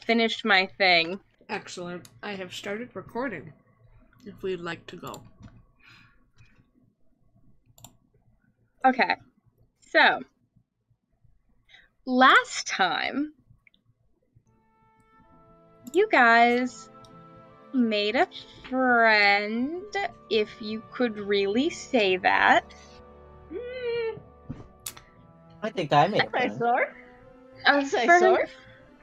finished my thing. Excellent. I have started recording. If we'd like to go. Okay. So, last time you guys made a friend, if you could really say that. I think I made a friend. I'd say so.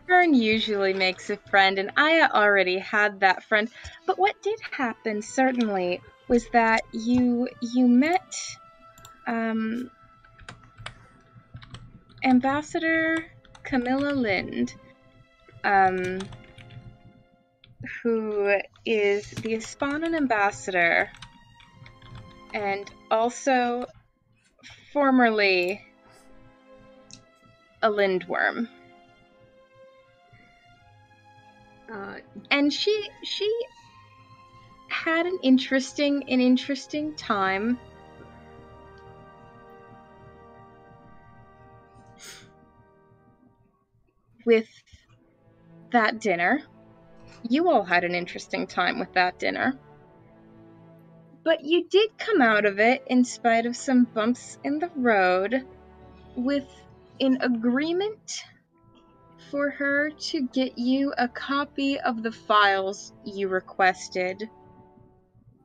Fern usually makes a friend, and Aya already had that friend. But what did happen, certainly, was that you met Ambassador Camilla Lind, who is the Ispanan ambassador, and also formerly a Lindworm. And she had an interesting time. With that dinner. You all had an interesting time with that dinner. But you did come out of it, in spite of some bumps in the road, with an agreement for her to get you a copy of the files you requested,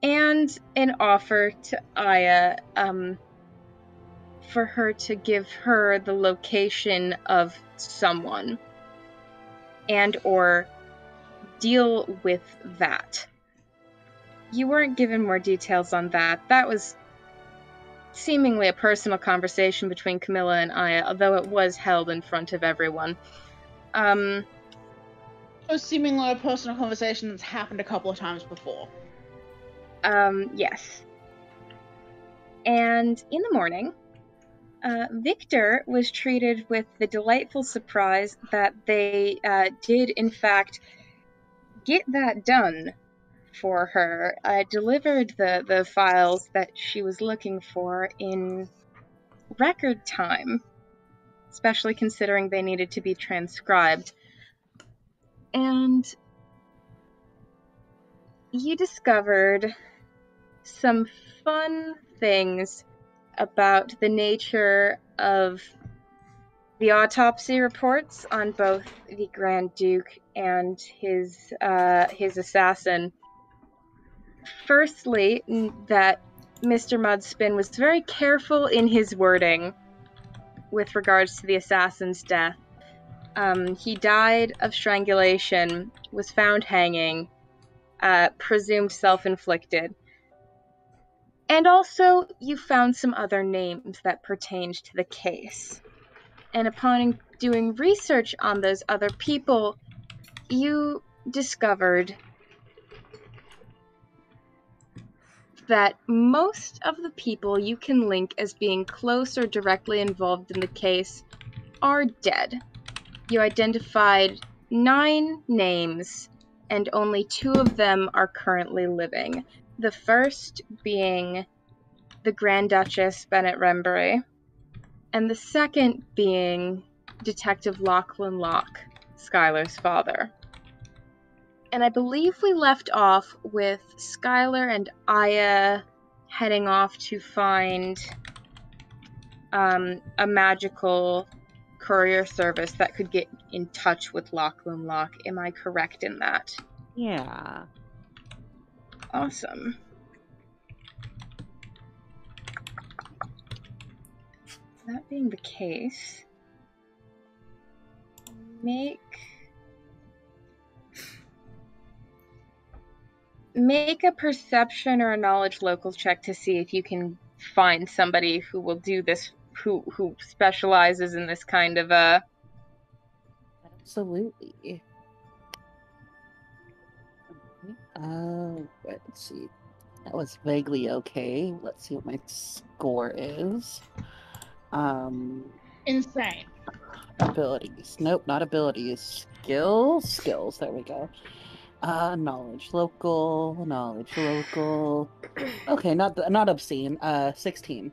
and an offer to Aya, for her to give her the location of someone, and or deal with that. You weren't given more details on that. That was seemingly a personal conversation between Camilla and Aya, although it was held in front of everyone. It was seemingly a personal conversation that's happened a couple of times before. Yes. And in the morning, Victor was treated with the delightful surprise that they did, in fact, get that done for her. Delivered the files that she was looking for in record time, especially considering they needed to be transcribed. And you discovered some fun things about the nature of the autopsy reports on both the Grand Duke and his assassin. Firstly, that Mr. Mudspin was very careful in his wording with regards to the assassin's death. He died of strangulation, was found hanging, presumed self-inflicted. And also, you found some other names that pertained to the case. And upon doing research on those other people, you discovered that most of the people you can link as being close or directly involved in the case are dead. You identified 9 names, and only 2 of them are currently living. The first being the Grand Duchess Bennett Rembury, and the second being Detective Lachlan Locke, Skylar's father. And I believe we left off with Skylar and Aya heading off to find a magical courier service that could get in touch with Lachlan Locke. Am I correct in that? Yeah. Awesome. That being the case, make a perception or a knowledge local check to see if you can find somebody who will do this, who specializes in this kind of Absolutely. Let's see. That was vaguely okay. Let's see what my score is. Insane. Abilities. Nope, not abilities. Skills. There we go. Knowledge local. Okay, not obscene. 16.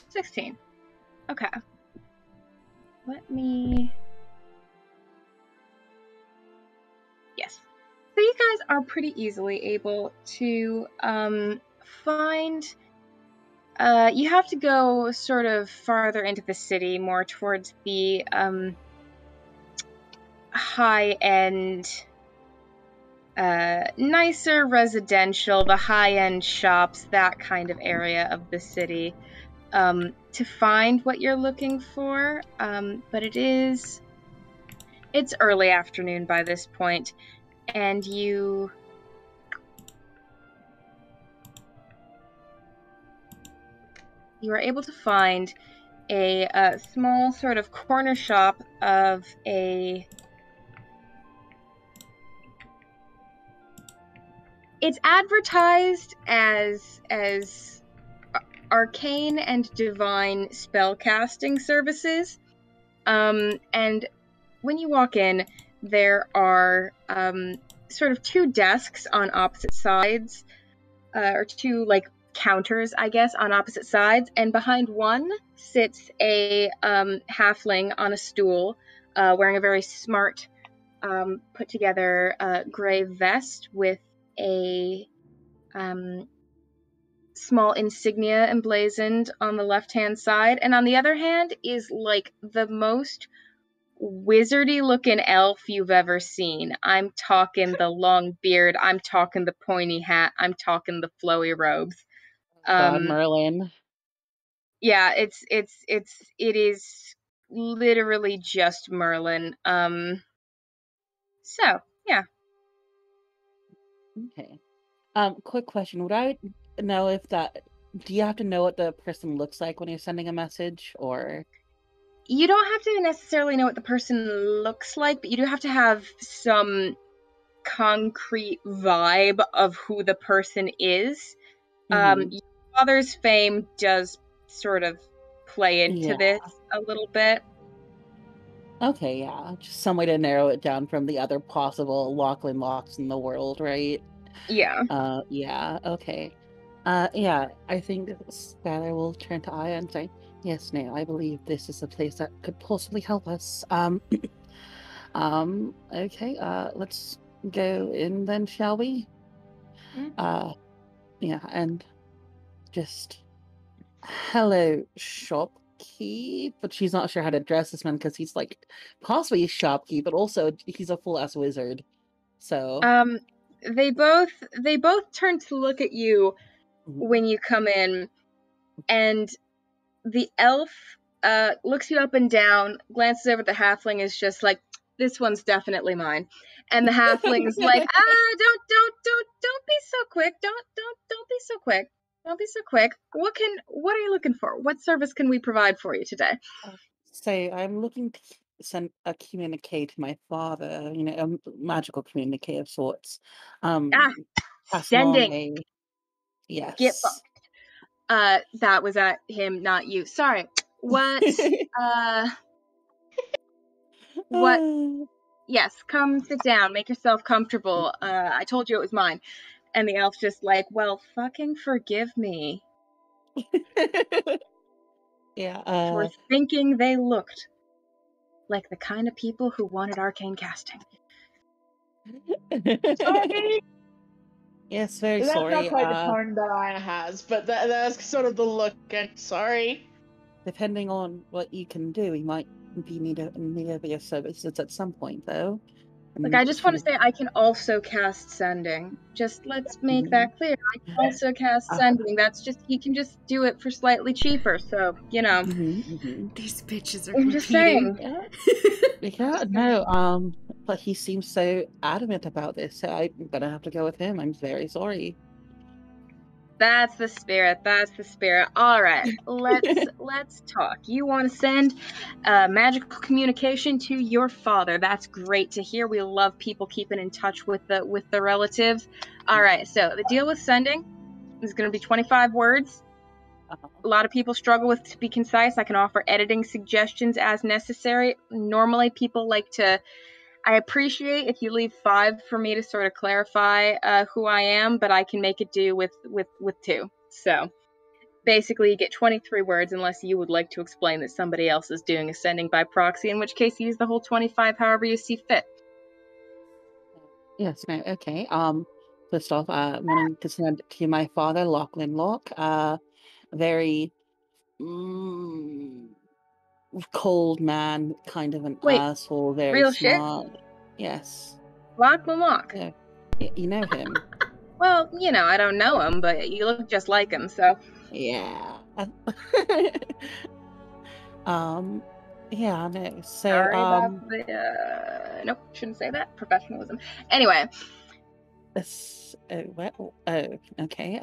16. Okay. Let me are pretty easily able to find. You have to go sort of farther into the city, more towards the high-end, nicer residential, the high-end shops, that kind of area of the city, to find what you're looking for. But it's early afternoon by this point, and you are able to find a small sort of corner shop of a... It's advertised as arcane and divine spellcasting services. And when you walk in, there are sort of two desks on opposite sides, or two, like, counters, I guess, on opposite sides, and behind one sits a halfling on a stool, wearing a very smart, put together gray vest with a small insignia emblazoned on the left-hand side, and on the other hand is like the most wizardy looking elf you've ever seen. I'm talking the long beard, I'm talking the pointy hat, I'm talking the flowy robes. God, Merlin. Yeah, it is literally just Merlin. So yeah. Okay. Quick question. Would I know if that... Do you have to know what the person looks like when you're sending a message, or... You don't have to necessarily know what the person looks like, but you do have to have some concrete vibe of who the person is. Mhm. Your father's fame does sort of play into Yeah. this a little bit. Okay, yeah. Just some way to narrow it down from the other possible Lachlan locks in the world, right? Yeah. Yeah, okay. Yeah, I think Skylar will turn to Aya and say, "Yes, no, I believe this is a place that could possibly help us." Okay, let's go in then, shall we? Mm. Yeah, and just, "Hello, shopkeep," but she's not sure how to address this man because he's like possibly a shopkeep, but also he's a full-ass wizard. So, They both turn to look at you mhm. when you come in, and the elf looks you up and down, glances over at the halfling, is just like, "This one's definitely mine." And the halfling's like, don't be so quick. Don't be so quick. Don't be so quick. What are you looking for? What service can we provide for you today? So I'm looking to send a communique to my father, a magical communique of sorts. Ah, Pass along sending. a... Get Yes. fucked. That was at him, not you. Sorry. What what yes, come sit down, make yourself comfortable. I told you it was mine. And the elf's just like, well, fucking forgive me Yeah, for thinking they looked like the kind of people who wanted arcane casting. Sorry. yes, very That's not sorry. quite the tone that Aya has, but that's sort of the look. And sorry. Depending on what you can do, we might be in need of your services at some point, though. Like, And I just want to say I can also cast sending. Just let's make that clear. I can also cast sending. That's just, he can just do it for slightly cheaper. So, These bitches are I'm just competing. saying. Yeah. Yeah, no, but he seems so adamant about this, so I'm gonna have to go with him. I'm very sorry. That's the spirit. That's the spirit. All right, let's talk. You want to send magical communication to your father? That's great to hear. We love people keeping in touch with the relatives. All right, so the deal with sending is going to be 25 words. A lot of people struggle with to be concise. I can offer editing suggestions as necessary. Normally, people like to... I appreciate if you leave 5 for me to sort of clarify who I am, but I can make it do with 2. So basically, you get 23 words unless you would like to explain that somebody else is doing a sending by proxy, in which case you use the whole 25 however you see fit. Yes, no, okay. First off, wanting to send to my father, Lachlan Locke. Very mm, cold man, kind of an Wait, asshole, very real shit? smart. Yes. Lock Malak. Yeah. You know him. Well, I don't know him, but you look just like him, so. Yeah. Um, yeah, no. So, Sorry about the, nope, shouldn't say that. Professionalism. Anyway, okay.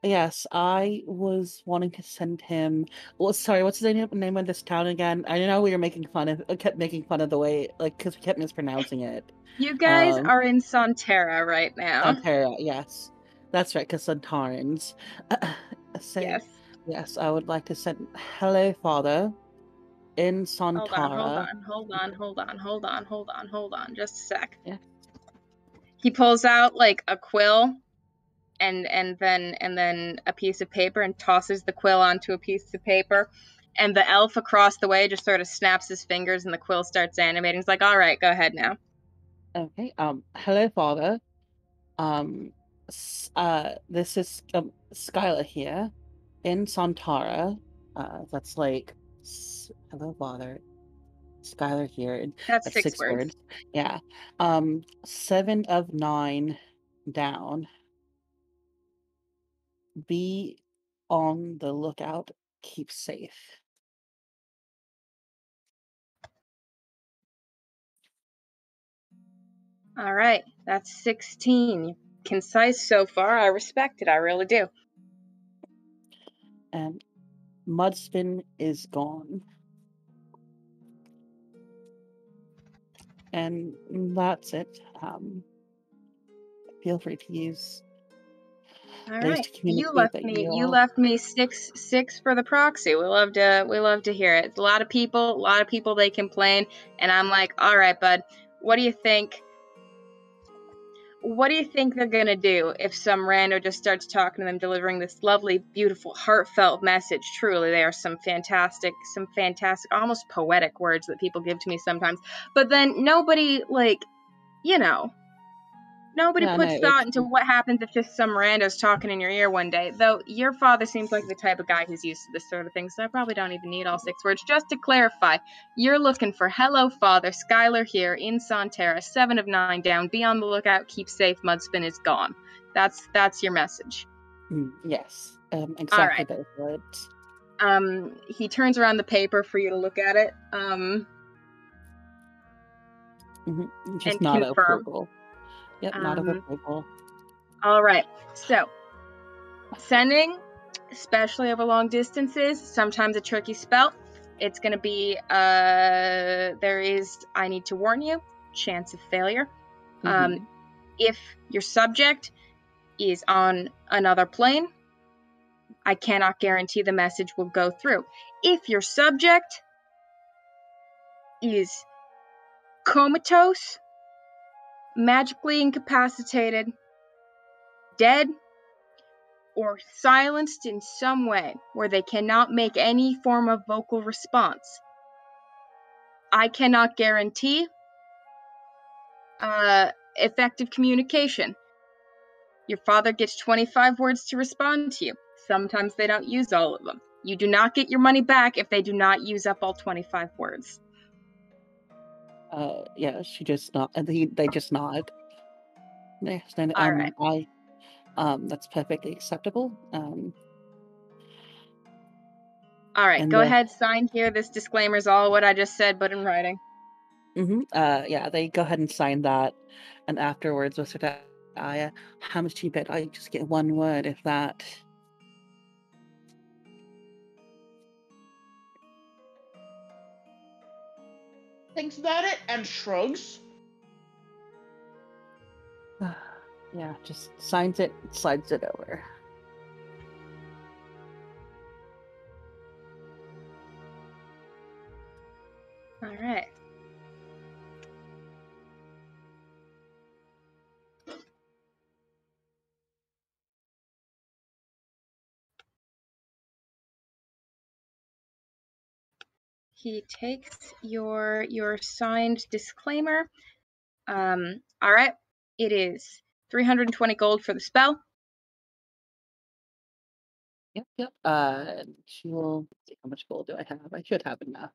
Yes, I was wanting to send him. Well, sorry, what's the name of this town again? I know we were making fun of, kept making fun of the way, like, because we kept mispronouncing it. you guys Um, are in Sonterra right now. Ontario, yes, that's right, because Sontarans. So, Yes. yes, I would like to send hello, father, in Hold on, hold Sontara. on, hold on, hold on, hold on, hold on, hold on, just a sec. Yeah. He pulls out like a quill and then a piece of paper and tosses the quill onto a piece of paper. And the elf across the way just sort of snaps his fingers and the quill starts animating. He's like, all right, go ahead now. Okay. Hello, father. Um, this is Skylar here in Santara. That's like hello, father. Skylar here. That's That's 6 six words. words. Yeah. 7 of 9 down. Be on the lookout. Keep safe. All right, that's 16. Concise so far. I respect it. I really do. And Mudspin is gone. And that's it. Feel free to use All those right, to you communicate left that me. you You are. left me six for the proxy. We love to hear it. A lot of people. They complain, and I'm like, all right, bud. What do you think? What do you think they're gonna do if some rando just starts talking to them, delivering this lovely, beautiful, heartfelt message? Truly, they are some fantastic, almost poetic words that people give to me sometimes. But then nobody, you know, nobody Yeah, no, puts thought it's into what happens if just some rando's talking in your ear one day. Though your father seems like the type of guy who's used to this sort of thing, so I probably don't even need all 6 words. Just to clarify, you're looking for hello, father, Skylar here in Sonterra, 7 of 9 down. Be on the lookout, keep safe, Mudspin is gone. That's your message. yes, All exactly right. those words. He turns around the paper for you to look at it. Just And not confirm. approval. Yep, not of Um, approval. all right. So, sending, especially over long distances, sometimes a tricky spell. It's going to be, there is, I need to warn you, chance of failure. If your subject is on another plane, I cannot guarantee the message will go through. If your subject is comatose, magically incapacitated, dead, or silenced in some way where they cannot make any form of vocal response, I cannot guarantee effective communication. Your father gets 25 words to respond to you. Sometimes they don't use all of them. You do not get your money back if they do not use up all 25 words. Yeah, she just nod. They just nod. Yes, then All right. that's perfectly acceptable. All right, And go ahead, sign here. This disclaimer is all what I just said, but in writing. yeah, they go ahead and sign that, and afterwards, whisper to Aya, "How much do you bet I just get 1 word if that?" Thinks about it and shrugs. Yeah, just signs it, slides it over. All right. He takes your signed disclaimer, All right. It is 320 gold for the spell. Yep. She will see how much gold do I have. I should have enough.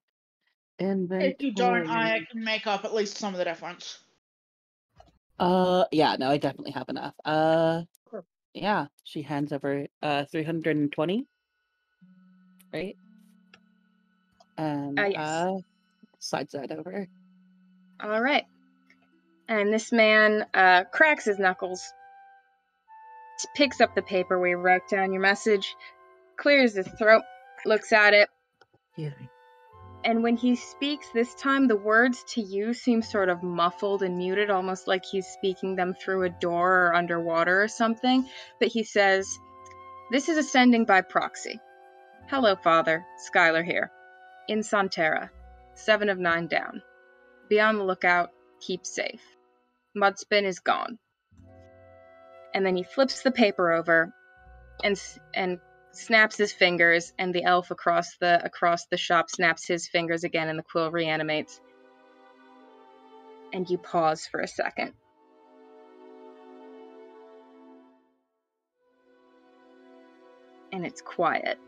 If you don't, I Inventory. can make up at least some of the difference. Yeah, no, I definitely have enough. Yeah, she hands over 320, right? And Yes. slides that over. All right. And this man cracks his knuckles, picks up the paper where you wrote down your message, clears his throat, looks at it, Yeah. and when he speaks this time, the words to you seem sort of muffled and muted, almost like he's speaking them through a door or underwater or something. But he says, "This is ascending by proxy. Hello, Father. Skylar here. In Santerra. 7 of 9 down. Be on the lookout. Keep safe. Mudspin is gone." And then he flips the paper over and snaps his fingers, and the elf across the shop snaps his fingers again, and the quill reanimates. And you pause for a second. And it's quiet.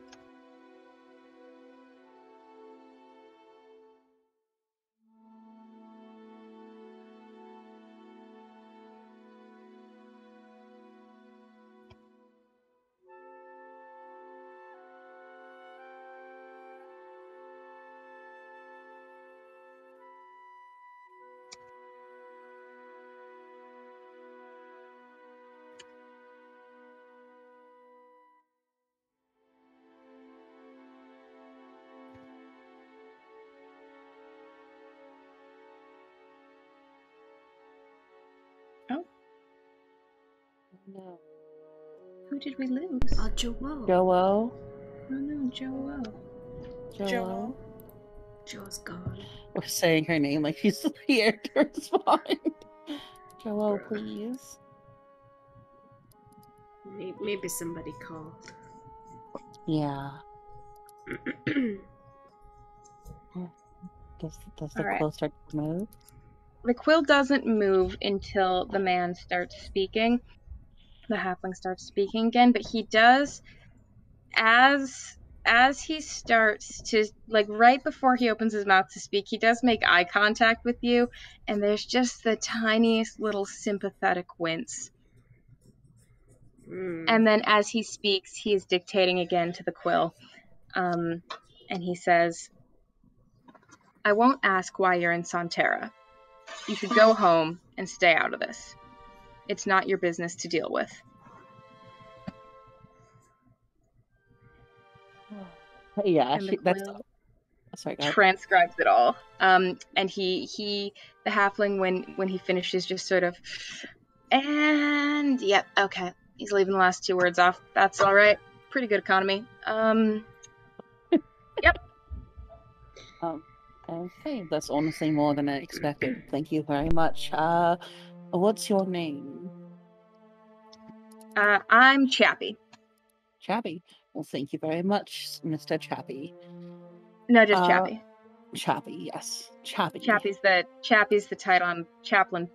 Oh, No. who did we lose? Joel. Joel. Oh no, Joel. Joel. Joel's gone. We're saying her name like she's here to respond. Joel, Bruh. please. Maybe somebody called. Yeah. Does the All right. quill start to move? The quill doesn't move until the man starts speaking. The halfling starts speaking again, but he does, as he starts to, like, right before he opens his mouth to speak, he does make eye contact with you, and there's just the tiniest little sympathetic wince. And then as he speaks, he is dictating again to the quill. And he says, "I won't ask why you're in Santerra. You should go home and stay out of this. It's not your business to deal with." Yeah, And the that's. quill Sorry, go ahead. transcribes it all. And the halfling, when he finishes, just sort of, and yep, okay, he's leaving the last 2 words off. That's all right. Pretty good economy. Yep. Okay, that's honestly more than I expected. Thank you very much. What's your name? I'm Chappie. Chappie. Well, thank you very much, Mr. Chappie. No, just Chappie. Chappie, yes. Chappie. Chappie's the title. I'm chaplain.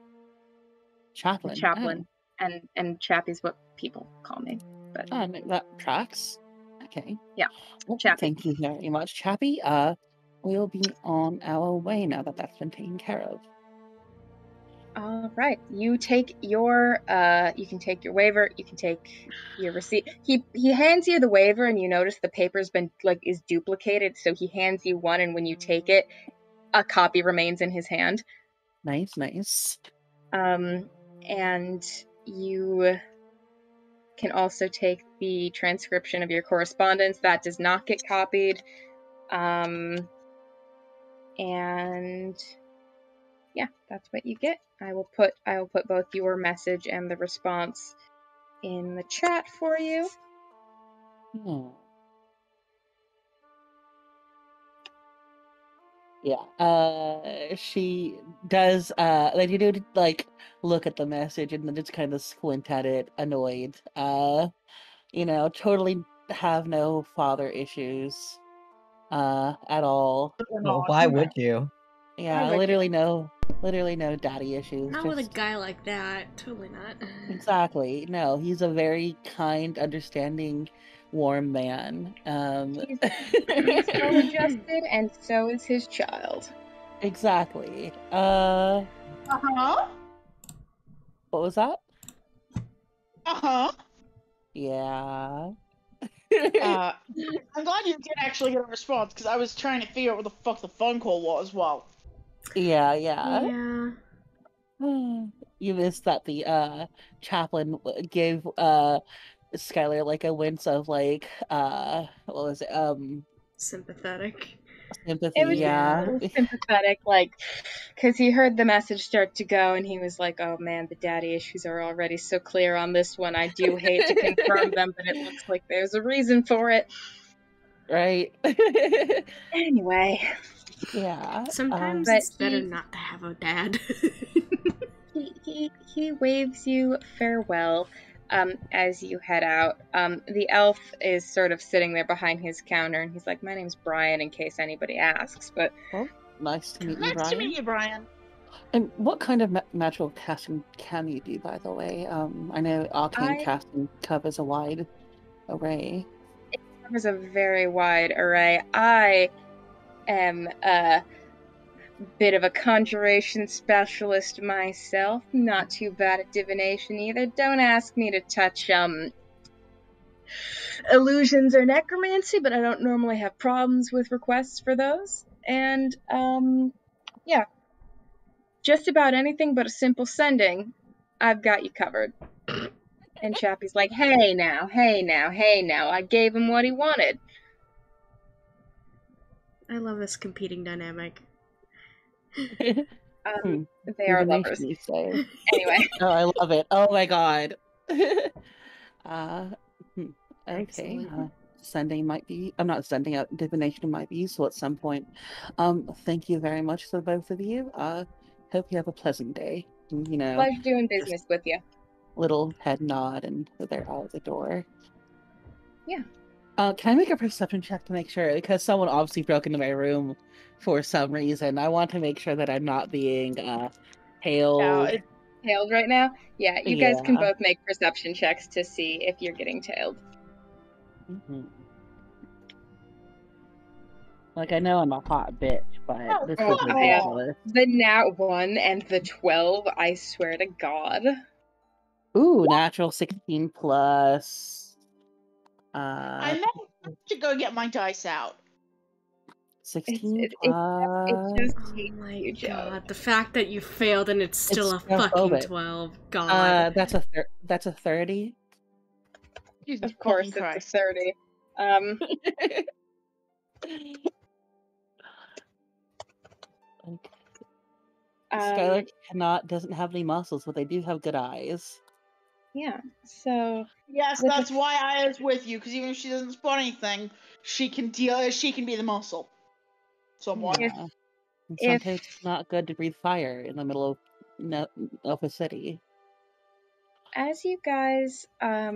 Chaplain. Chaplain. And Chappie's what people call me. But that tracks. Okay. Yeah. Well, Chappie. thank you very much, Chappie. We'll be on our way now that that's been taken care of. All right. You take your you can take your waiver, you can take your receipt. He hands you the waiver, and you notice the paper's been, like, is duplicated, so he hands you one, and when you take it, a copy remains in his hand. Nice. And you can also take the transcription of your correspondence. That does not get copied. And yeah, that's what you get. I will put both your message and the response in the chat for you. Yeah. She does like, you do, like, look at the message and then just kind of squint at it, annoyed. Totally have no father issues at all. Well, why would you? Yeah, would literally no daddy issues. Not with a Just guy like that. Totally not. exactly. No, he's a very kind, understanding, warm man. He's well-adjusted, and so is his child. Exactly. Uh-huh. What was that? Uh-huh. Yeah. I'm glad you did actually get a response, because I was trying to figure out what the fuck the phone call was. Well, Yeah. Yeah. You missed that the chaplain gave Skylar like a wince of like what was it? Sympathetic. Sympathy, It was yeah. sympathetic, like, because he heard the message start to go, and he was like, "Oh man, the daddy issues are already so clear on this one. I do hate to confirm them, but it looks like there's a reason for it." Right. Anyway, Yeah. Sometimes But it's better he- not to have a dad. he waves you farewell as you head out. The elf is sort of sitting there behind his counter, and he's like, "My name's Brian, in case anybody asks." But Well, nice to meet you, nice Brian. to meet you, Brian. And what kind of magical casting can you do, by the way? I know arcane casting covers a wide array. covers a very wide array. I am a bit of a conjuration specialist myself. Not too bad at divination either. Don't ask me to touch illusions or necromancy, but I don't normally have problems with requests for those. And yeah, just about anything but a simple sending, I've got you covered. And Chappie's like, hey now, I gave him what he wanted. I love this competing dynamic. They are lovers. You say. Anyway. Oh, I love it. Oh my god. Okay. Sending might be. I'm not sending out divination might be useful at some point. Thank you very much to both of you. Hope you have a pleasant day. You know, Pleasure doing business with you. little head nod, and they're out the door. Yeah. Can I make a perception check to make sure? Because someone obviously broke into my room for some reason. I want to make sure that I'm not being tailed. Yeah, Tailed right now? Yeah, you guys can Yeah. both make perception checks to see if you're getting tailed. Like, I know I'm a hot bitch, but this is ridiculous. The nat 1 and the 12, I swear to God. Ooh, natural 16 plus. I meant to go get my dice out. 16 It plus. just Oh hates my you, Joe. god, the fact that you failed and it's still It's a fucking xenophobic. 12. God. That's a 30. Jesus Of course, fucking it's Christ. a 30. Skylar doesn't have any muscles, but they do have good eyes. Yeah, so... Yes, that's why I was with you, because even if she doesn't spot anything, she can be the muscle. Somewhat. Yeah. Sometimes it's not good to breathe fire in the middle of a city. As you guys are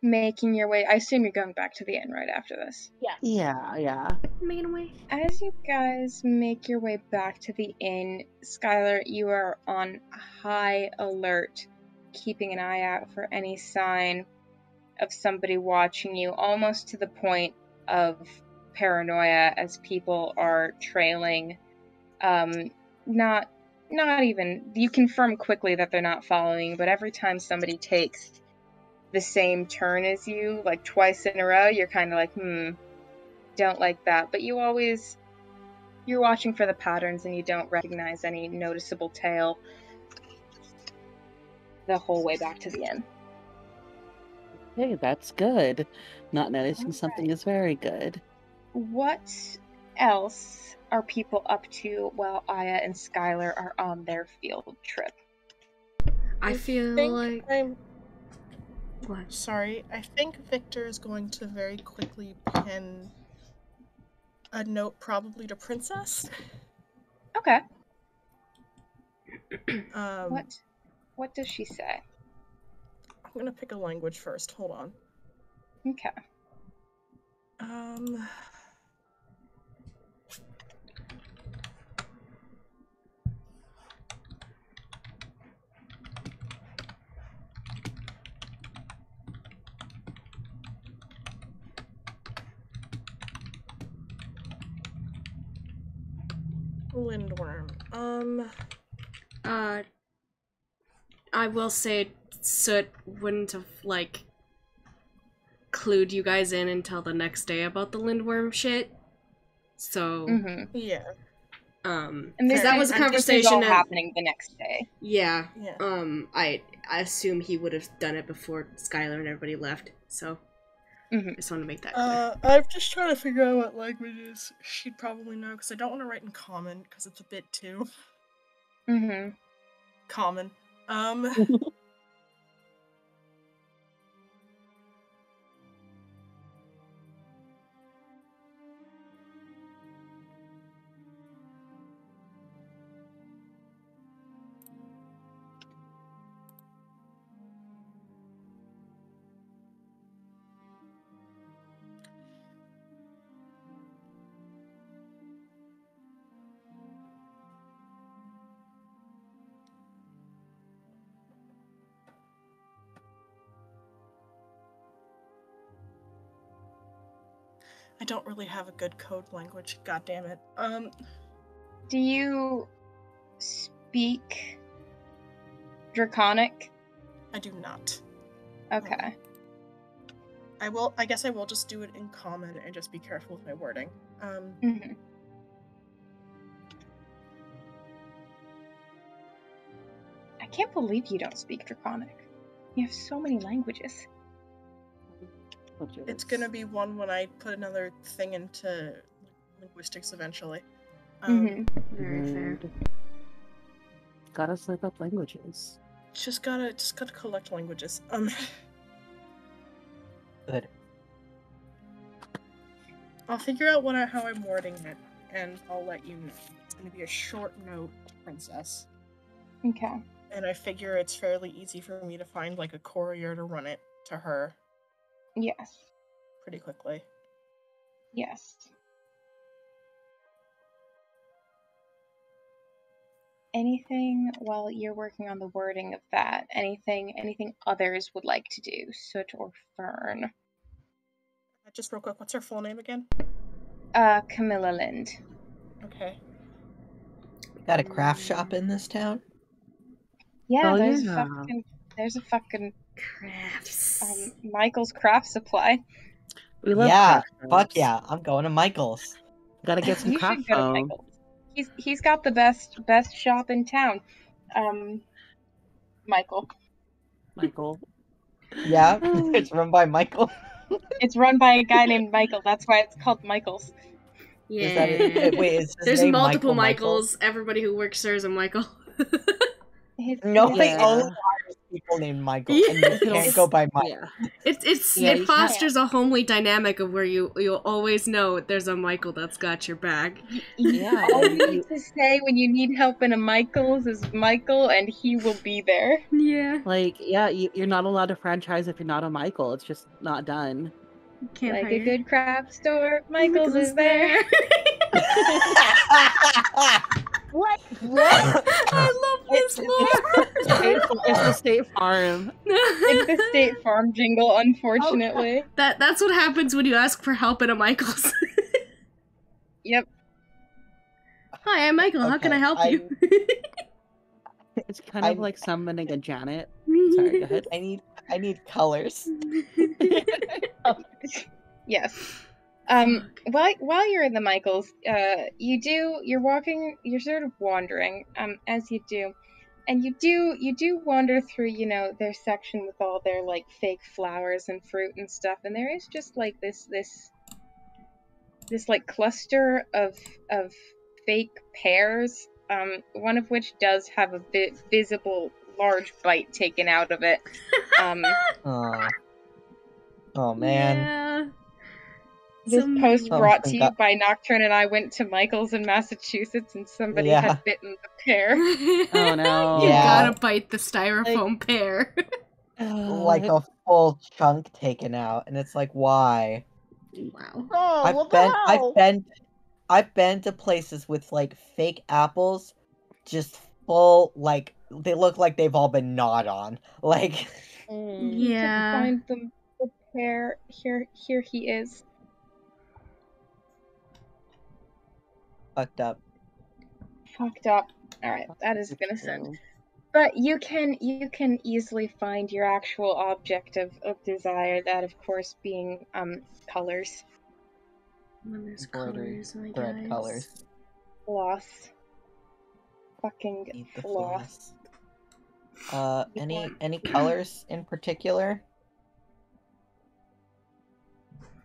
making your way, I assume you're going back to the inn right after this. Yes. Yeah. Making away. As you guys make your way back to the inn, Skylar, you are on high alert, keeping an eye out for any sign of somebody watching you, almost to the point of paranoia as people are trailing. Not even, you confirm quickly that they're not following, but every time somebody takes the same turn as you, like twice in a row, you're kind of like, don't like that. But you're watching for the patterns and you don't recognize any noticeable tail the whole way back to the inn. Hey, that's good. Not noticing something is very good. What else are people up to while Aya and Skylar are on their field trip? I feel like... What? Sorry, I think Victor is going to very quickly pen a note, probably to Princess. Okay. What What does she say? I'm gonna pick a language first. Hold on. Okay. Lindworm. I will say Soot wouldn't have, like, clued you guys in until the next day about the Lindworm shit. So, Yeah. And because that was a this is conversation all that, happening the next day. yeah, Yeah. I assume he would have done it before Skylar and everybody left, so I just want to make that clear. I'm just trying to figure out what languages she'd probably know, because I don't want to write in common, because it's a bit too common. I don't really have a good code language, god damn it. Do you speak Draconic? I do not. Okay. I guess I will just do it in common and just be careful with my wording. I can't believe you don't speak Draconic. You have so many languages. It's gonna be one when I put another thing into linguistics eventually. Very fair. Gotta slip up languages. Just gotta collect languages. Good. I'll figure out how I'm wording it, and I'll let you know. It's gonna be a short note to Princess. Okay. And I figure it's fairly easy for me to find like a courier to run it to her Yes. pretty quickly. Yes. Anything while you're working on the wording of that? Anything others would like to do? Soot or Fern? Just real quick, what's her full name again? Camilla Lind. Okay. Got a craft shop in this town? Yeah, Oh, there's yeah. a fucking Crafts. Michael's craft supply. We love Yeah, craft fuck shops. yeah, I'm going to Michael's. Gotta get some You craft should go to foam. Michael's. He's got the best shop in town. Michael. Michael. Yeah, it's run by Michael. It's run by a guy named Michael. That's why it's called Michael's. Yeah. Is that it? Wait, is his There's name multiple Michael? Michaels. Everybody who works there is a Michael. No, they Yeah. only hire people named Michael, and Yeah. you can't go by Mike. Yeah. It you fosters a homely dynamic of where you'll always know there's a Michael that's got your back. Yeah. All and you need to say when you need help in a Michael's is Michael, and he will be there. Yeah. you're not allowed to franchise if you're not a Michael. It's just not done. Can't Like hire. a good craft store, Michael's is there. What? I love this lore. It's the State Farm. It's the State Farm jingle, unfortunately. That's what happens when you ask for help at a Michael's. Yep. Hi, I'm Michael. How can I Okay, help you? It's kind of I'm- like summoning a Janet. Sorry, go ahead. I need colors. Yes. While you're in the Michaels, you're sort of wandering, as you do. And you do wander through, their section with all their like fake flowers and fruit and stuff, and there is just like this like cluster of fake pears, one of which does have a visible large bite taken out of it. Oh man. Yeah. This post brought to you got- by Nocturne, and I went to Michael's in Massachusetts, and somebody Yeah. had bitten the pear. Oh no. You Yeah. gotta bite the styrofoam pear. Like a full chunk taken out, and it's like, why? Wow. Oh, what the hell? I've been to places with like fake apples, just full, like they look like they've all been gnawed on. Like, Yeah. To find the pear. Here he is. fucked up. fucked up. Alright, that is gonna send. But you can easily find your actual object of desire, that of course being colors. When there's Embroidery, colors, my thread guys. colors. Floss. Fucking Eat the floss. floss. Any colors in particular?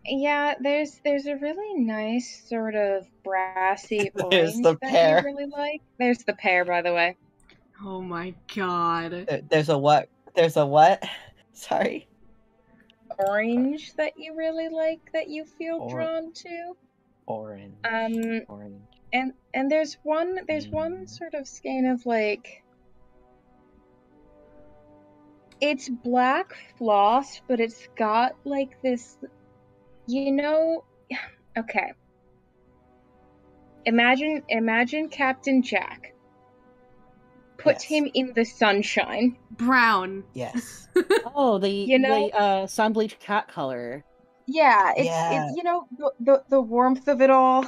Yeah, there's a really nice sort of brassy There's orange the that pear. you really like. There's the pear, by the way. Oh my god. There's a what? There's a what? Sorry. Orange that you really like, that you feel Or- drawn to. Orange. Orange. Orange. And there's one sort of skein of like, it's black floss, but it's got like this, okay. Imagine Captain Jack. Put Yes. him in the sunshine. Brown. Yes. Oh, the sun bleached cat color. Yeah, it's Yeah. the warmth of it all.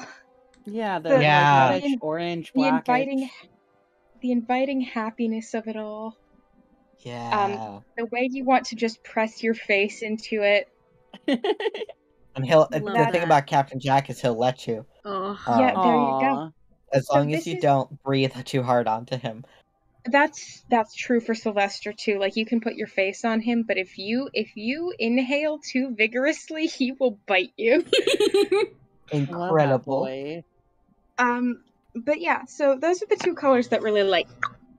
Yeah, The- Yeah. reddish orange, the blackish. inviting happiness of it all. Yeah. The way you want to just press your face into it. And Love the that. thing about Captain Jack is he'll let you. Oh. Yeah, there you go. Aw. As So long as this you is- don't breathe too hard onto him. That's true for Sylvester too. Like, you can put your face on him, but if you inhale too vigorously, he will bite you. Love that Incredible. boy. But yeah, so those are the two colors that really like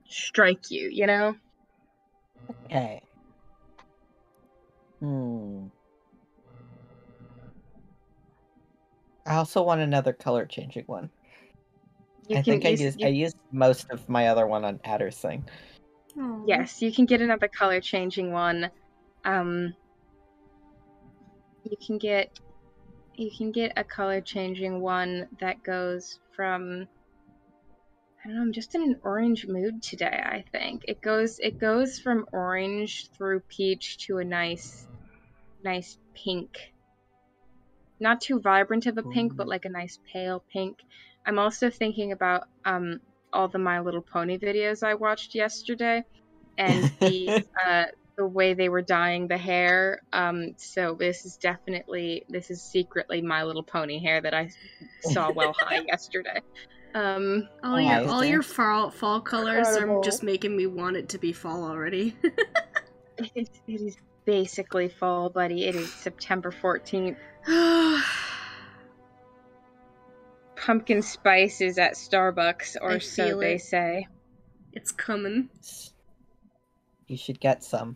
strike you, you know? Okay. I also want another color changing one. I think I used most of my other one on Adder's thing. Aw. Yes, you can get another color changing one. You can get a color changing one that goes from, I don't know, I'm just in an orange mood today, I think. It goes from orange through peach to a nice pink. Not too vibrant of a pink, but like a nice pale pink. I'm also thinking about all the My Little Pony videos I watched yesterday, and the way they were dyeing the hair. So this is secretly My Little Pony hair that I saw while high yesterday. All your fall colors Incredible. are just making me want it to be fall already. It is basically fall, buddy. It is September 14th. Pumpkin spice is at Starbucks, or I so feel they it. say. It's coming. You should get some.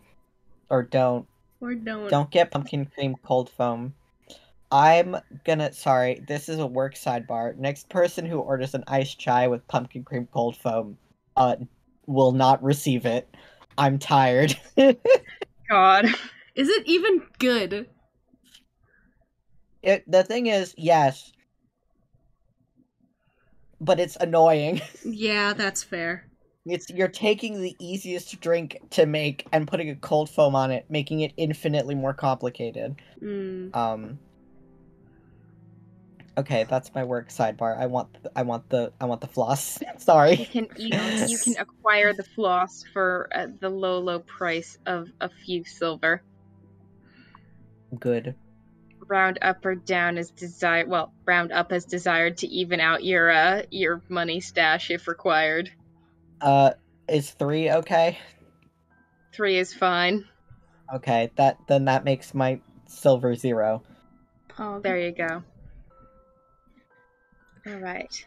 Or don't. Or don't. Don't get pumpkin cream cold foam. Sorry, this is a work sidebar. Next person who orders an iced chai with pumpkin cream cold foam will not receive it. I'm tired. God. Is it even good? The thing is, yes. But it's annoying. Yeah, that's fair. You're taking the easiest drink to make and putting a cold foam on it, making it infinitely more complicated. Okay, that's my work sidebar. I want the floss. Sorry. You can acquire the floss for the low price of a few silver. Good. Round up or down as desired. Well, round up as desired to even out your money stash if required. Is 3 okay? 3 is fine. Okay, that makes my silver 0. There you go. All right.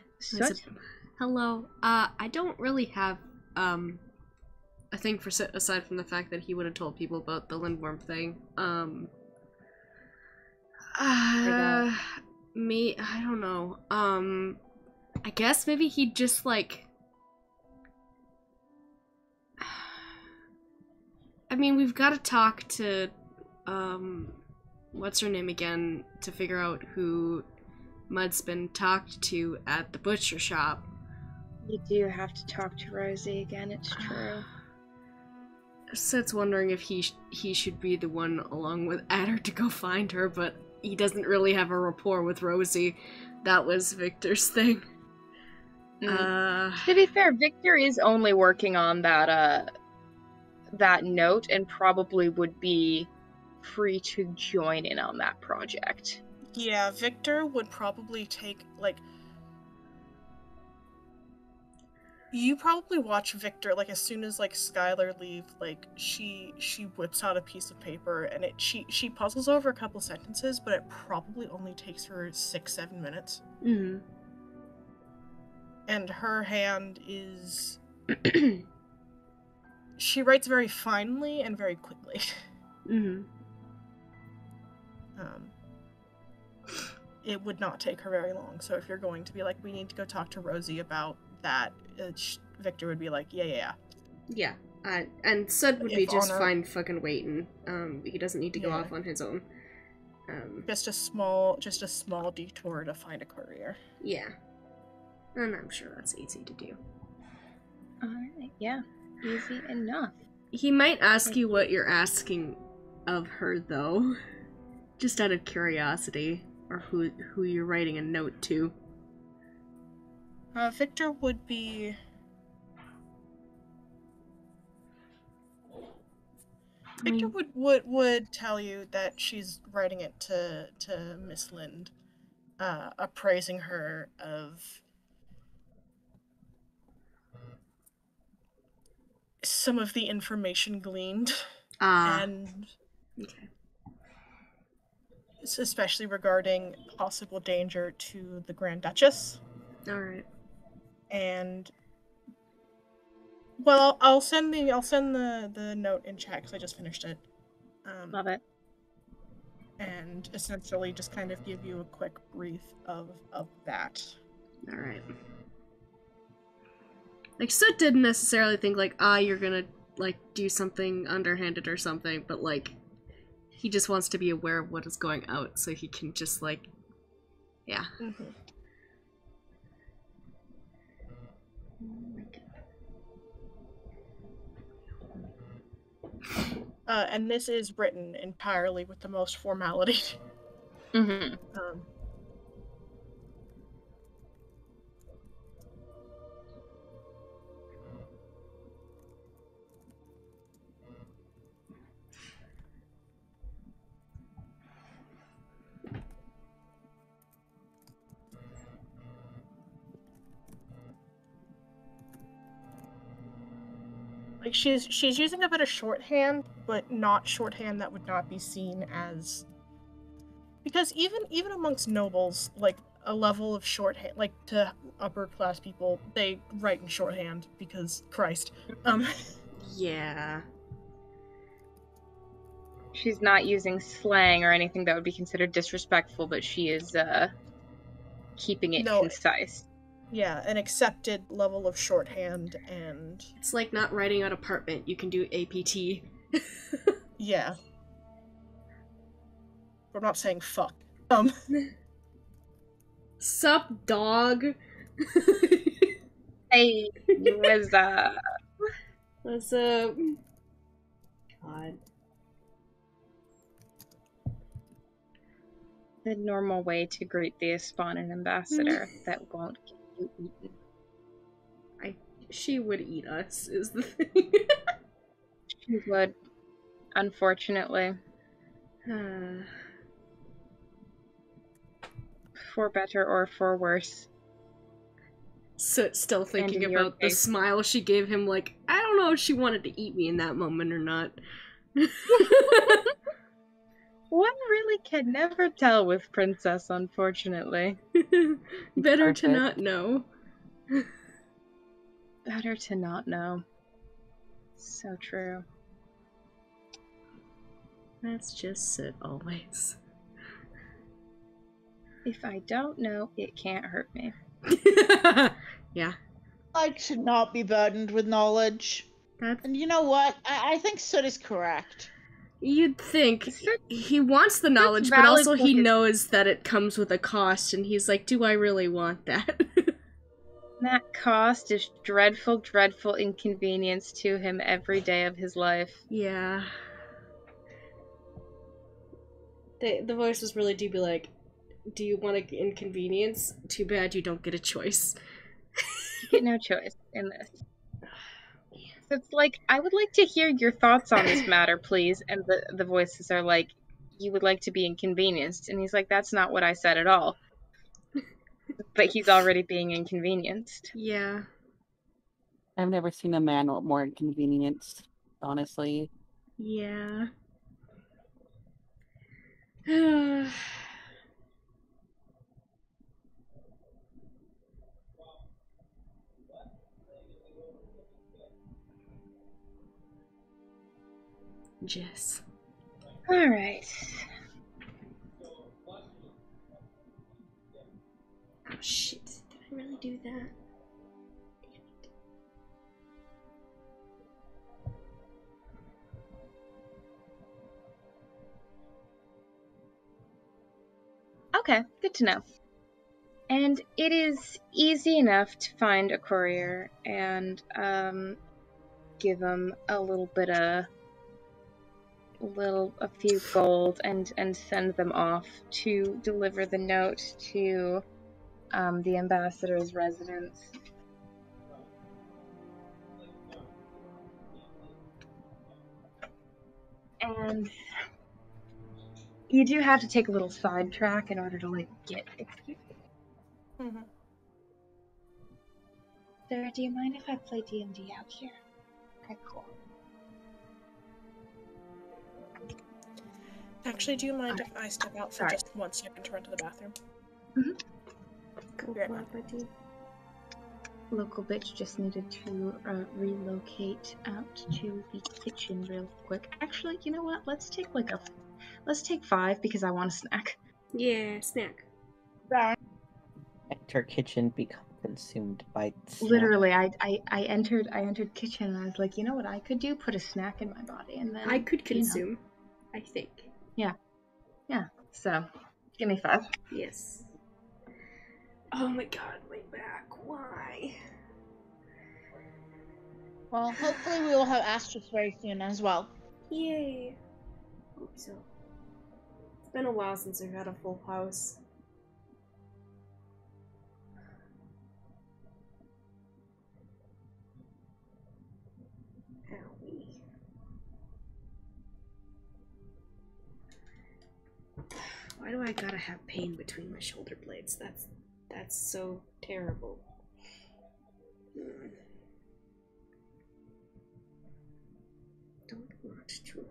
Hello. I don't really have a thing for aside from the fact that he would have told people about the Lindworm thing. I don't know. I guess maybe he'd just like. I mean, we've got to talk to what's her name again to figure out who Mud's been talked to at the butcher shop. You do have to talk to Rosie again, it's true. Sid's wondering if he should be the one along with Adder to go find her, but he doesn't really have a rapport with Rosie. That was Victor's thing. To be fair, Victor is only working on that note and probably would be free to join in on that project. Yeah, Victor would probably take, like... You probably watch Victor, like, as soon as, like, Skylar leaves, like, she whips out a piece of paper, and she puzzles over a couple sentences, but it probably only takes her 6-7 minutes. Mm-hmm. And her hand is... She writes very finely and very quickly. Mm-hmm. It would not take her very long, so if you're going to be like, we need to go talk to Rosie about that, Victor would be like, yeah. Yeah, and Sud would If be just Honor- fine fucking waiting. He doesn't need to go Yeah. off on his own. Just a small detour to find a courier. Yeah. And I'm sure that's easy to do. Alright, yeah. Easy enough. He might ask you what you're asking of her, though. Just out of curiosity. Or who you're writing a note to. Victor would be... Victor would tell you that she's writing it to Miss Lind, appraising her of some of the information gleaned, and Okay. especially regarding possible danger to the Grand Duchess. Alright. And well, I'll send the note in chat because I just finished it. Love it. And essentially just kind of give you a quick brief of that. Alright. Like, Soot didn't necessarily think, like, you're gonna, like, do something underhanded or something, but, like, he just wants to be aware of what is going out so he can just, like, yeah. Mm-hmm. And this is written entirely with the most formality. Mm-hmm. Like she's using a bit of shorthand, but not shorthand that would not be seen as, because even amongst nobles, like a level of shorthand, like to upper class people, they write in shorthand because Christ. Yeah. She's not using slang or anything that would be considered disrespectful, but she is keeping it concise. Yeah, an accepted level of shorthand, and It's like not writing out apartment, you can do APT. yeah. I'm not saying fuck. Sup, dog? Hey, what's up? What's up? God. The normal way to greet the Esponan ambassador that won't get you eaten. She would eat us, is the thing. She would, unfortunately. For better or for worse. Soot still thinking in your about the case. smile she gave him, like, I don't know if she wanted to eat me in that moment or not. One really can never tell with Princess, unfortunately. Better to Perfect. not know. Better to not know. So true. That's just Soot always. If I don't know, it can't hurt me. Yeah. I should not be burdened with knowledge. That's... And you know what? I think Soot is correct. You'd think Soot- he wants the knowledge, but valid also he point. knows that it comes with a cost, and he's like, do I really want that? That cost is dreadful, dreadful inconvenience to him every day of his life. Yeah. The voices really do be like, do you want an inconvenience? Too bad you don't get a choice. get no choice in this. So it's like, I would like to hear your thoughts on this matter, please. And the voices are like, you would like to be inconvenienced. And he's like, that's not what I said at all. But he's already being inconvenienced. Yeah. I've never seen a man more inconvenienced, honestly. Yeah. Jess. All right. Oh shit. Did I really do that? Okay, good to know. And it is easy enough to find a courier and give them a little bit of a few gold and send them off to deliver the note to the ambassador's residence. And you do have to take a little sidetrack in order to like get. Mm-hmm. Sarah, do you mind if I play D&D out here? Okay, cool. Actually, do you mind if I step out for Sorry. just 1 second to run to the bathroom? Go Right. for it, buddy. Local bitch just needed to relocate out to the kitchen real quick. Actually, you know what? Let's take 5 because I want a snack. Yeah, snack. Enter kitchen, become consumed by snack. Literally, I entered kitchen and I was like, you know what I could do? Put a snack in my body and then I could consume, I think. Yeah. So, give me 5. Yes. Oh my god, my back. Why? Well, hopefully we will have Asterisk very soon as well. Yay. Hope so. It's been a while since I've had a full house. Owie. Why do I gotta have pain between my shoulder blades? That's so terrible. Don't want to.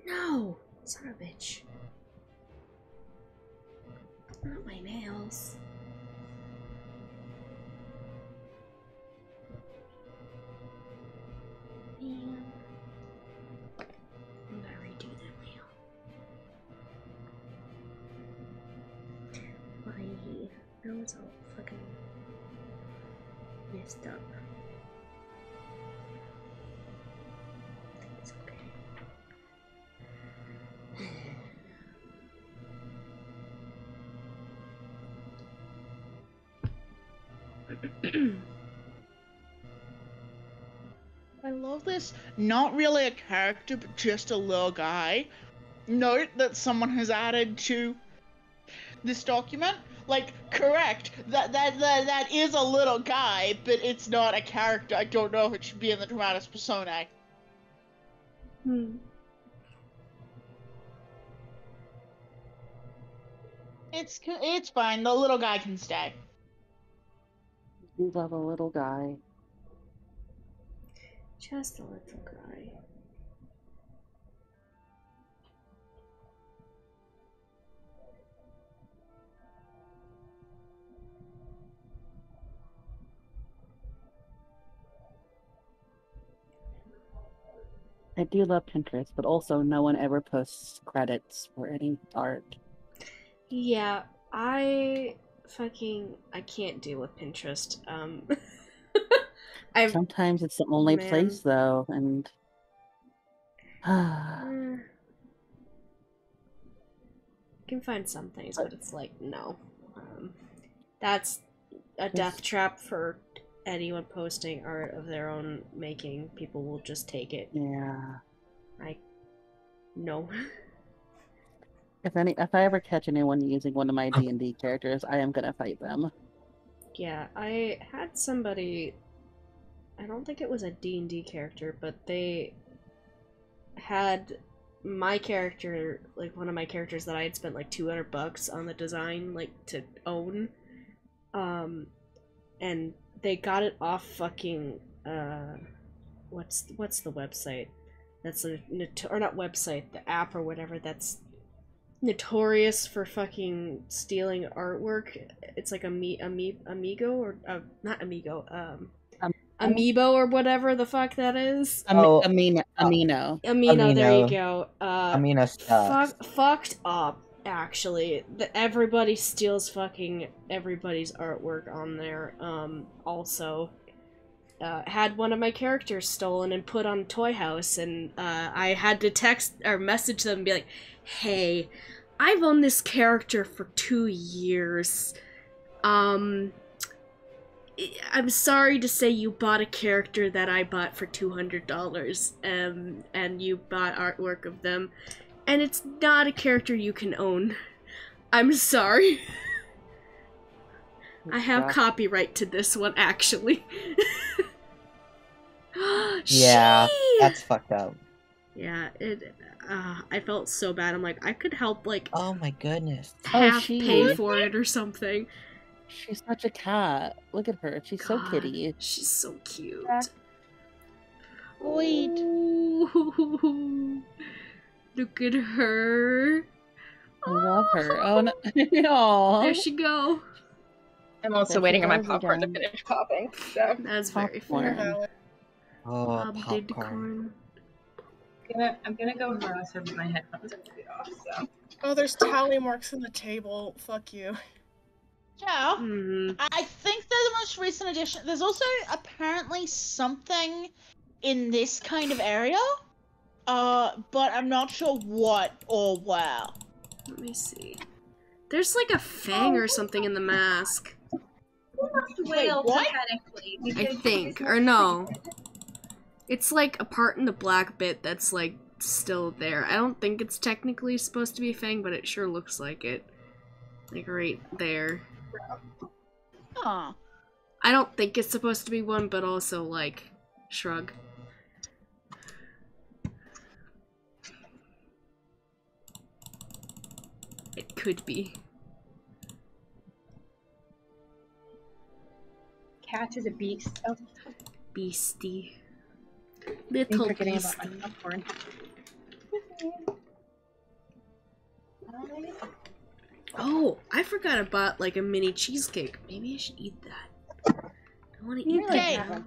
No! Son of a bitch. Not my nails. Man. I'm gonna redo that nail. My nails all fucking messed up. It's okay. I love this, not really a character, but just a little guy note that someone has added to this document. Like, correct, that is a little guy, but it's not a character. I don't know if it should be in the Dramatis Personae. It's fine, the little guy can stay. You love a little guy. Just a little guy. I do love Pinterest, but also no one ever posts credits for any art. Yeah, I can't deal with Pinterest. I've Sometimes it's the only man. place, though, and Can find some things, but it's like no. That's a death trap for anyone posting art of their own making. People will just take it. yeah. No. If I ever catch anyone using one of my D&D characters, I am gonna fight them. Yeah, I had somebody. I don't think it was a D&D character, but they had my character, like one of my characters that I had spent like $200 on the design, like to own, and they got it off fucking what's the website? That's or not website, the app or whatever that's notorious for fucking stealing artwork. It's like Amigo or not Amigo, Amiibo or whatever the fuck that is. Amino. Amino, there you go. Amino sucks. Fucked up, actually. Everybody steals fucking everybody's artwork on there. Also, had one of my characters stolen and put on Toy House, and I had to text or message them and be like, hey, I've owned this character for 2 years. I'm sorry to say you bought a character that I bought for $200, and you bought artwork of them, and it's not a character you can own. I'm sorry. I have copyright to this one, actually. Yeah, that's fucked up. Yeah, I felt so bad. I'm like, I could help, like, Oh my goodness. half pay for it or something. She's such a cat. Look at her. She's so kitty. She's so cute. Wait. Ooh, look at her. I love her. Oh no. Aww. There she go. I'm also There she waiting on my goes popcorn to again. finish popping. So That's very Popcorn. fair. Oh, Did popcorn. corn. I'm gonna go harass her with my headphones and be off. So Oh, there's tally marks on the table. Fuck you. Yeah. Mhm. I think they're the most recent addition. There's also apparently something in this kind of area, but I'm not sure what or where. Let me see. There's like a fang or something in the mask. Wait, what? I think. Or no. It's like a part in the black bit that's like still there. I don't think it's technically supposed to be a fang, but it sure looks like it. Like right there. Huh. I don't think it's supposed to be one, but also like shrug. It could be. Cat is a beast. Oh, Beastie. I'm Little forgetting about beastie. my popcorn. Oh, I forgot about like a mini cheesecake. Maybe I should eat that. I want to eat Okay. that.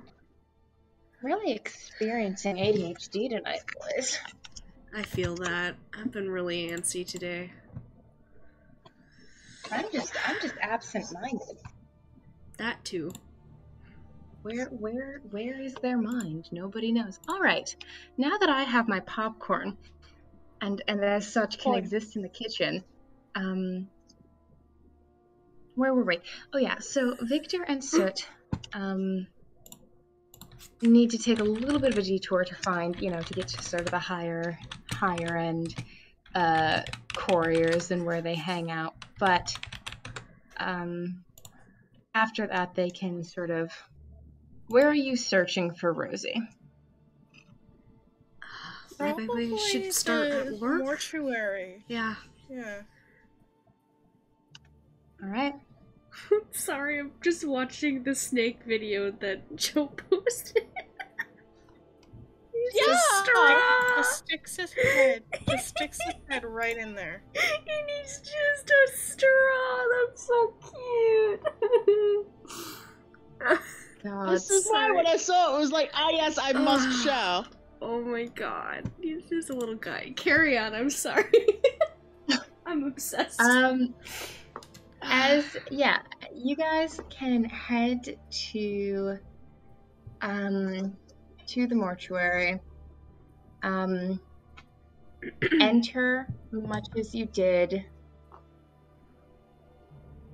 Really experiencing ADHD tonight, boys. I feel that. I've been really antsy today. I'm just absent-minded. That too. Where is their mind? Nobody knows. All right, now that I have my popcorn, and as such can exist in the kitchen, where were we? Oh yeah, so Victor and Soot, need to take a little bit of a detour to find, to get to sort of the higher end couriers and where they hang out. But after that, they can sort of. Where are you searching for Rosie? Maybe we should Probably start the at work. mortuary. Yeah. Yeah. All right. Sorry, I'm just watching the snake video that Joe posted. Just sticks his head. Just sticks his head right in there. And he's just a straw. That's so cute. God, This is why when I saw it was like, ah yes, I must show. Oh my god. He's just a little guy. Carry on, I'm sorry. I'm obsessed. You guys can head to the mortuary. Enter much as you did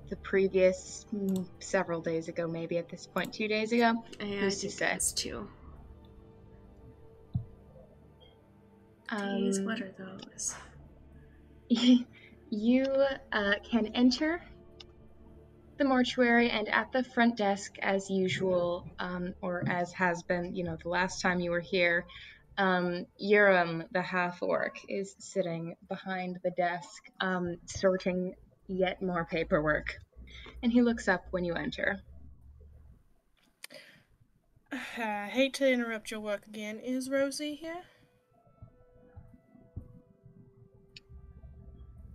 the previous several days ago, maybe at this point, 2 days ago. Who's to say? Too. Um, What are those? You can enter the mortuary, and at the front desk, as usual, or as has been, the last time you were here, Urim, the half-orc, is sitting behind the desk, sorting yet more paperwork. And he looks up when you enter. I hate to interrupt your work again. Is Rosie here?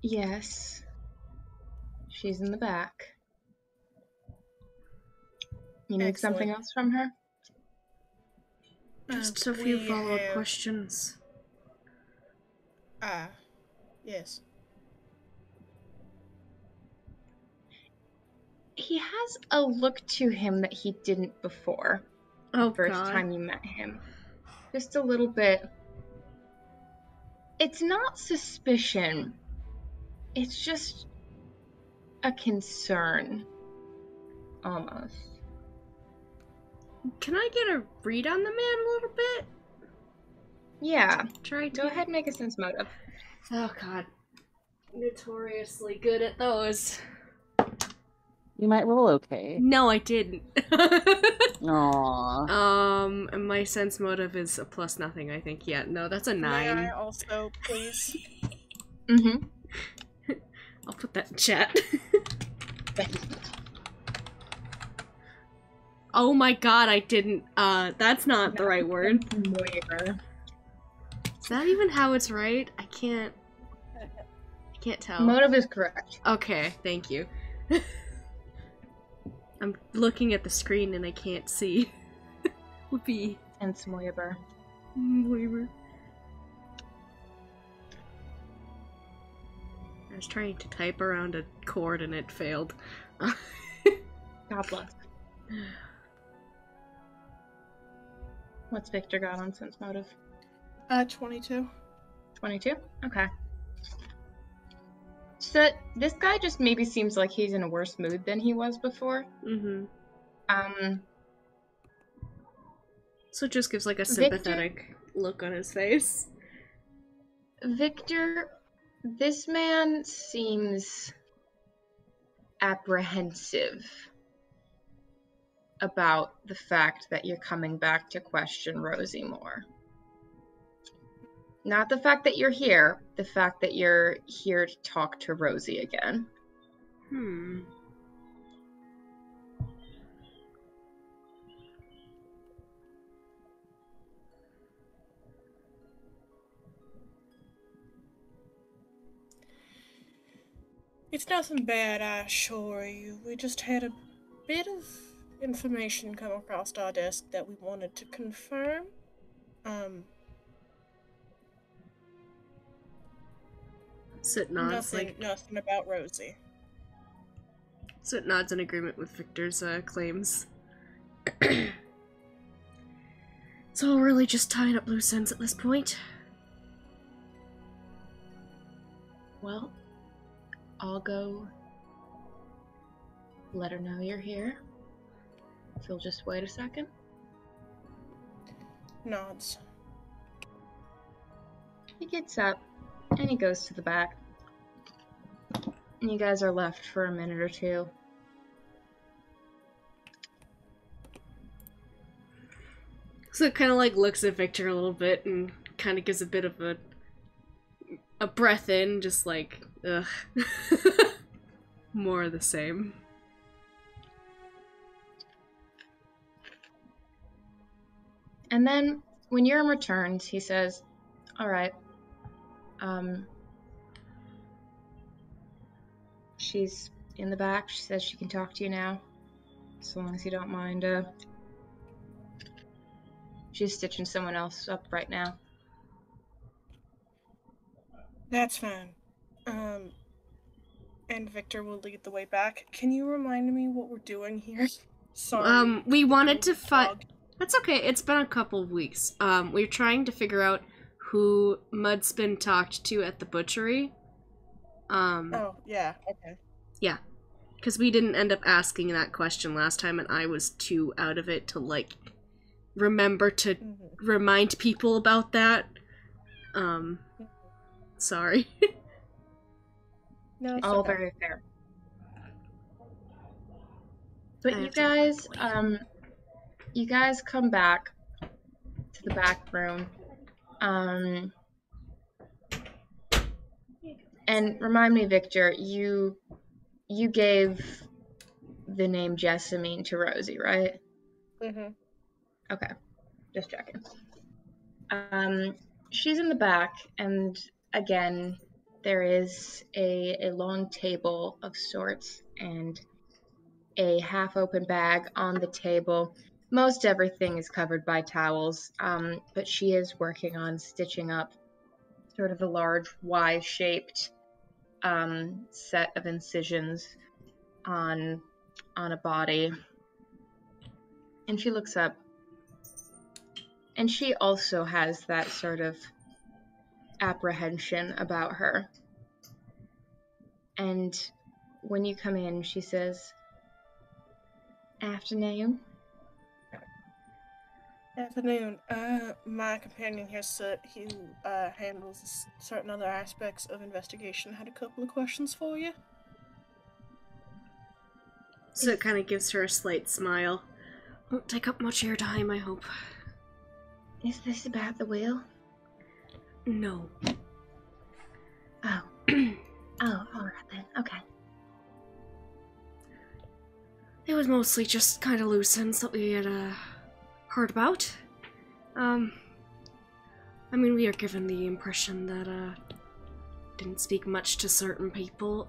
Yes. She's in the back. You need something else from her? Just a few follow-up questions. Yes. He has a look to him that he didn't before. Oh, First God. time you met him. Just a little bit. It's not suspicion. It's just a concern. Almost. Can I get a read on the man a little bit? Yeah. Try to. Go ahead and make a sense motive. Oh, God. Notoriously good at those. You might roll okay. No, I didn't. Aww. And my sense motive is a plus nothing, I think. Yeah, no, that's a 9. May I also, please? Mm-hmm. I'll put that in chat. Oh my god, I didn't, that's not the right word. Is that even how it's right? I can't tell. Motive is correct. Okay, thank you. I'm looking at the screen and I can't see. Whoopee. And Smoyaber. I was trying to type around a chord and it failed. God bless. What's Victor got on sense motive? 22. 22? Okay. So this guy just maybe seems like he's in a worse mood than he was before. Mm-hmm. So it just gives like a sympathetic look on his face. Victor, this man seems apprehensive about the fact that you're coming back to question Rosie more. Not the fact that you're here, the fact that you're here to talk to Rosie again. It's nothing bad, I assure you. We just had a bit of information come across our desk that we wanted to confirm. Sit nods, nothing about Rosie. Sit nods in agreement with Victor's claims. It's all really just tying up loose ends at this point. Well, I'll go let her know you're here. If you'll just wait a second. Nods. He gets up and he goes to the back. And you guys are left for a minute or two. So it kind of like looks at Victor a little bit and kind of gives a bit of a breath in, just like, ugh. More of the same. And then when Urim returns, he says, all right, she's in the back. She says she can talk to you now, as long as you don't mind. She's stitching someone else up right now. That's fine. And Victor will lead the way back. Can you remind me what we're doing here? Sorry. We wanted to find. Dog. That's okay. It's been a couple of weeks. We're trying to figure out who Mudspin talked to at the butchery. Oh, yeah, okay. Yeah. Because we didn't end up asking that question last time, and I was too out of it to, like, remember to remind people about that. Sorry. No, it's All okay. very fair. But I you have to- guys, you guys come back to the back room. And remind me, Victor, you gave the name Jessamine to Rosie, right? Mm-hmm. Okay, just checking. She's in the back, and again, there is a long table of sorts and a half-open bag on the table. Most everything is covered by towels, but she is working on stitching up sort of a large Y-shaped set of incisions on a body. And she looks up, and she also has that sort of apprehension about her. And when you come in, she says, "Afternoon." Afternoon. My companion here, sir, who handles certain other aspects of investigation, had a couple of questions for you. So it kind of gives her a slight smile. Won't take up much of your time, I hope. Is this about the will? No. Oh. Oh, alright then. Okay. It was mostly just kind of loose ends that we had heard about. I mean, we are given the impression that didn't speak much to certain people.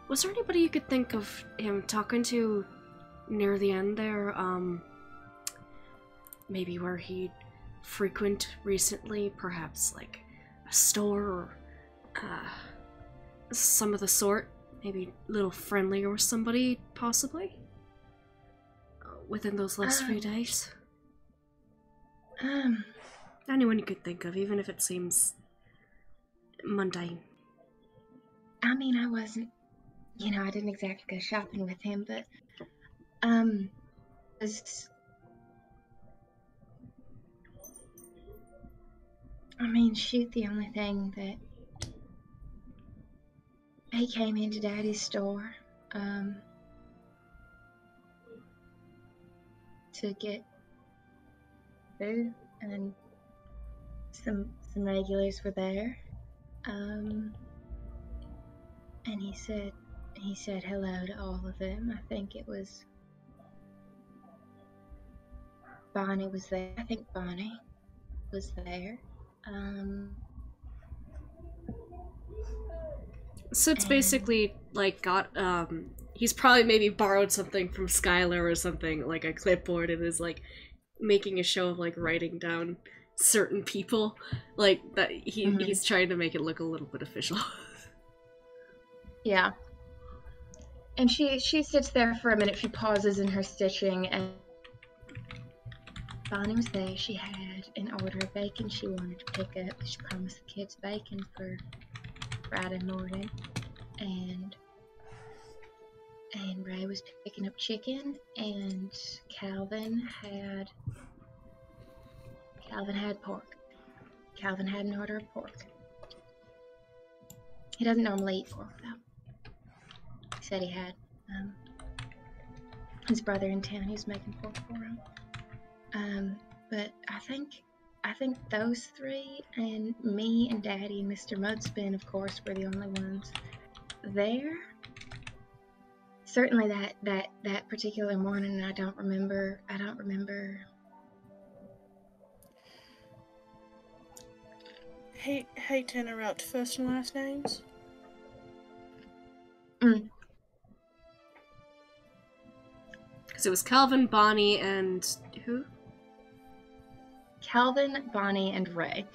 Was there anybody you could think of him talking to near the end there? Maybe where he'd frequent recently, perhaps like a store or some of the sort. Maybe a little friendlier with somebody, possibly? Within those last few days? Anyone you could think of, even if it seems mundane. I mean, I wasn't, I didn't exactly go shopping with him, but, shoot, the only thing that he came into Daddy's store, to get food, and some regulars were there, and he said hello to all of them. I think it was Bonnie was there. I think Bonnie was there. So it's basically like he's probably maybe borrowed something from Skylar or something, like a clipboard, and is like making a show of like writing down certain people, like that he's trying to make it look a little bit official. Yeah. And she sits there for a minute. She pauses in her stitching, and Bonnie was there. She had an order of bacon she wanted to pick up. She promised the kids bacon for Friday morning, and Ray was picking up chicken, and Calvin had pork. Calvin had an order of pork. He doesn't normally eat pork, though. He said he had his brother in town who's making pork for him. But I think those three, and me and Daddy and Mr. Mudspin, of course, were the only ones there. Certainly that particular morning, I don't remember hate to interrupt. First and last names? Because it was Calvin, Bonnie, and who? Calvin, Bonnie, and Ray.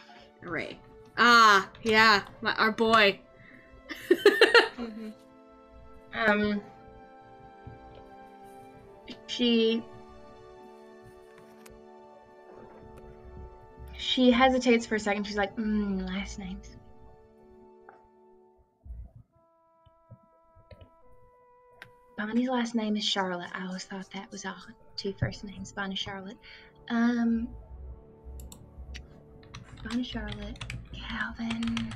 Ray. Ah, yeah, our boy. Mm-hmm. She hesitates for a second. She's like, last names. Bonnie's last name is Charlotte. I always thought that was odd. 2 first names, Bonnie, Charlotte. Bonnie, Charlotte, Calvin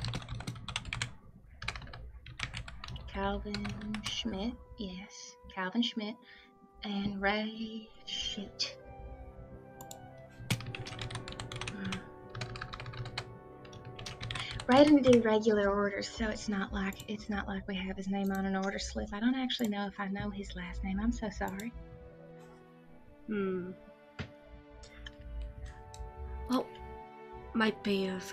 Schmidt. Yes, Calvin Schmidt. And Ray, shoot. Ray didn't do regular orders, so it's not like we have his name on an order slip. I don't actually know if I know his last name. I'm so sorry. Well, might be of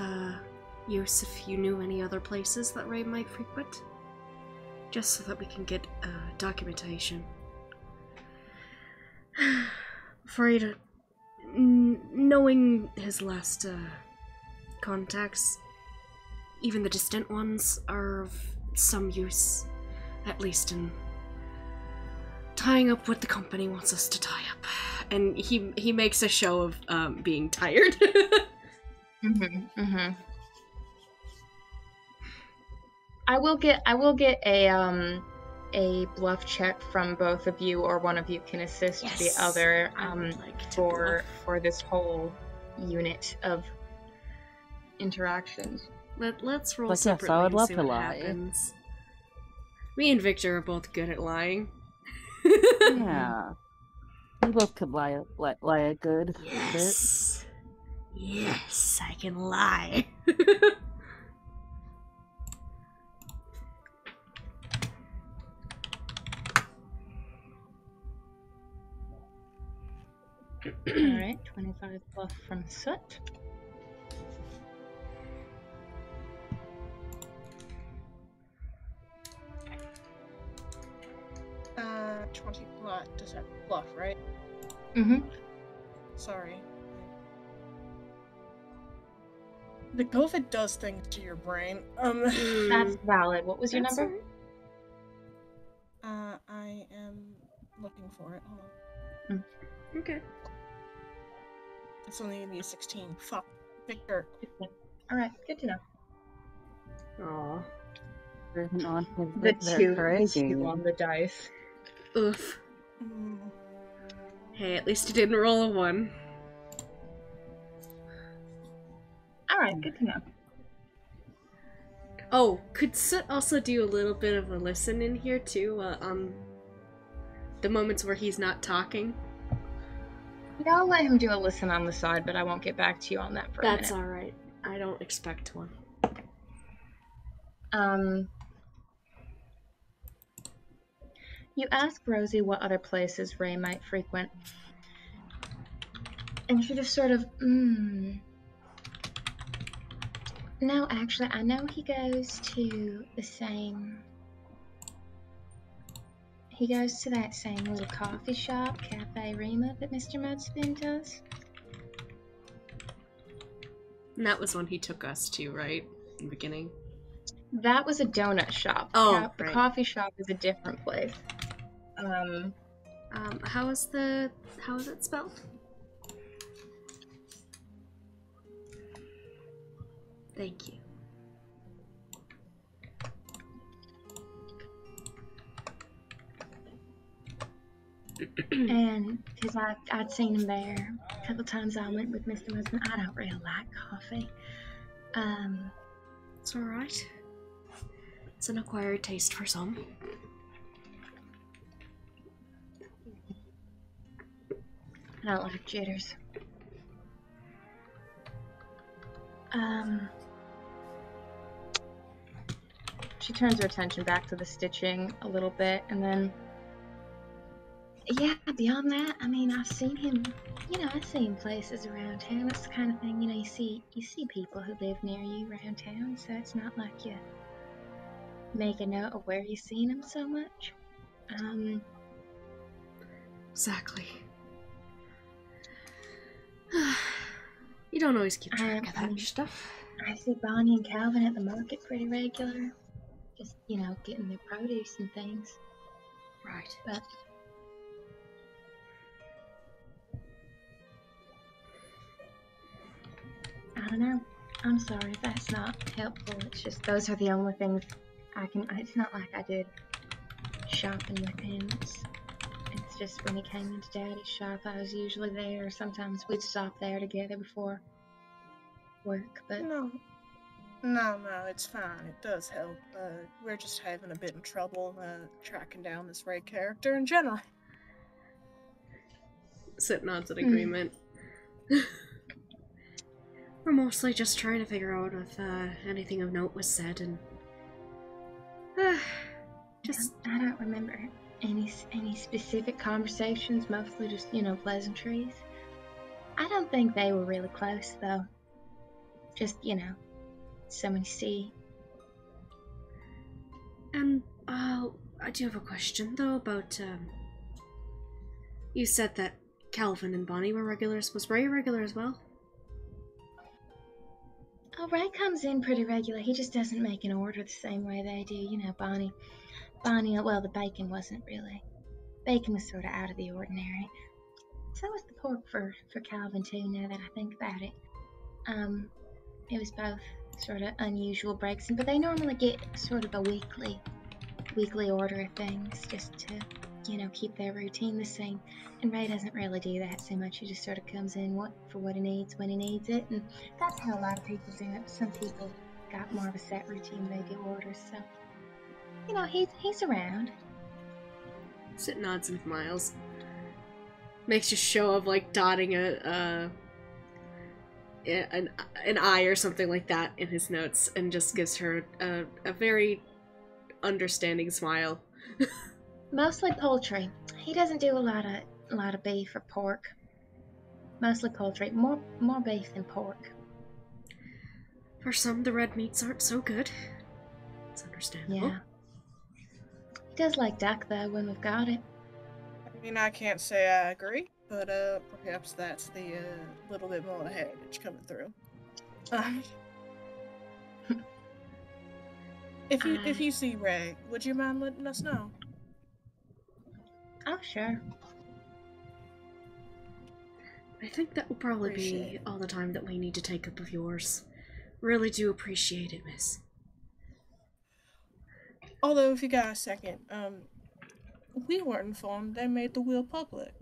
use if you knew any other places that Ray might frequent. Just so that we can get documentation. Afraid, knowing his last contacts, even the distant ones, are of some use, at least in tying up what the company wants us to tie up. And he makes a show of being tired. I will get a bluff check from both of you, or one of you can assist the other for this whole unit of interactions. Let's roll But yes, separately I would and love see to what lie. happens. Me and Victor are both good at lying. Yeah. We both could lie a good bit. Yes. Yes, I can lie. Alright, 25 bluff from Soot. Uh, 20 bluff. Does that bluff, right? Sorry. The COVID does things to your brain. That's valid. What was your That's number? I am looking for it. Hold on. Okay. It's only gonna be a 16. Fuck. Victor. Alright, good to know. Aw. The two on the dice. Oof. Hey, at least you didn't roll a 1. Alright, good to know. Oh, could Soot also do a little bit of a listen in here too, on the moments where he's not talking? Yeah, I'll let him do a listen on the side, but I won't get back to you on that for a minute. That's alright. I don't expect one. You ask Rosie what other places Ray might frequent, and she just sort of, No, actually, I know he goes to the same... He goes to that same little coffee shop, Cafe Rima, that Mr. Mudspin does. And that was when he took us to, right? In the beginning? That was a donut shop. Oh, The right. coffee shop is a different place. How is it spelled? Thank you. And because I'd seen him there a couple times, I went with Mr. Mudspin. I don't really like coffee. It's alright. It's an acquired taste for some. I don't like jitters. She turns her attention back to the stitching a little bit, and then Yeah, beyond that, I mean, I've seen him. I've seen places around town. It's the kind of thing, you see people who live near you around town, so it's not like you make a note of where you've seen him so much. Exactly. You don't always keep track of that stuff. I see Bonnie and Calvin at the market pretty regular. Just, getting their produce and things. Right. But I don't know. I'm sorry if that's not helpful. It's just those are the only things I can. It's not like I did shopping with him. It's just when he came into Daddy's shop, I was usually there. Sometimes we'd stop there together before work. But No, it's fine. It does help. We're just having a bit of trouble tracking down this Ray character in general. Sit nods in agreement. We're mostly just trying to figure out if anything of note was said, and just I don't remember any specific conversations. Mostly just pleasantries. I don't think they were really close though. Just someone see. And I do have a question though about you said that Calvin and Bonnie were regulars. Was Ray a regular as well? Oh, Ray comes in pretty regular. He just doesn't make an order the same way they do. Bonnie, well, the bacon wasn't really. Bacon was sort of out of the ordinary. So was the pork for Calvin too, now that I think about it. It was both sort of unusual breaks, but they normally get sort of a weekly order of things just to, keep their routine the same. And Ray doesn't really do that so much. He just sort of comes in for what he needs when he needs it, and that's how a lot of people do it. Some people got more of a set routine. They do orders, so he's around. Sit nods and smiles. Makes a show of like dotting an I or something like that in his notes, and just gives her a very understanding smile. Mostly poultry. He doesn't do a lot of beef or pork. Mostly poultry. More beef than pork. For some, the red meats aren't so good. It's understandable. Yeah. He does like duck though when we've got it. I mean, I can't say I agree, but perhaps that's the little bit more heritage coming through. If you see Ray, would you mind letting us know? Oh, sure. I think that will probably be all the time that we need to take up of yours. Really do appreciate it, miss. Although, if you got a second, we weren't informed they made the will public.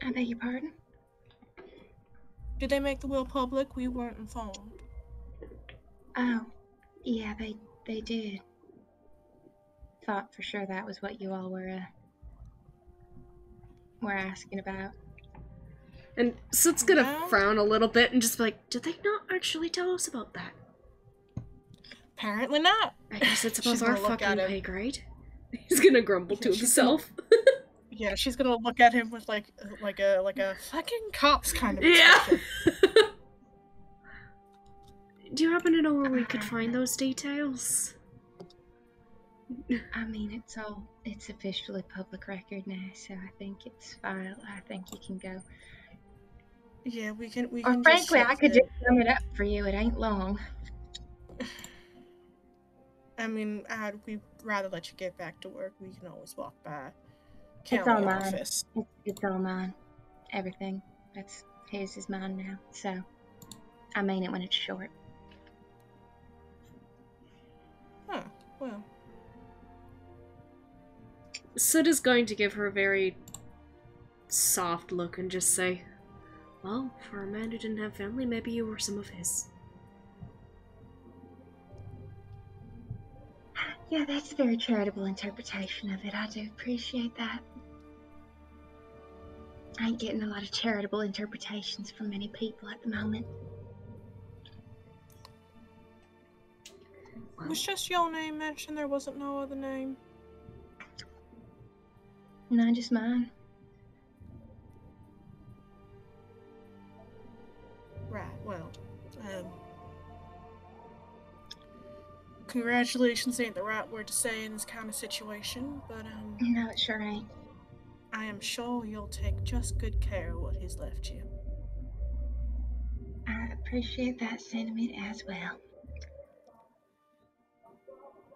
I beg your pardon? Did they make the will public? We weren't informed. Oh, yeah, they did. Thought for sure that was what you all were asking about. And Soot's gonna frown a little bit and just be like, did they not actually tell us about that? Apparently not. I guess it's above our fucking pay grade. He's gonna grumble to himself. Yeah, she's gonna look at him with like a fucking cops kind of expression. Do you happen to know where we could find those details? I mean, it's officially public record now, so I think it's filed. I think you can go. Yeah, we can. Or frankly, I could just sum it up for you. It ain't long. I mean, we'd rather let you get back to work. We can always walk by. It's all mine. It's all mine. Everything. His is mine now. So, I mean it when it's short. Huh. Well. Soot is going to give her a very soft look and just say, well, for a man who didn't have family, maybe you were some of his. Yeah, that's a very charitable interpretation of it. I do appreciate that. I ain't getting a lot of charitable interpretations from many people at the moment. Was just your name mentioned? There wasn't no other name? Not just mine. Right, well, congratulations ain't the right word to say in this kind of situation, but, No, it sure ain't. I am sure you'll take just good care of what he's left you. I appreciate that sentiment as well.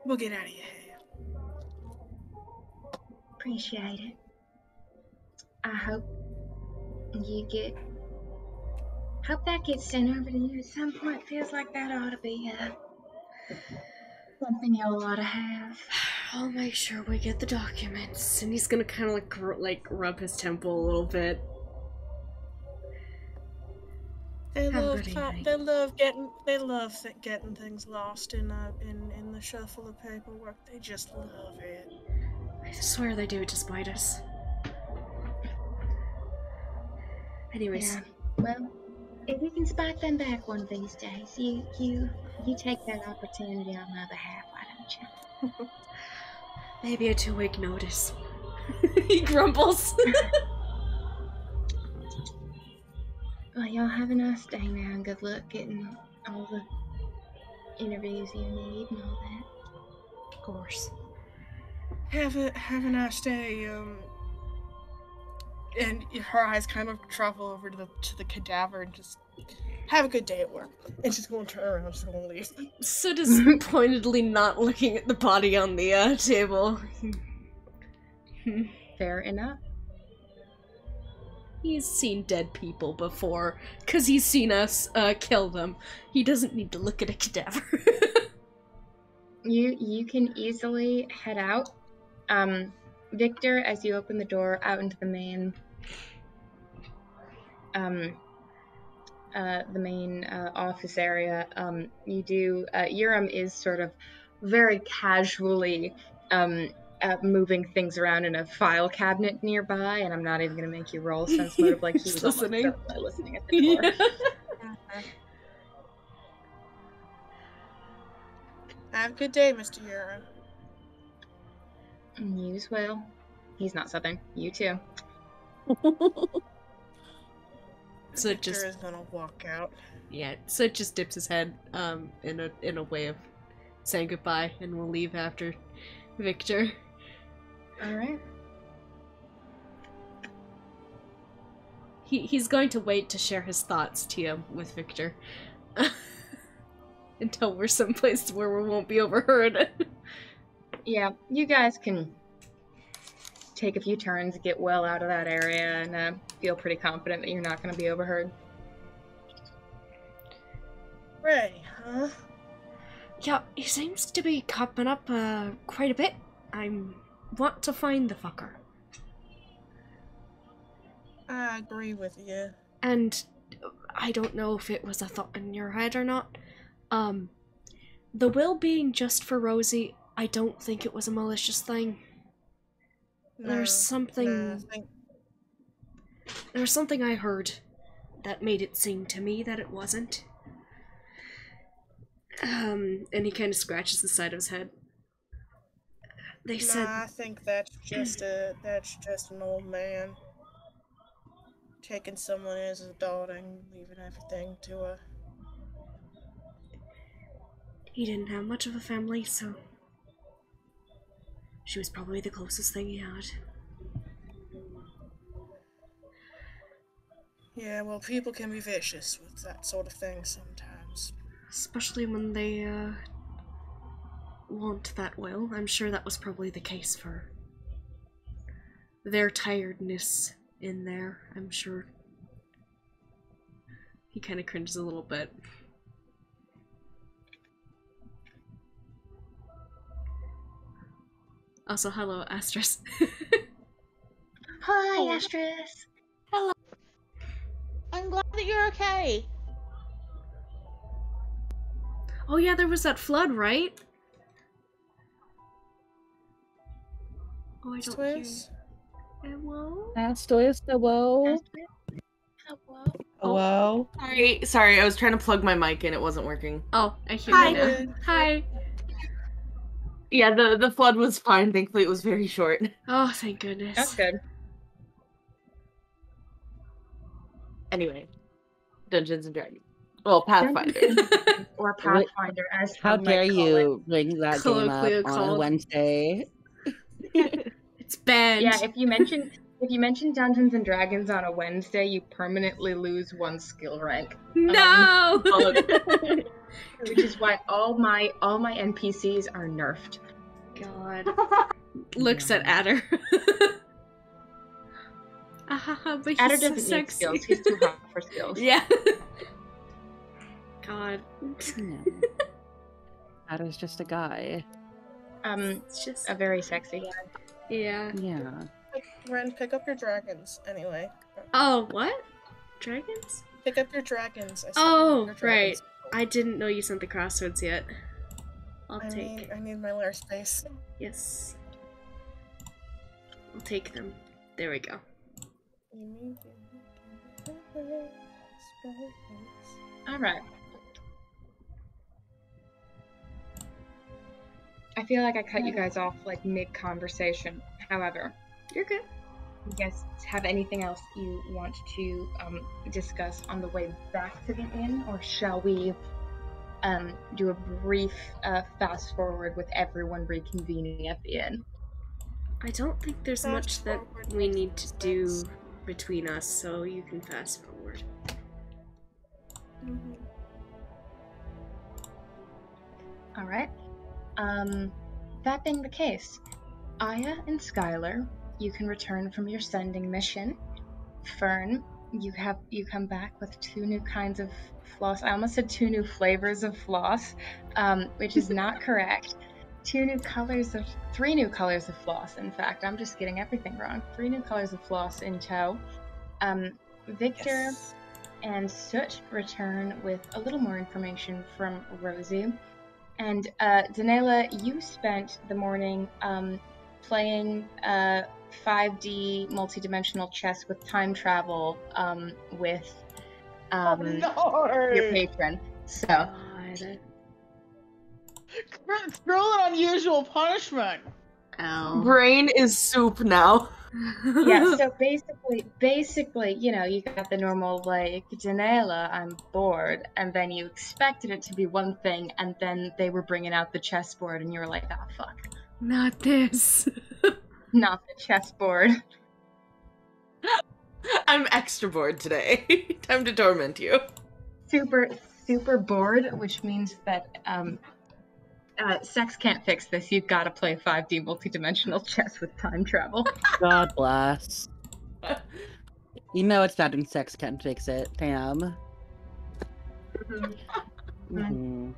We'll get out of your hair. Appreciate it. I hope that gets sent over to you at some point. Feels like that ought to be something y'all ought to have. I'll make sure we get the documents. And he's gonna kind of like rub his temple a little bit. They Have a love good evening. they love getting things lost in the shuffle of paperwork. They just love it. I swear they do it to spite us. Anyways. Yeah. Well, if you can spike them back one of these days, you take that opportunity on my behalf, why don't you? Maybe a 2-week notice. He grumbles. Well, y'all have a nice day now, and good luck getting all the interviews you need and all that. Of course. Have a nice day. And her eyes kind of travel over to the cadaver and just have a good day at work. And she's going to turn around, she's going to leave. Soot is pointedly not looking at the body on the table. Fair enough. He's seen dead people before, because he's seen us kill them. He doesn't need to look at a cadaver. You can easily head out. Victor, as you open the door out into the main office area, Urim is sort of very casually moving things around in a file cabinet nearby, and I'm not even going to make you roll sense motive like he was listening. Listening at the door. Yeah. Have a good day, Mr. Urim. You as well. He's not Southern. You too. So Victor just is gonna walk out. yeah. So it just dips his head in a way of saying goodbye, and we'll leave after Victor. All right. He's going to wait to share his thoughts to you with Victor until we're someplace where we won't be overheard. Yeah, you guys can take a few turns, get well out of that area, and feel pretty confident that you're not going to be overheard. Ready, huh? Yeah, he seems to be copping up quite a bit. I want to find the fucker. I agree with you. And I don't know if it was a thought in your head or not. The will being just for Rosie, I don't think it was a malicious thing. There's something I heard that made it seem to me that it wasn't. And he kind of scratches the side of his head. They said I think that's just an old man taking someone as his daughter and leaving everything to her. he didn't have much of a family, so she was probably the closest thing he had. Yeah, well, people can be vicious with that sort of thing sometimes. Especially when they, want that will. I'm sure that was probably the case for their tiredness in there, I'm sure. He kind of cringes a little bit. Also, hello, Astris. Hi, Astris. I'm glad that you're okay. Oh yeah, there was that flood, right? Oh, I don't hear you. Twist? Hello? Astorius, hello. Hello. Hello? Sorry, I was trying to plug my mic and it wasn't working. Oh, I hear Hi, you now. dude. Hi. Yeah, the flood was fine. Thankfully, it was very short. Oh, thank goodness. That's good. Anyway, Dungeons and Dragons. Well, Pathfinder. Or Pathfinder, as How some might dare call it. you bring that game up Colloquially on a called. Wednesday? It's banned. Yeah, if you mention Dungeons and Dragons on a Wednesday, you permanently lose 1 skill rank. No! Which is why all my NPCs are nerfed. God. Looks at Adder. But he's Adder so doesn't need sexy. skills. He's too hot for skills. Yeah. God. No. Adder's just a guy. It's just A very sexy guy. yeah. Yeah. Ren, pick up your dragons. Anyway. Oh, what? Dragons? Pick up your dragons. I said Oh, your dragons. I didn't know you sent the crossroads yet. I'll I take. need my lair space. Yes. I'll take them. There we go. Alright. I feel like I cut you guys off like mid-conversation. However, You're good. you guys have anything else you want to discuss on the way back to the inn, or shall we do a brief fast forward with everyone reconvening at the inn? I don't think there's Fast much that forward we makes need to sense. do between us, so you can fast forward. All right. That being the case, Aya and Skylar, you can return from your sending mission. Fern, you come back with 2 new kinds of floss. I almost said 2 new flavors of floss, which is not correct. 3 new colors of floss. In fact, I'm just getting everything wrong. 3 new colors of floss in tow. Victor Yes. and Soot return with a little more information from Rosie. And Danela, you spent the morning playing 5D multidimensional chess with time travel with No! your patron. So God. Cruel and unusual punishment. Ow. Brain is soup now. yeah, so basically, you know, you got the normal like, Danela, I'm bored, and then you expected it to be one thing, and then they were bringing out the chessboard, and you were like, ah, fuck, Not this. not the chessboard. I'm extra bored today. Time to torment you. Super bored, which means that sex can't fix this. You've got to play 5D multidimensional chess with time travel. God bless. You know it's not in sex can't fix it. Damn. Mhm.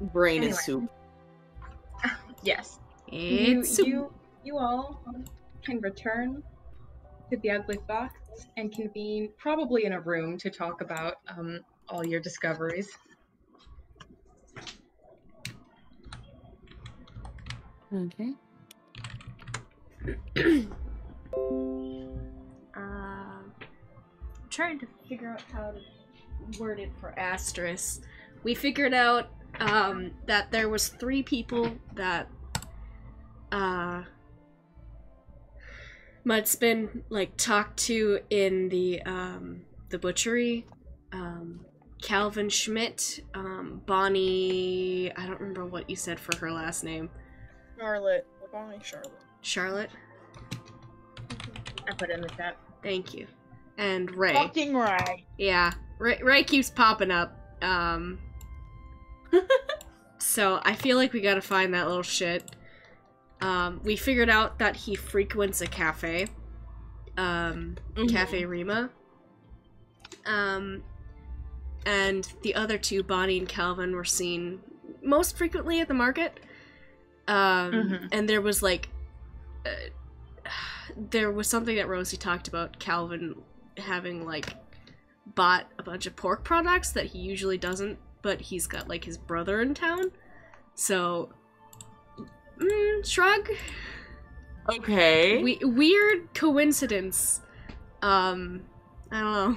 Brain Anyway. is soup. Yes. It's You all can return to the Ugly Fox and convene probably in a room to talk about all your discoveries. Okay. Trying to figure out how to word it for Asterisk. We figured out that there was 3 people that Mudspin like talked to in the butchery. Calvin Schmidt, Bonnie, I don't remember what you said for her last name. Charlotte. Bonnie Charlotte. Charlotte? I put it in the chat. Thank you. And Ray. Fucking right. Yeah, Ray keeps popping up. So I feel like we gotta find that little shit. We figured out that he frequents a cafe. Cafe Rima. And the other 2, Bonnie and Calvin, were seen most frequently at the market. And there was like... there was something that Rosie talked about Calvin having like bought a bunch of pork products that he usually doesn't, but he's got like his brother in town. So shrug. Okay. Weird coincidence. I don't know.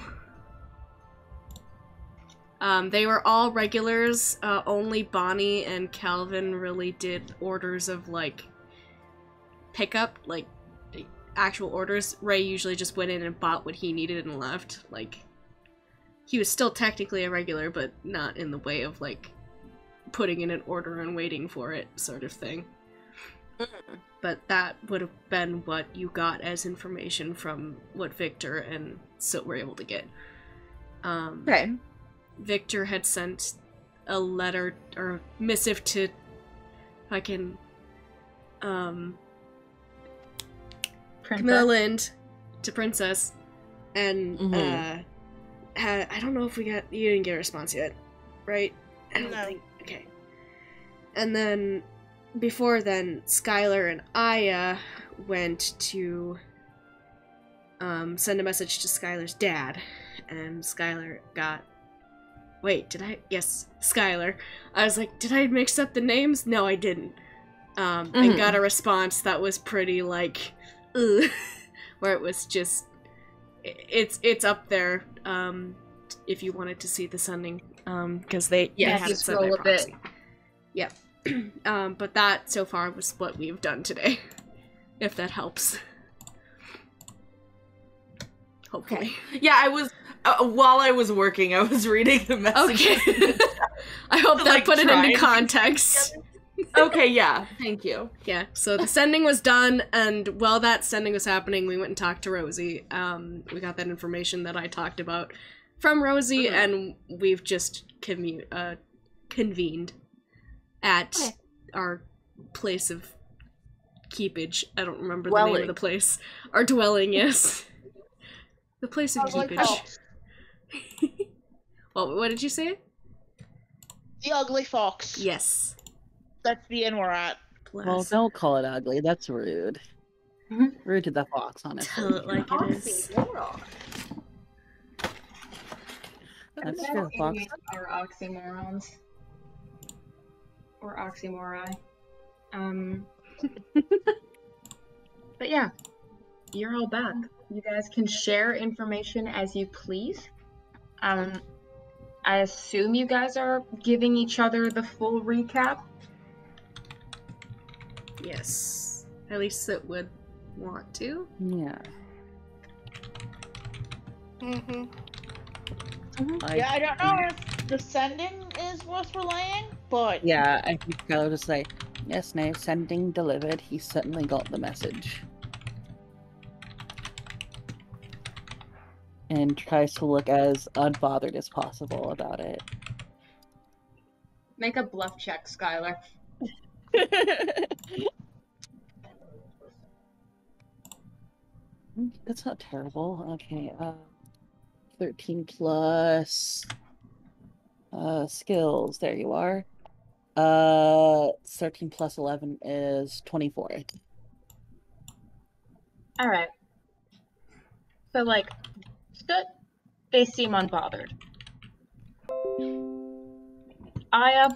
They were all regulars. Only Bonnie and Calvin really did orders of, like, pickup, like, actual orders. Ray usually just went in and bought what he needed and left. Like, he was still technically a regular, but not in the way of, like, putting in an order and waiting for it, sort of thing. But that would have been what you got as information from what Victor and Soot were able to get. Okay. Victor had sent a letter or missive to fucking Camilla Lind, to Princess, and I don't know if you didn't get a response yet, right? I don't think. Okay. And then before then, Skylar and Aya went to send a message to Skylar's dad, and Skylar got. Wait, did I? Yes, Skylar. I was like, did I mix up the names? No, I didn't. And got a response that was pretty like, ugh, where it was just, it's up there. If you wanted to see the sending, because they had it sent by proxy. Yep. But that so far was what we've done today, if that helps. Hopefully. Okay. Yeah, I was while I was working, I was reading the messages. Okay. I hope that like, put it into context. Okay, yeah, thank you. Yeah, so the sending was done, and while that sending was happening, we went and talked to Rosie. We got that information that I talked about from Rosie, and we've just convened at our place of keepage. I don't remember the name of the place. Our dwelling, yes. The place of keepage. Well, what did you say? The Ugly Fox. Yes. That's the inn we're at. Bless. Well, don't call it ugly. That's rude. Rude to the fox, honestly. Tell it like it is. That's true, fox. Are oxymorons. Or oxymori. But yeah, you're all back. You guys can share information as you please. I assume you guys are giving each other the full recap. Yes. At least it would want to. Yeah. Yeah, I don't know if the sending is worth relaying, but... Yeah, I think I'll just say, yes, no, sending delivered. He certainly got the message. And tries to look as unbothered as possible about it. Make a bluff check, Skylar. That's not terrible. Okay, 13 plus skills. There you are. 13 plus 11 is 24. All right. So, like, good. They seem unbothered. Aya,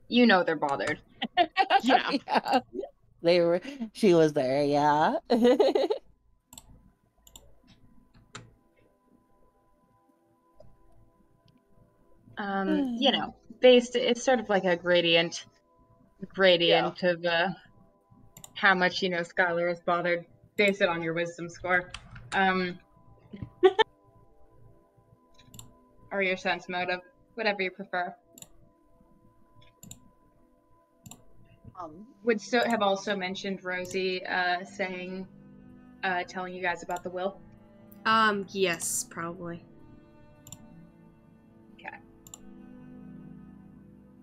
you know they're bothered. Yeah. Yeah. They were. She was there. Yeah. You know, it's sort of like a gradient of how much you know Skylar is bothered. Base it on your wisdom score. Or your sense motive, whatever you prefer. Would Soot have also mentioned Rosie telling you guys about the will? Yes, probably. Okay.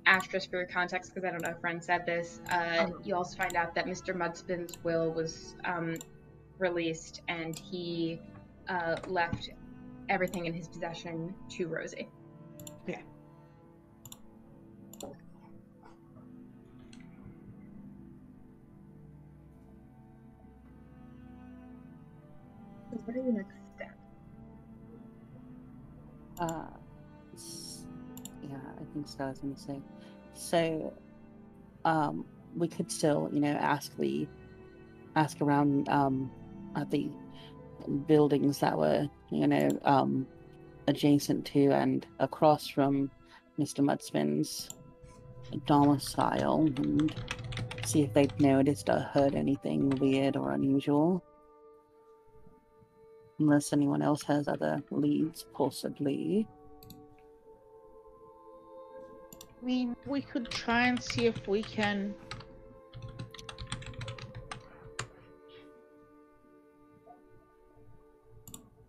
Asterisk for your context, because I don't know if Ren said this. You also find out that Mr. Mudspin's will was released, and he left everything in his possession to Rosie. Okay. What are your next steps? Yeah, I think so. I was gonna say. So, we could still, ask around at the buildings that were, adjacent to and across from Mr. Mudspin's domicile and see if they've noticed or heard anything weird or unusual. Unless anyone else has other leads, possibly. I mean, we could try and see if we can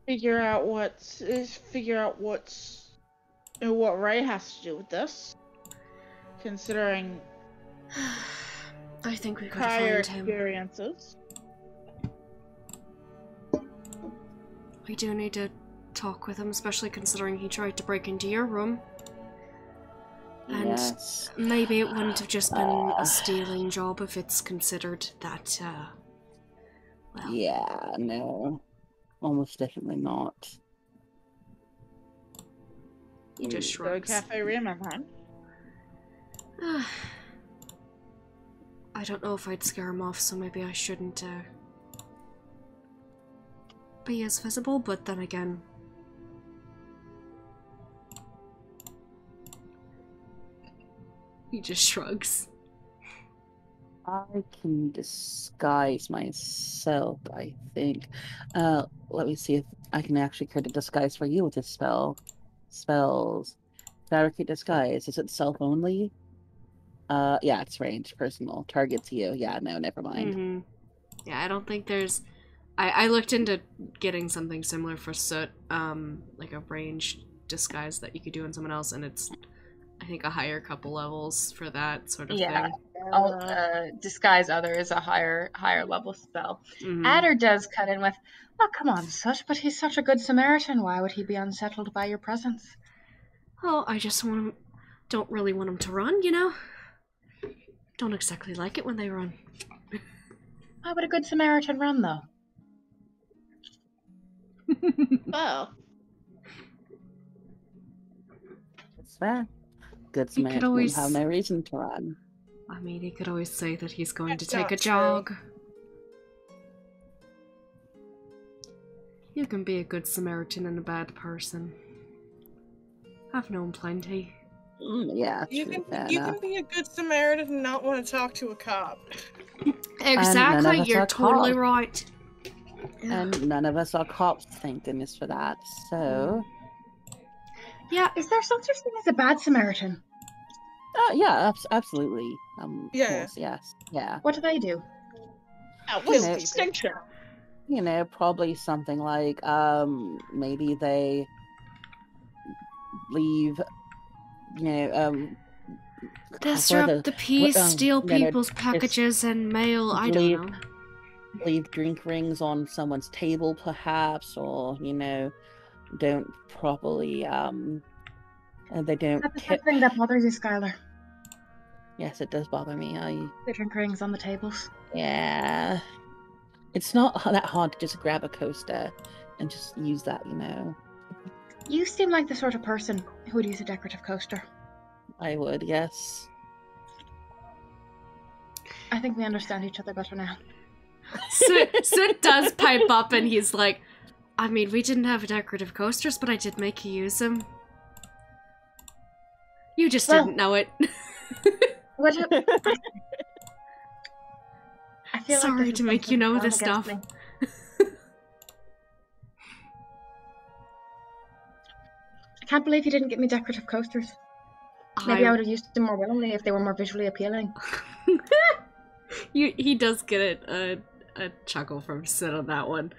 figure out what Ray has to do with this, considering I think we could prior find him. experiences. We do need to talk with him, especially considering he tried to break into your room. And Yes. maybe it wouldn't have just been a stealing job if it's considered that, well... Yeah, no. Almost definitely not. He just So shrugs. Cafe Raymond, huh? I don't know if I'd scare him off, so maybe I shouldn't, be as visible, but then again... He just shrugs. I can disguise myself, I think. Let me see if I can actually create a disguise for you with this spell. Spells. Fabricate disguise. Is it self only? Yeah, it's range, personal. Targets you. Yeah, no, never mind. Mm-hmm. Yeah, I don't think there's... I looked into getting something similar for Soot, like a ranged disguise that you could do on someone else, and it's, I think, a higher couple levels for that sort of thing. Disguise Other is a higher level spell. Mhm. Adder does cut in with, "Oh, come on, Soot, but he's such a good Samaritan. Why would he be unsettled by your presence?" Oh, I just don't really want him to run, you know? Don't exactly like it when they run. Why would a good Samaritan run, though? Oh. It's fair. Good He could Samaritan always- have no reason to run. I mean, he could always say that he's going to That's take a not true. jog. You can be a good Samaritan and a bad person. I've known plenty. Yeah, You true, fair can you enough. can be a good Samaritan and not want to talk to a cop. Exactly, none of us you're are totally cops. right. And none of us are cops, thank goodness for that. So, Yeah, Is there some such thing as a bad Samaritan? yeah, absolutely. Yeah. Of course, yes, yeah. What do they do? What's know, the distinction? You know, probably something like, maybe they leave, you know, disrupt the peace, steal no, no, people's packages and mail, I don't leave- know. leave drink rings on someone's table, perhaps, or, you know, don't properly, and they don't Is that the tip. something that bothers you, Skylar? Yes, it does bother me. The drink rings on the tables. Yeah. It's not that hard to just grab a coaster and just use that, you know. You seem like the sort of person who would use a decorative coaster. I would, yes. I think we understand each other better now. Soot does pipe up and he's like, I mean, we didn't have decorative coasters, but I did make you use them. You just Well- didn't know it. What do I feel Sorry like this to is make you something know thrown this against stuff. me. I can't believe you didn't get me decorative coasters. Maybe I would have used them more willingly if they were more visually appealing. He does get a chuckle from Sid on that one.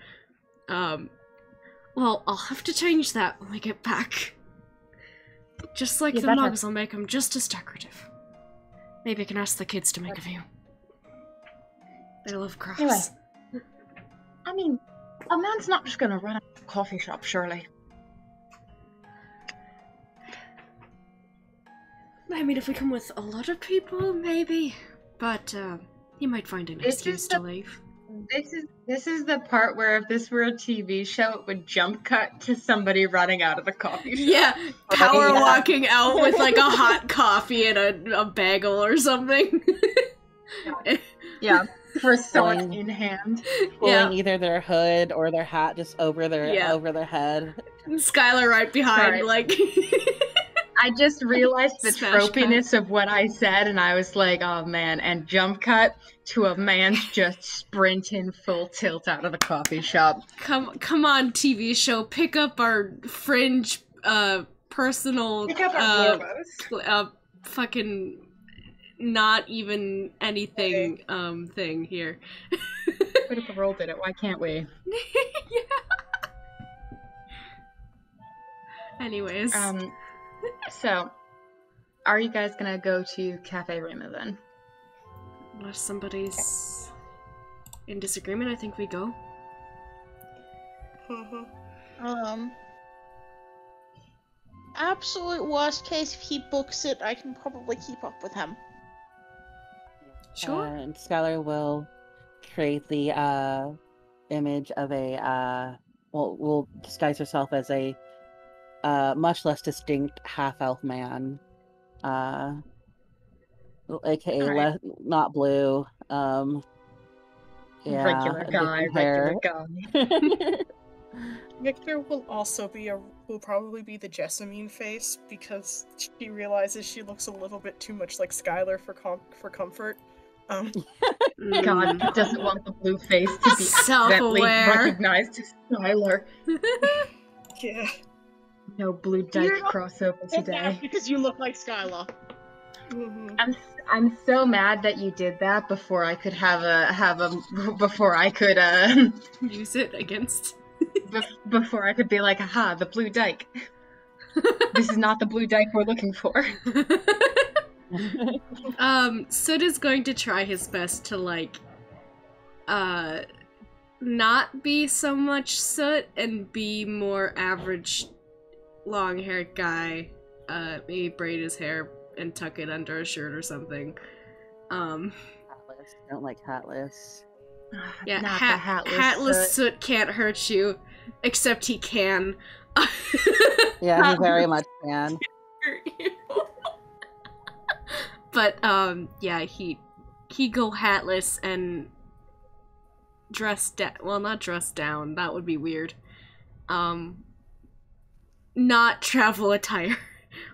Well, I'll have to change that when we get back. Just like You the better. mugs, I'll make them just as decorative. Maybe I can ask the kids to make a few. They love crafts. Anyway. I mean, a man's not just gonna run a coffee shop, surely. I mean, if we come with a lot of people, maybe. But, he might find an This excuse is to the- leave. This is the part where if this were a TV show, it would jump cut to somebody running out of the coffee shop. Yeah, power Yeah. walking out with like a hot coffee and a bagel or something. Yeah, for a sword Fine. in hand. Pulling Yeah. either their hood or their hat just over their Yeah. over their head. Skylar right behind, Sorry. like. I just realized the Smash tropiness of what I said, and I was like, oh man, and jump cut to a man's just sprinting full tilt out of the coffee shop. Come on, TV show, pick up our fringe, personal, Pick up our fucking not even anything, thing here. Critical Role did it, why can't we? Yeah. Anyways. So, are you guys gonna go to Cafe Rima then? Unless somebody's in disagreement, I think we go. Absolute worst case, if he books it, I can probably keep up with him. Sure. And Skylar will create the image of a will disguise herself as a much less distinct half-elf man, aka Alright. not blue. Yeah, Regular guy, hair. Victor will also will probably be the Jessamine face because she realizes she looks a little bit too much like Skylar for comfort. God, he doesn't want the blue face to be accidentally Self-aware. recognized as Skylar. Yeah. No blue dyke crossover Take today. that because you look like Skylar. I'm so mad that you did that before I could before I could use it against. before I could be like, aha, the blue dyke. This is not the blue dyke we're looking for. Soot is going to try his best to, like, not be so much Soot and be more average long-haired guy. Maybe braid his hair and tuck it under a shirt or something. Hatless. Don't like hatless. Yeah, Not the hatless Soot can't hurt you, except he can. Yeah, he very much can. But yeah, he go hatless and dress down. Well, not dress down. That would be weird. Not travel attire.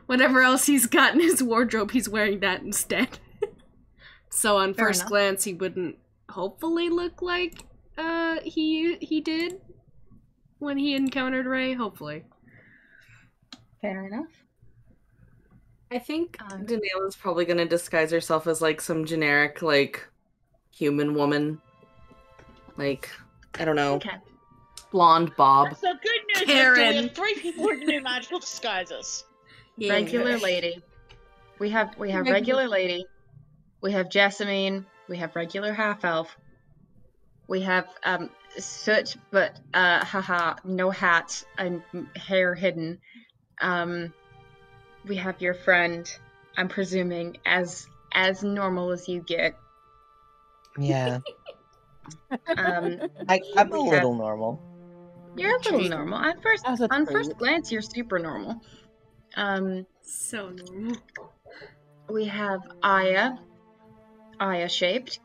Whatever else he's got in his wardrobe, he's wearing that instead. So on Fair first enough. glance, he wouldn't hopefully look like he did when he encountered Ray. Hopefully. Fair enough. I think Danielle is probably gonna disguise herself as like some generic like human woman. Like, I don't know. Okay. Blonde Bob. So good news, Karen. Victor, we have 3 people who can do magical disguises. Yeah. Regular lady. We have regular lady. We have Jessamine. We have regular half elf. We have Soot, but haha, no hat and hair hidden. We have your friend. I'm presuming as normal as you get. Yeah, Um, I'm a little normal. you're a little normal. As a On first treat. glance, you're super normal. So normal. We have Aya shaped.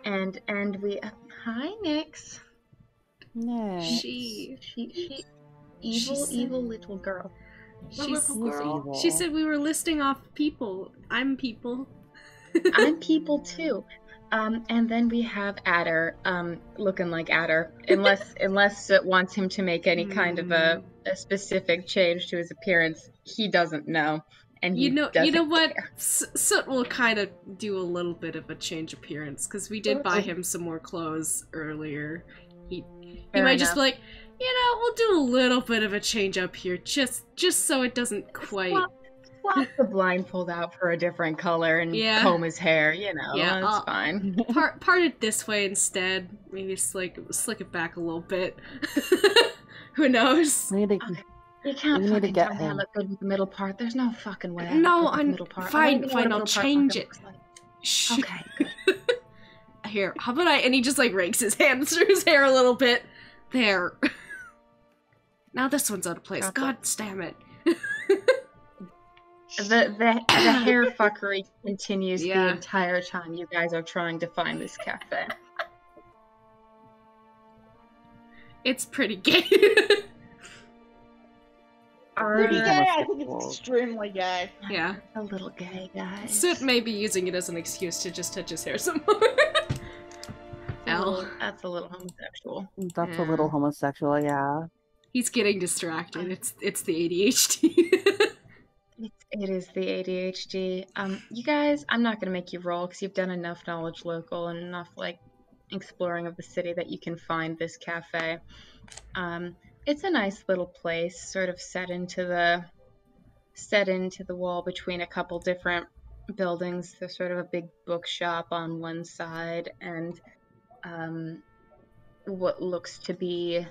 and we hi Nyx. No. She Evil little girl. She's evil. She said we were listing off people. I'm people. I'm people too. And then we have Adder, looking like Adder, unless it wants him to make any kind of a specific change to his appearance, he doesn't know, and he You know doesn't what? care. Soot will kind of do a little bit of a change appearance because we did buy him some more clothes earlier. He Fair might just enough. be like, we'll do a little bit of a change up here, just so it doesn't quite. Swap the blindfold out for a different color and Yeah. comb his hair. You know, Yeah, it's I'll- fine. part it this way instead. Maybe slick it back a little bit. Who knows? We need to, You can't We need to fucking get tell me I him. look good with the middle part. There's no fucking way. I No, look good with the I'm middle part. I fine. don't even know what a I'll middle part change fucking it. looks like. Shh. Okay, good. Here, how about and he just like rakes his hands through his hair a little bit. There. Now this one's out of place. Gotcha. God damn it. The hair fuckery continues Yeah. the entire time you guys are trying to find this cafe. It's pretty gay. Pretty Are gay, I think it's extremely gay. Yeah. A little gay, guys. Sid may be using it as an excuse to just touch his hair some more. L. That's a little homosexual. That's a little homosexual, yeah. He's getting distracted. It's the ADHD. It is the ADHD. You guys, I'm not gonna make you roll because you've done enough knowledge local and enough like exploring of the city that you can find this cafe. It's a nice little place, sort of set into the wall between a couple different buildings. There's sort of a big bookshop on one side and what looks to be.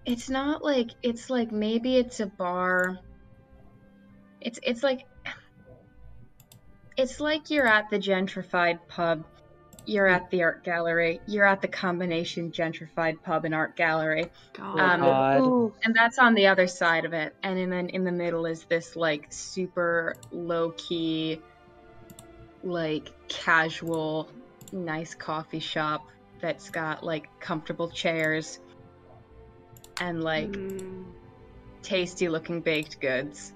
It's not like, it's like maybe it's a bar. It's like you're at the gentrified pub, you're at the art gallery, you're at the combination gentrified pub and art gallery. God. And that's on the other side of it. And then in the middle is this like super low key, like casual, nice coffee shop that's got like comfortable chairs and like tasty looking baked goods.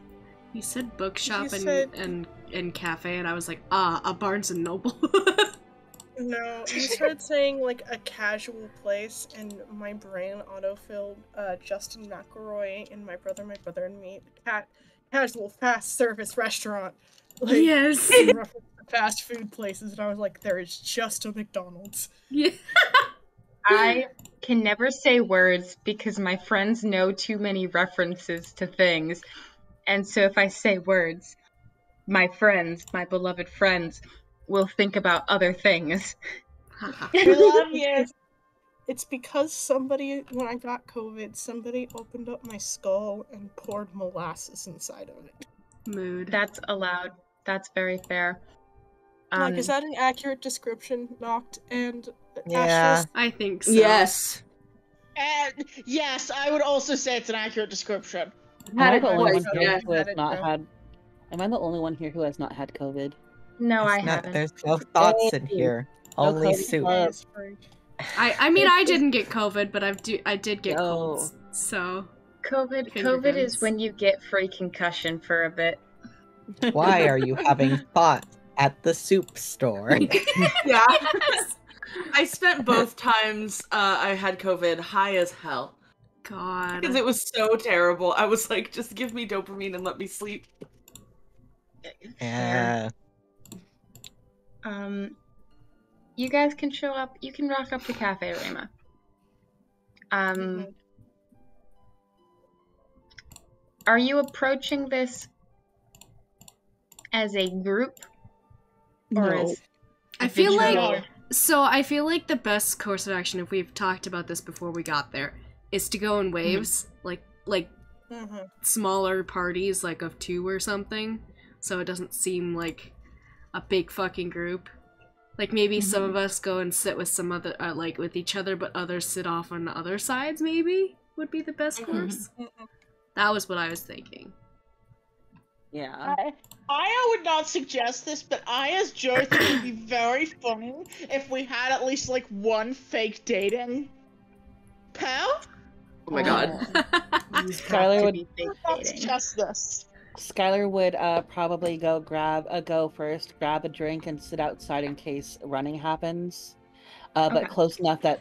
You said bookshop You said- and cafe, and I was like, a Barnes and Noble. No, you started saying like a casual place, and my brain autofilled Justin McElroy in My Brother and Me, casual fast service restaurant. Like, Yes. in reference to fast food places, and I was like, there is just a McDonald's. Yeah. I can never say words because my friends know too many references to things. And so if I say words, my friends, my beloved friends, will think about other things. We love you. It's because somebody, when I got COVID, somebody opened up my skull and poured molasses inside of it. Mood. That's allowed. That's very fair. Like, is that an accurate description, Noct and Yeah. Ashley? I think so. Yes. And yes, I would also say it's an accurate description. Am I the only voice, one here yeah. who has not had? Am I the only one here who has not had COVID? No, I It's not- haven't. There's no thoughts in here. Only COVID. soup. Yes, freak. I mean, I didn't get COVID, but I did get Yo. colds. So COVID Finger is guns. when you get free concussion for a bit. Why are you having thoughts at the soup store? Yeah. I spent both times I had COVID high as hell. God. Because it was so terrible. I was like, just give me dopamine and let me sleep. Yeah. You guys can show up. You can rock up to Cafe Rima. Are you approaching this as a group? Or No. as I feel like individual? I feel like the best course of action, if we've talked about this before we got there, is to go in waves, like Mhm. smaller parties, like of 2 or something, so it doesn't seem like a big fucking group. Like maybe some of us go and sit with some other, like with each other, but others sit off on the other sides. Maybe would be the best course. That was what I was thinking. Yeah. I would not suggest this, but I, as Joe, think it would be very funny if we had at least like one fake dating pal. Oh my god. Skylar to would be fake Not dating. suggest this. Skylar would probably go first, grab a drink, and sit outside in case running happens. But Okay. close enough that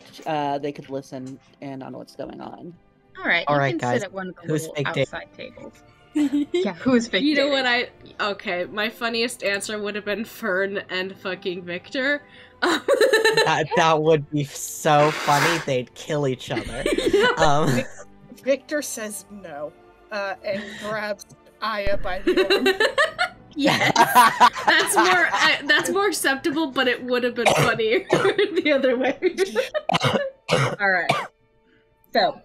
they could listen in on what's going on. All right, All you right, can guys. sit at one of the Who's little fake dating? outside tables. Yeah, who is fake You know dating? what okay, my funniest answer would have been Fern and fucking Victor. That would be so funny. They'd kill each other. Victor says no, and grabs Aya by the arm. Yeah, that's more acceptable, but it would have been funnier the other way. All right. So,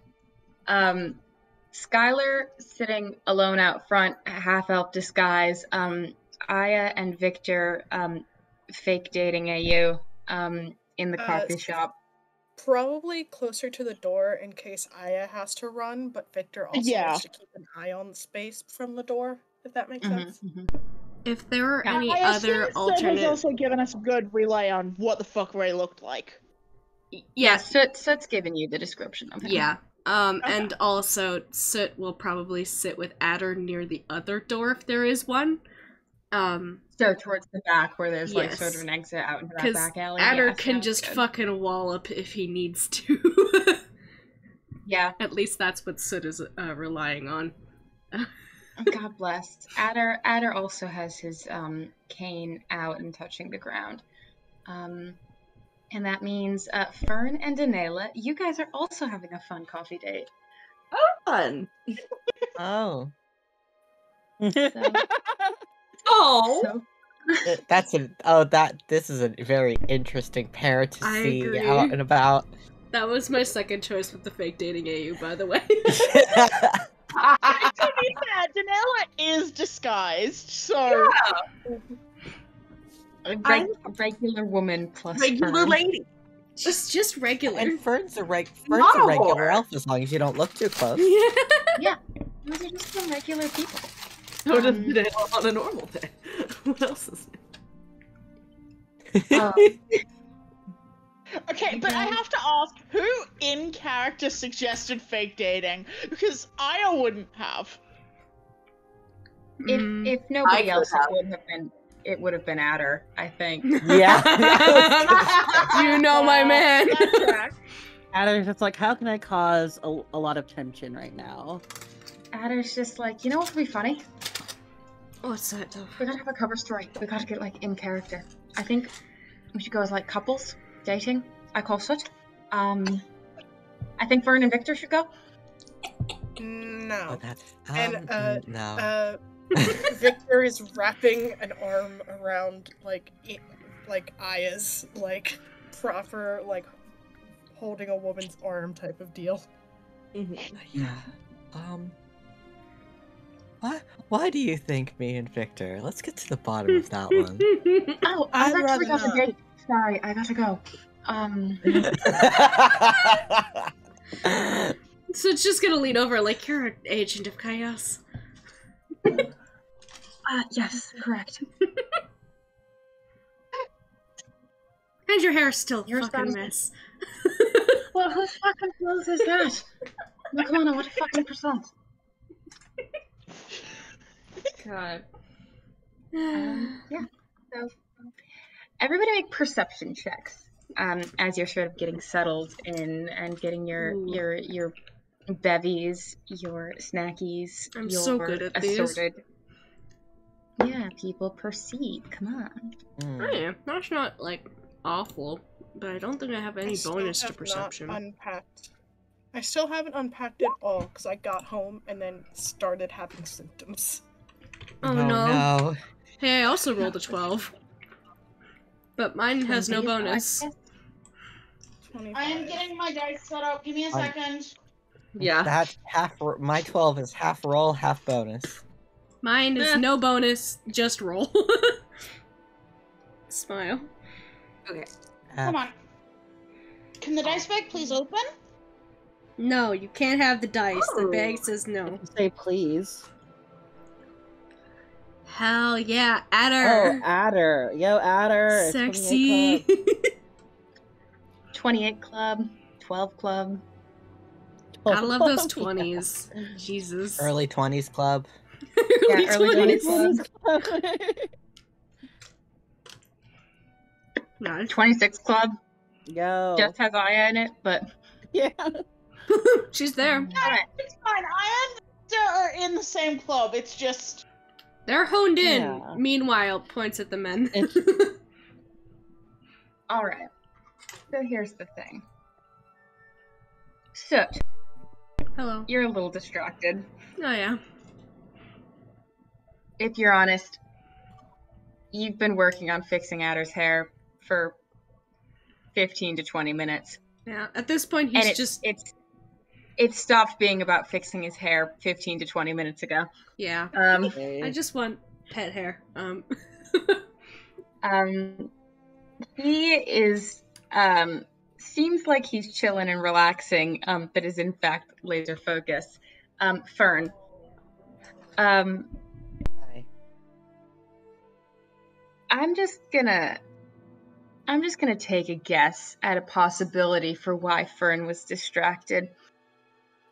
Skylar sitting alone out front, half-elf disguise. Aya and Victor fake dating AU in the coffee shop. Probably closer to the door in case Aya has to run, but Victor also Yeah. wants to keep an eye on the space from the door, if that makes Mhm, sense. mhm. If there are Yeah. any I other assume Sid has alternate, also given us a good relay on what the fuck Ray looked like. Yeah, Soot's giving you the description of him. Yeah. And also Soot will probably sit with Adder near the other door if there is one. So towards the back where there's like Yes. sort of an exit out into that Because back alley. Adder Yeah, can sounds just good. fucking wallop if he needs to. Yeah. At least that's what Soot is relying on. God bless. Adder also has his cane out and touching the ground. And that means Fern and Danela, you guys are also having a fun coffee date. Fun. Oh. Oh! This is a very interesting pair to I see agree. out and about. That was my second choice with the fake dating AU, by the way. To be fair, Danella is disguised, so Regular woman plus Regular Fern. lady. just regular. And Fern's a Not a regular whore. elf as long as you don't look too close. Yeah, those are just some regular people. So does Danella on a normal day. What else is okay, but I have to ask, who in character suggested fake dating? Because I wouldn't have. If nobody I else, could it would have been Adder, I think. Yeah. You know my man. That tracks. Adder's just like, how can I cause a lot of tension right now? Adder's just like, you know what would be funny? What's that, though? We gotta have a cover story. We gotta get like in character. I think we should go as like couples dating. I call Soot. I think Vern and Victor should go. No. And no. Victor is wrapping an arm around like Aya's like proper like holding a woman's arm type of deal. Yeah. Why do you think me and Victor? Let's get to the bottom of that one. Oh, I've I'd actually got rather a date. Sorry, I gotta go. So it's just gonna lean over like, you're an agent of chaos. Yes, correct. And your hair's still Yours fucking sounds- mess. Well, whose fucking clothes is that? No, come on, what a fucking percent. God. Yeah. So everybody make perception checks as you're sort of getting settled in and getting your bevies, your snackies. I'm your so good at these. assorted. Yeah, people perceive. Come on. Oh yeah, that's not like awful, but I don't think I have any still bonus to have not perception. Unpacked. I still haven't unpacked it all because I got home and then started having symptoms. Oh no. Hey, I also rolled a 12. But mine has no bonus. 25. I am getting my dice set up. Give me a second. Yeah. That's my 12 is half roll, half bonus. Mine is no bonus, just roll. Smile. Okay. Come on. Can the dice bag please open? No, you can't have the dice. The bag says no. Say please. Hell yeah, Oh, Adder! Adder. Yo, Adder. it's Sexy! 28 club, 12 club. 28 I love club. those 20s. Jesus. Early 20s club. Yeah, early 20s. 20s club. Nice. 26 club. Yo. Just has Aya in it, but Yeah. She's there. alright. It's fine. I and Victor are in the same club. It's just They're honed in. Yeah. Meanwhile, points at the men. Alright. So here's the thing. Soot, Hello. you're a little distracted. Oh yeah. If you're honest, you've been working on fixing Adder's hair for 15 to 20 minutes. Yeah. At this point, he's And just it stopped being about fixing his hair 15 to 20 minutes ago. yeah. I just want pet hair. He is seems like he's chilling and relaxing, but is in fact laser focused. Fern. Hi. I'm just gonna I'm just going to take a guess at a possibility for why Fern was distracted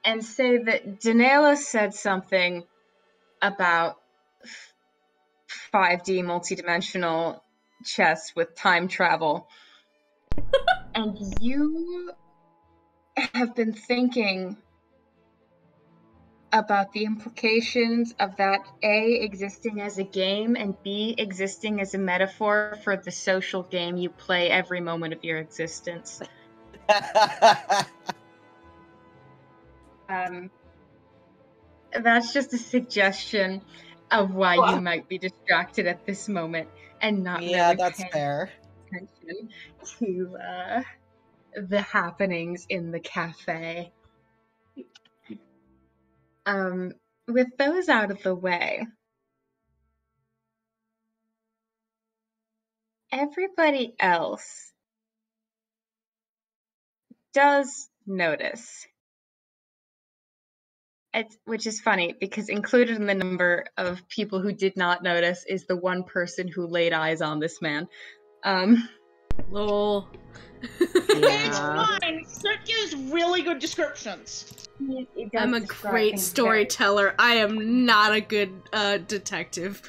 and say that Danela said something about 5D multidimensional chess with time travel. And you have been thinking about the implications of that A, existing as a game, and B, existing as a metaphor for the social game you play every moment of your existence. That's just a suggestion of why you might be distracted at this moment and not Yeah, really that's paying fair. attention to the happenings in the cafe. With those out of the way, everybody else does notice. Which is funny, because included in the number of people who did not notice is the one person who laid eyes on this man. Lol. It's fine. Sir gives really good descriptions. He does I'm a describe great things storyteller. I am not a good detective.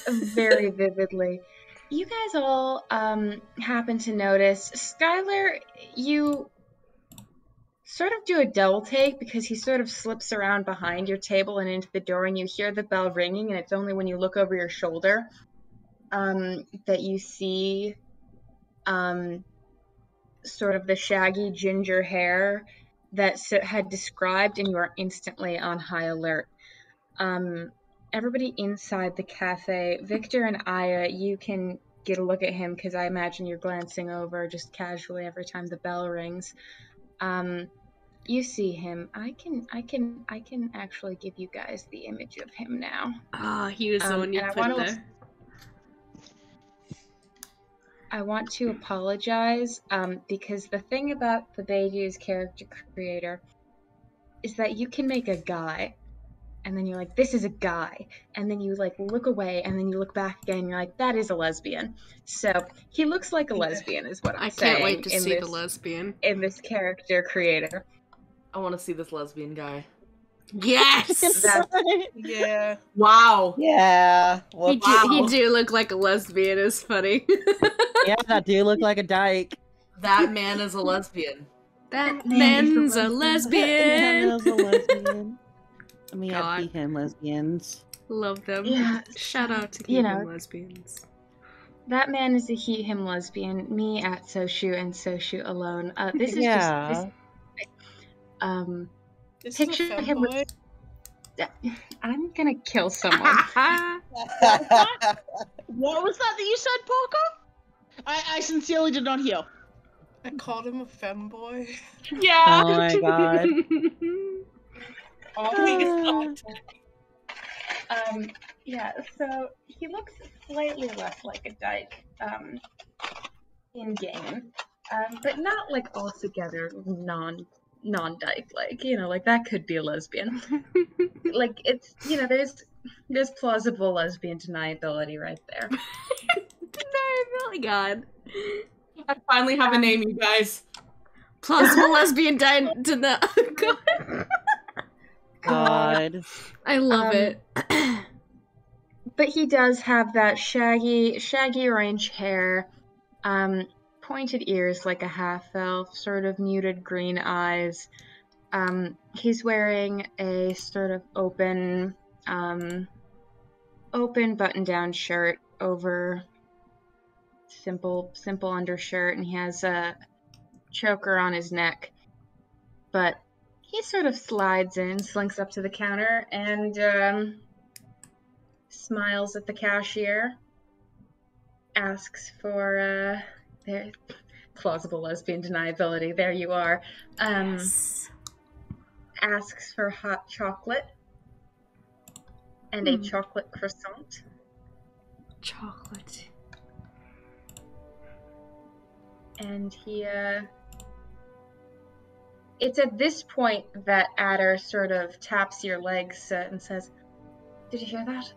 very vividly. You guys all happen to notice Skylar, you sort of do a double take because he sort of slips around behind your table and into the door, and you hear the bell ringing, and it's only when you look over your shoulder that you see sort of the shaggy ginger hair that had described, and you are instantly on high alert. Everybody inside the cafe, Victor and Aya, you can get a look at him because I imagine you're glancing over just casually every time the bell rings. You see him. I can actually give you guys the image of him now. Ah, he was the one you put there. I want to apologize because the thing about the Beiju's character creator is that you can make a guy, and then you're like, this is a guy, and then you like look away, and then you look back again, and you're like, that is a lesbian. So he looks like a lesbian, is what I'm saying. I can't wait to see the lesbian in this character creator. I want to see this lesbian guy. Yes. Yeah. Wow. Yeah. Well, He do look like a lesbian. Is funny. Yeah, that do look like a dyke. That man is a lesbian. That man's a lesbian. Let me FP him, lesbians. Love them. Yeah. Shout out to him lesbians. That man is a he/him lesbian. Me at Soshu and Soshu alone. This is just This picture is a him. femboy. I'm gonna kill someone. What was that you said, Parker? I sincerely did not hear. I called him a femboy. Yeah. Oh my god. Yeah, so he looks slightly less like a dyke in game, but not like altogether non-dyke. Like, you know, like that could be a lesbian. Like, it's, you know, there's plausible lesbian deniability right there. Deniability, God. I finally have a name, you guys. Plausible lesbian God. God. I love it. But he does have that shaggy orange hair, pointed ears like a half-elf, sort of muted green eyes. He's wearing a sort of open button-down shirt over simple undershirt, and he has a choker on his neck. But he sort of slides in, slinks up to the counter, and smiles at the cashier, asks for their plausible lesbian deniability. There you are. Yes. Asks for hot chocolate and a chocolate croissant. Chocolate. And he it's at this point that Adder sort of taps your legs and says, "Did you hear that?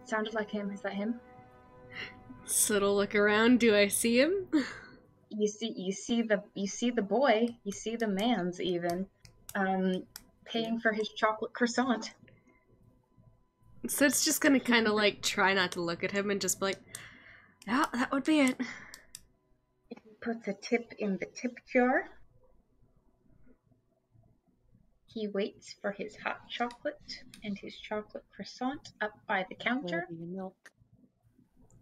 It sounded like him. Is that him?" Subtle look around. Do I see him? You see the boy. You see the man's even, paying for his chocolate croissant. So it's just gonna kind of like try not to look at him and just be like, yeah, that would be it. He puts a tip in the tip jar. He waits for his hot chocolate and his chocolate croissant up by the counter. Milk.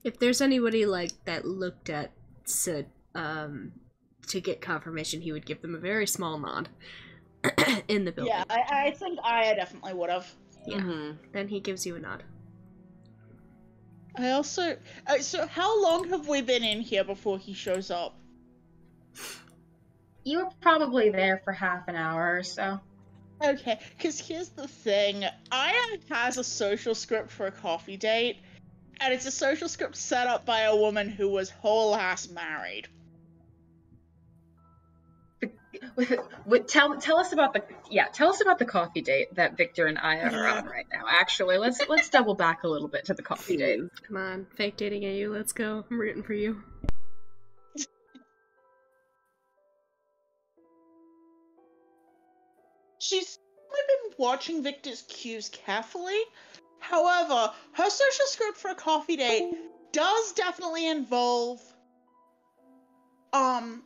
If there's anybody like that looked at Sid, to get confirmation, he would give them a very small nod in the building. Yeah, I think Aya definitely would have. Yeah. Then he gives you a nod. I also... so how long have we been in here before he shows up? You were probably there for half an hour or so. Okay, because here's the thing. Aya has a social script for a coffee date, and it's a social script set up by a woman who was whole ass married. Tell us about the coffee date that Victor and Aya are on right now. Actually, let's double back a little bit to the coffee date. Come on, fake dating AU, let's go. I'm rooting for you. She's been watching Victor's cues carefully. However, her social script for a coffee date does definitely involve fairly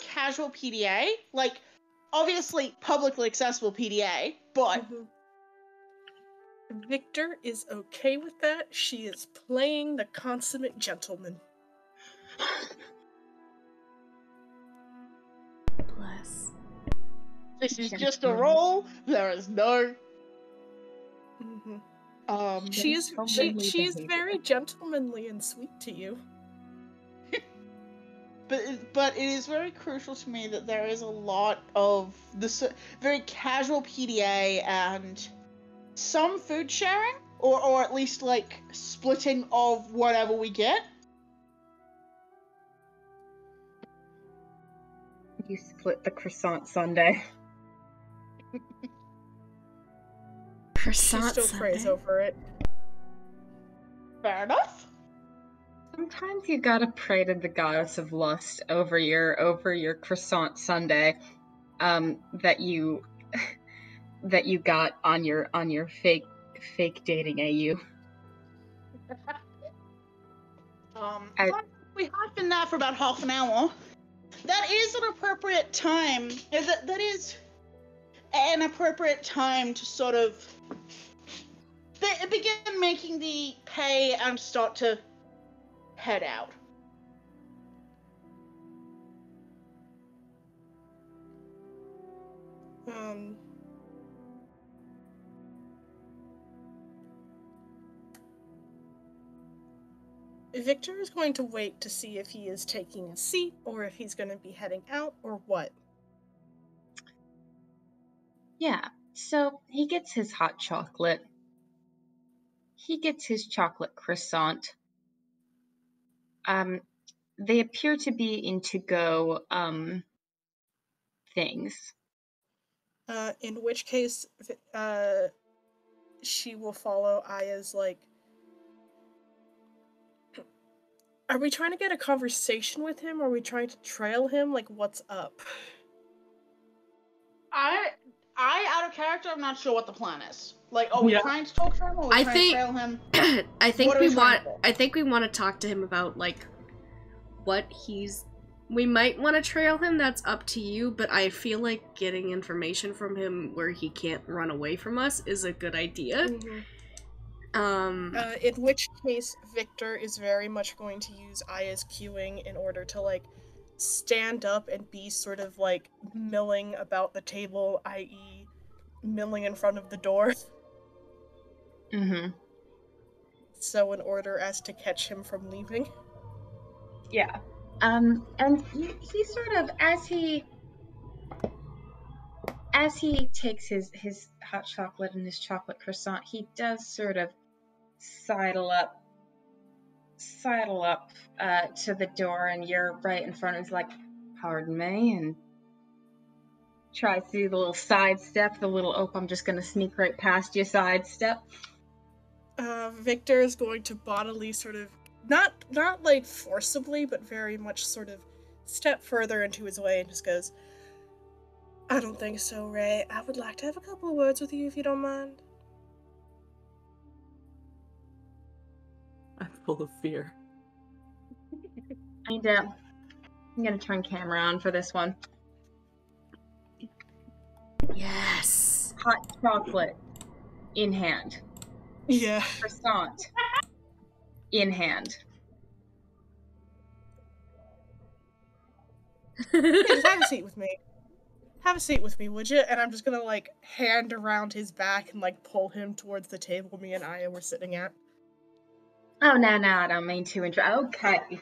casual PDA, like obviously publicly accessible PDA, but Victor is okay with that. She is playing the consummate gentleman. Bless. this is just a role. There is no She is very gentlemanly and sweet to you. But it is very crucial to me that there is a lot of this very casual PDA and some food sharing, or at least like splitting of whatever we get. You split the croissant sundae. Croissant She still prays sundae. over it. Fair enough. Sometimes you gotta pray to the goddess of lust over your croissant sundae, that you got on your fake dating AU. We have been there for about half an hour. That is an appropriate time. That is an appropriate time to sort of begin making the pay and start to head out. Victor is going to wait to see if he is taking a seat or if he's going to be heading out or what. Yeah, so he gets his hot chocolate. He gets his chocolate croissant. They appear to be in to-go, things. In which case, she will follow Aya's, like... Are we trying to get a conversation with him? Are we trying to trail him? Like, what's up? I out of character, I'm not sure what the plan is. Like, are we trying to talk to him, or are we trying to trail him? I think What are we trying to do? I think we want to talk to him about like what he's. We might want to trail him. That's up to you. But I feel like getting information from him where he can't run away from us is a good idea. In which case, Victor is very much going to use Aya's cueing in order to, like, stand up and be sort of, like, milling about the table, i.e. milling in front of the door. So in order as to catch him from leaving. Yeah. And he sort of, as he takes his hot chocolate and his chocolate croissant, he does sort of sidle up to the door, and you're right in front of him. He's like, pardon me, and tries to do the little sidestep, I'm just gonna sneak right past you sidestep. Victor is going to bodily sort of not like forcibly, but very much sort of step further into his way and just goes, I don't think so, Ray. I would like to have a couple of words with you if you don't mind. I'm full of fear. I'm gonna turn camera on for this one. Yes. Hot chocolate in hand. Yeah. Croissant in hand. Yeah, just have a seat with me. Have a seat with me, would you? And I'm just gonna like hand around his back and like pull him towards the table me and Aya were sitting at. Oh, no, I don't mean to interrupt. Okay.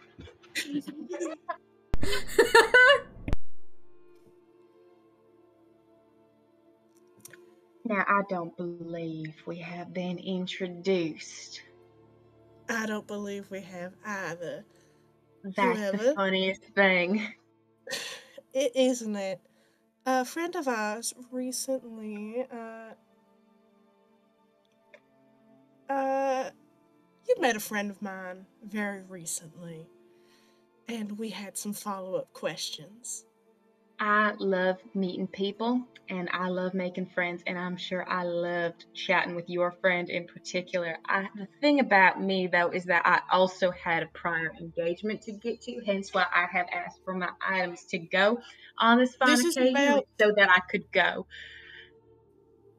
Now, I don't believe we have been introduced. I don't believe we have either. That's Whoever. the funniest thing. It isn't it? A friend of ours recently, you met a friend of mine very recently, and we had some follow-up questions. I love meeting people, and I love making friends, and I'm sure I loved chatting with your friend in particular. The thing about me, though, is that I also had a prior engagement to get to, hence why I have asked for my items to go on this fine This is occasion about- so that I could go.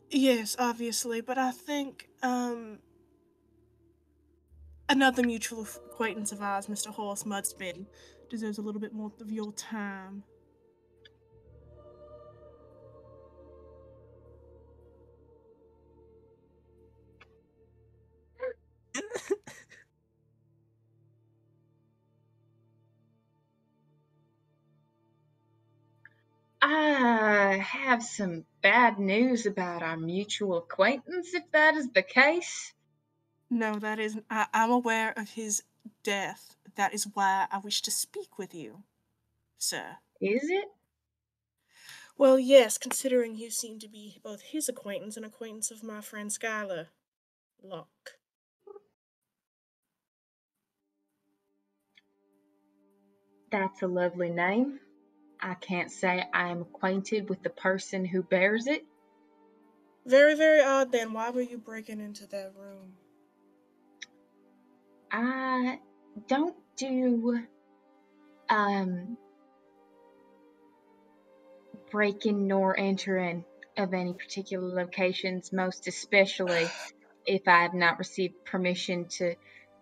Yes, obviously, but I think, another mutual acquaintance of ours, Mr. Horace Mudspin, deserves a little bit more of your time. I have some bad news about our mutual acquaintance, if that is the case. No, that isn't. I'm aware of his death. That is why I wish to speak with you, sir. Is it? Well, yes, considering you seem to be both his acquaintance and acquaintance of my friend Skylar Locke. That's a lovely name. I can't say I am acquainted with the person who bears it. Very, very odd then. Why were you breaking into that room? I don't do breaking nor entering of any particular locations, most especially if I have not received permission to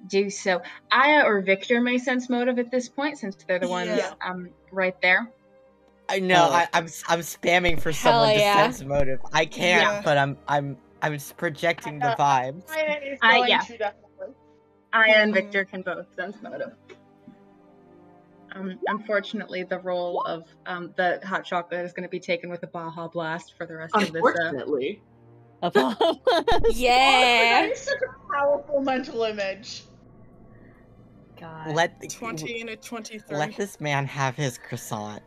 do so. Aya or Victor may sense motive at this point, since they're the ones Yeah. right there. I know. Oh. I'm spamming for Hell someone yeah. to sense motive. I can't, Yeah. but I'm projecting the vibes. Aya is going yeah. to definitely. Aya and Mhm. Victor can both sense motive. Unfortunately, the role of the hot chocolate is going to be taken with a Baja Blast for the rest of this. Unfortunately. Yeah. That is such a powerful mental image. God. 20 and a 23. Let this man have his croissant.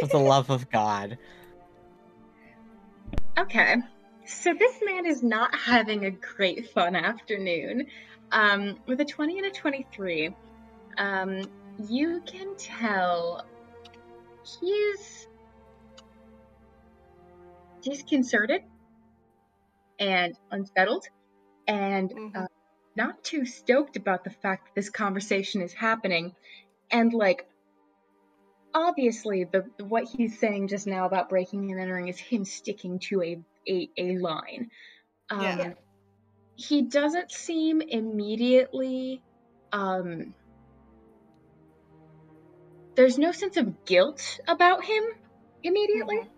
For the love of God. Okay, so this man is not having a great fun afternoon. With a 20 and a 23, you can tell he's disconcerted and unsettled and not too stoked about the fact that this conversation is happening. And like, obviously, what he's saying just now about breaking and entering is him sticking to a line. Yeah. He doesn't seem immediately, there's no sense of guilt about him immediately,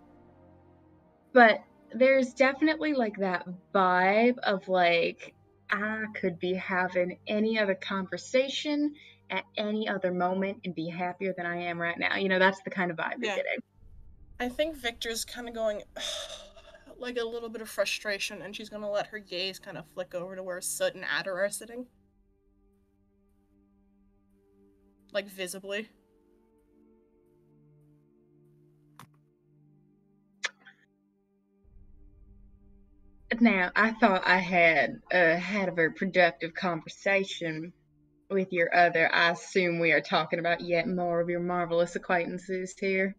but there's definitely like that vibe of like, I could be having any other conversation at any other moment and be happier than I am right now. You know, that's the kind of vibe you're getting. I think Victor's kind of going like a little bit of frustration, and she's going to let her gaze kind of flick over to where Soot and Adder are sitting. Like, visibly. Now, I thought I had had a very productive conversation with your other, I assume we are talking about yet more of your marvelous acquaintances here.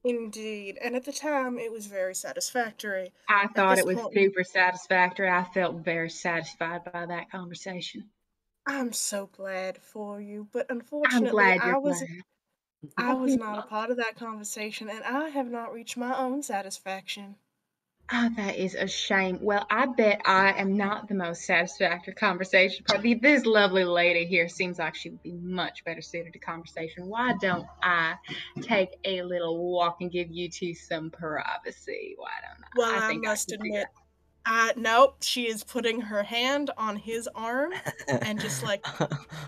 Indeed, and at the time it was very satisfactory. I At thought this it was point, super satisfactory. I felt very satisfied by that conversation. I'm so glad for you, but I'm unfortunately, glad you're glad. I was not a part of that conversation, and I have not reached my own satisfaction. Oh, that is a shame. Well, I bet I am not the most satisfactory conversation partner. This lovely lady here seems like she would be much better suited to conversation. Why don't I take a little walk and give you two some privacy? Why don't I? Well, I I think I must can figure admit, nope, she is putting her hand on his arm and just like,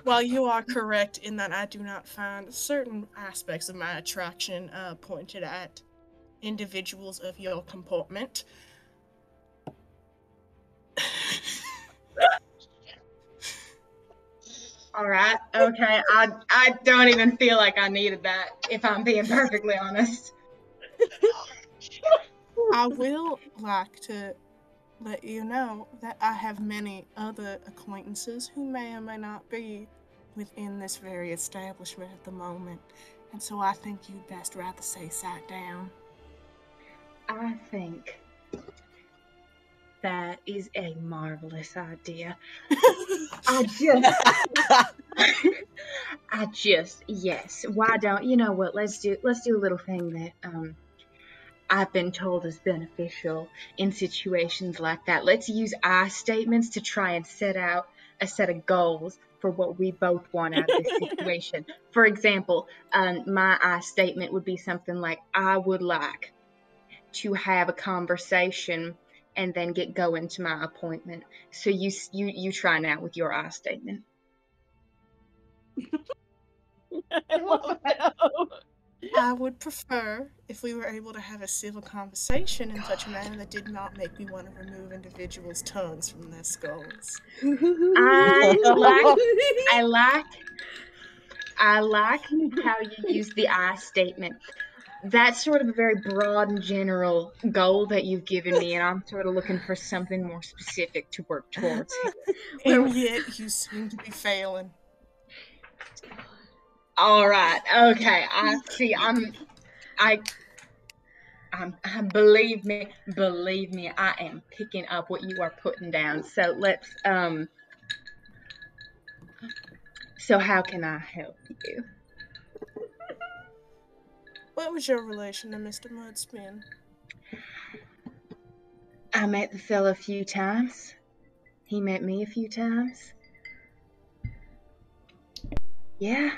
while you are correct in that I do not find certain aspects of my attraction pointed at individuals of your comportment. All right. Okay. I don't even feel like I needed that, if I'm being perfectly honest. I will like to let you know that I have many other acquaintances who may or may not be within this very establishment at the moment, and so I think you'd best rather say sat down. I think that is a marvelous idea. Yes. Why don't you know what? Let's do a little thing that I've been told is beneficial in situations like that. Let's use I statements to try and set out a set of goals for what we both want out of this situation. For example, my I statement would be something like, I would like to have a conversation and then get going to my appointment. So you try now with your I statement. I would prefer if we were able to have a civil conversation in such a manner that did not make me want to remove individuals' tongues from their skulls. I like how you use the I statement. That's sort of a very broad and general goal that you've given me, and I'm sort of looking for something more specific to work towards here. And yet you seem to be failing. All right. Okay. I see. Believe me, I am picking up what you are putting down. So let's so how can I help you? What was your relation to Mr. Mudspin? I met the fella a few times. He met me a few times. Yeah.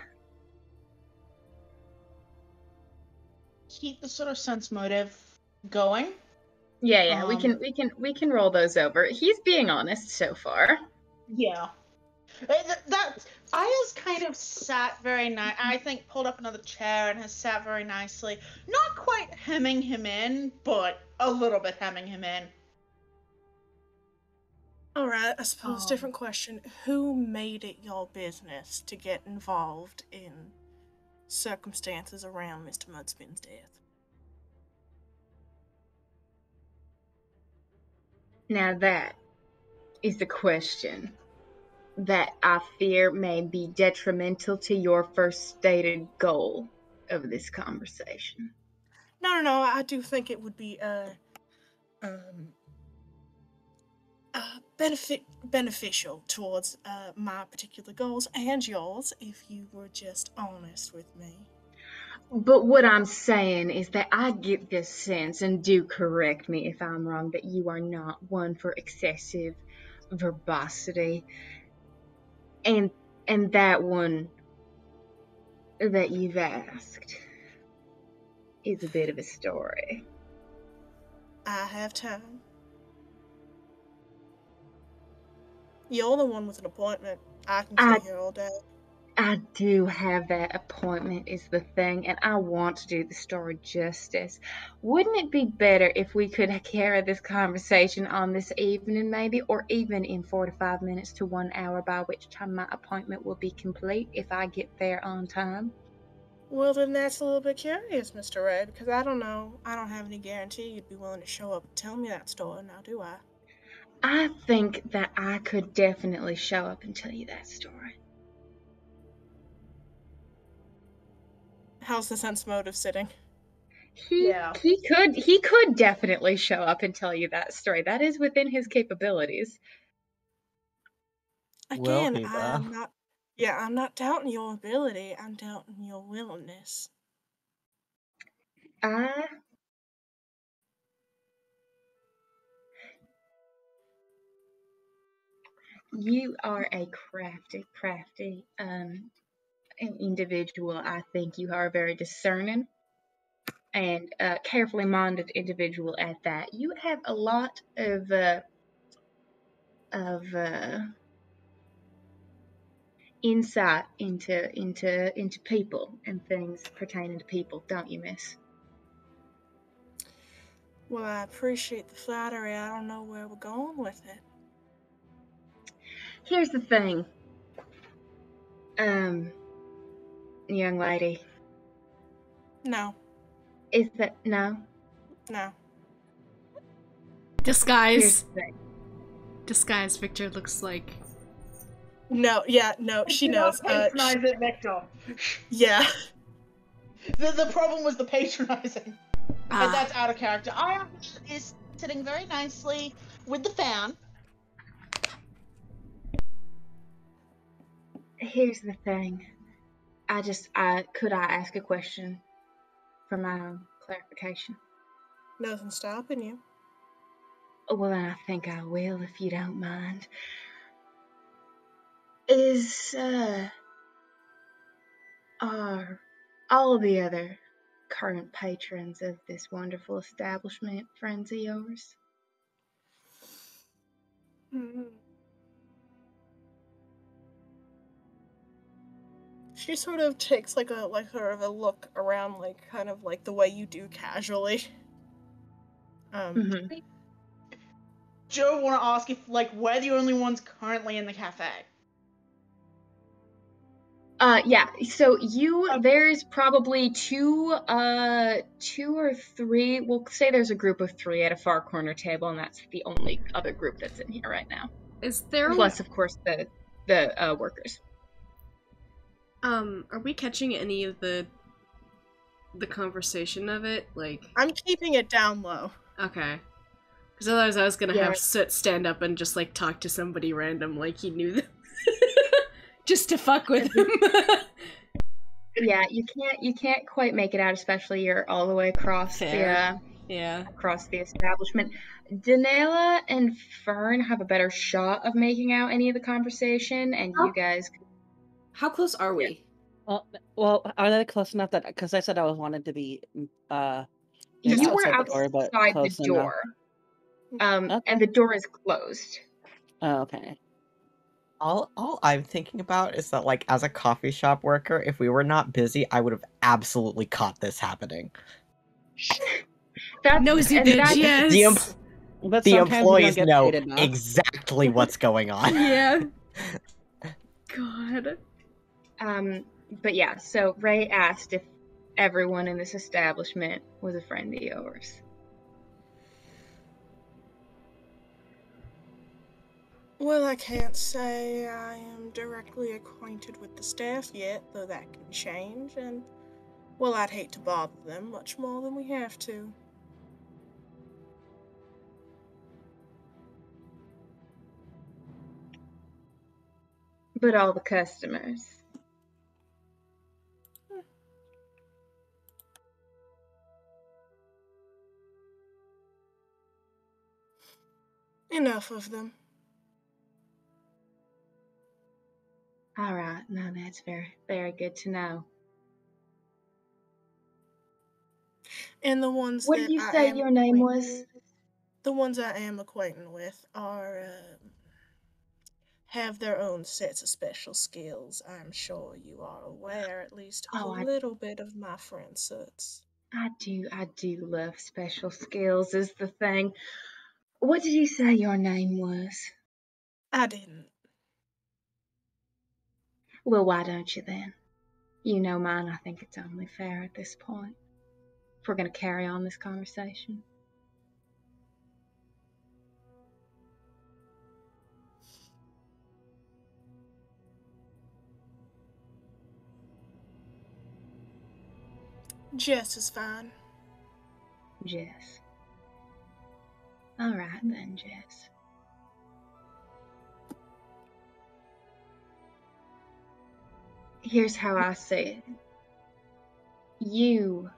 Keep the sort of sense motive going. Yeah, we can roll those over. He's being honest so far. Yeah. That I has kind of sat very nice. I think pulled up another chair and has sat very nicely. Not quite hemming him in, but a little bit hemming him in. Alright, I suppose different question. Who made it your business to get involved in circumstances around Mr. Mudspin's death? Now that is the question that I fear may be detrimental to your first stated goal of this conversation. No, I do think it would be beneficial towards my particular goals and yours if you were just honest with me. But what I'm saying is that I get this sense, and do correct me if I'm wrong, that you are not one for excessive verbosity. And that one that you've asked is a bit of a story. I have time. You're the one with an appointment. I can stay here all day. I do have that appointment is the thing, and I want to do the story justice. Wouldn't it be better if we could carry this conversation on this evening maybe, or even in 45 minutes to 1 hour, by which time my appointment will be complete if I get there on time? Well, then that's a little bit curious, Mr. Ray, because I don't know. I don't have any guarantee you'd be willing to show up and tell me that story, now do I? I think that I could definitely show up and tell you that story. How's the sense motive sitting? He could definitely show up and tell you that story. That is within his capabilities. Will Again, he, though? I'm not doubting your ability. I'm doubting your willingness. You are a crafty individual. I think you are very discerning and carefully minded individual at that. You have a lot of insight into people and things pertaining to people, don't you, miss? Well, I appreciate the flattery. I don't know where we're going with it. Here's the thing, young lady. No. Is that no? No. Disguise. Disguise, Victor looks like. No, she knows. Patronize it, Victor. Yeah. The problem was the patronizing. And that's out of character. I is sitting very nicely with the fan. Here's the thing. Could I ask a question for my own clarification? Nothing's stopping you. Well, then I think I will, if you don't mind. Are all the other current patrons of this wonderful establishment friends of yours? Mm-hmm. She sort of takes like sort of a look around, like kind of like the way you do casually. Joe, want to ask if we're the only ones currently in the cafe? Yeah. So there's probably two or three. We'll say there's a group of three at a far corner table, and that's the only other group that's in here right now. Is there plus, of course, the workers. Are we catching any of the conversation of it? Like, I'm keeping it down low. Okay. Because otherwise I was gonna have Soot stand up and just, like, talk to somebody random like he knew them. Just to fuck with him. Yeah, you can't quite make it out, especially you're all the way across across the establishment. Danela and Fern have a better shot of making out any of the conversation, and you guys. How close are we? Well, are they close enough that because I said I was wanted to be you were outside the door, and the door is closed. Oh, okay. All I'm thinking about is that, as a coffee shop worker, if we were not busy, I would have absolutely caught this happening. Nosy bitch, yes. The employees know exactly what's going on. Yeah. God. But yeah, so Ray asked if everyone in this establishment was a friend of yours. Well, I can't say I am directly acquainted with the staff yet, though that can change, and, well, I'd hate to bother them much more than we have to. But all the customers. Enough of them. All right, no, that's very, very good to know. And the ones what did you say your name was? The ones I am acquainted with are, have their own sets of special skills. I'm sure you are aware, at least, of a little bit of my friend Soot's. I do love special skills is the thing. What did you say your name was? I didn't. Well, why don't you then? You know mine, I think it's only fair at this point. If we're going to carry on this conversation. Jess is fine. Jess. Alright then, Jess. Here's how I see it. You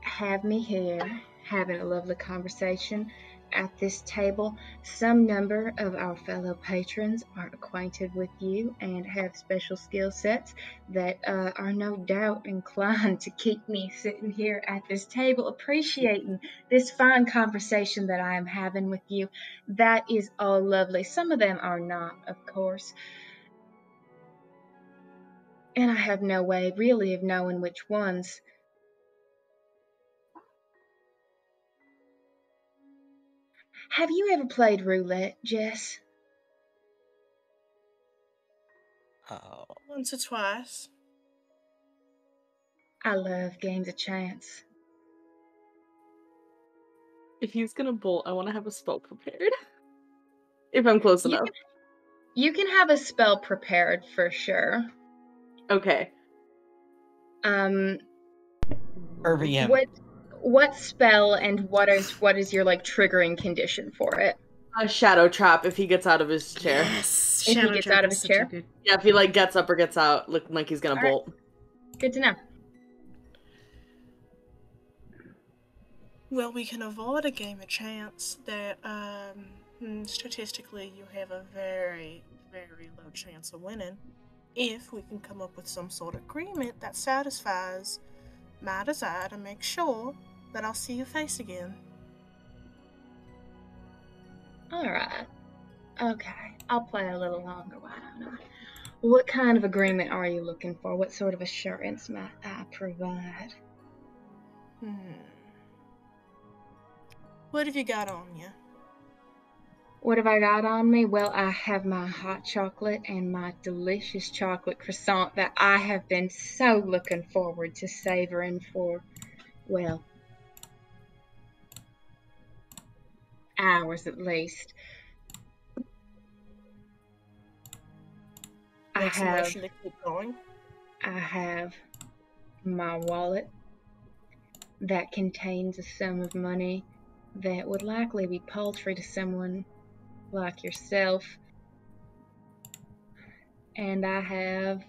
have me here having a lovely conversation at this table. Some number of our fellow patrons are acquainted with you and have special skill sets that are no doubt inclined to keep me sitting here at this table appreciating this fine conversation that I am having with you. That is all lovely. Some of them are not, of course. And I have no way really of knowing which ones. Have you ever played roulette, Jess? Oh. Once or twice. I love games of chance. If he's gonna bolt, I want to have a spell prepared. If I'm close enough. You can have a spell prepared for sure. Okay. Irving him. What spell and what is your like triggering condition for it? A shadow trap if he gets out of his chair. Yes, If he Shadow gets Trap out of is his such a chair? good- Yeah, if he like gets up or gets out, looking like he's gonna All right. bolt. Good to know. Well, we can avoid a game of chance that, statistically, you have a very, very low chance of winning if we can come up with some sort of agreement that satisfies my desire to make sure that I'll see your face again. Alright. Okay. I'll play a little longer, why don't I? What kind of agreement are you looking for? What sort of assurance might I provide? What have you got on you? What have I got on me? Well, I have my hot chocolate and my delicious chocolate croissant that I have been so looking forward to savoring for, well, hours at least. Makes a motion to keep going. I have my wallet that contains a sum of money that would likely be paltry to someone like yourself. And I have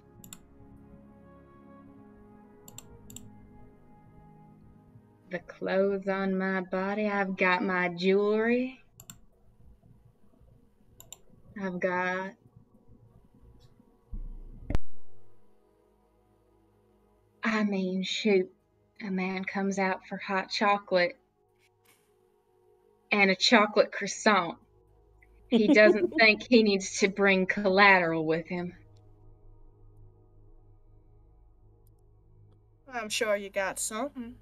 the clothes on my body. I've got my jewelry. I've got shoot, a man comes out for hot chocolate and a chocolate croissant. He doesn't think he needs to bring collateral with him. I'm sure you got something.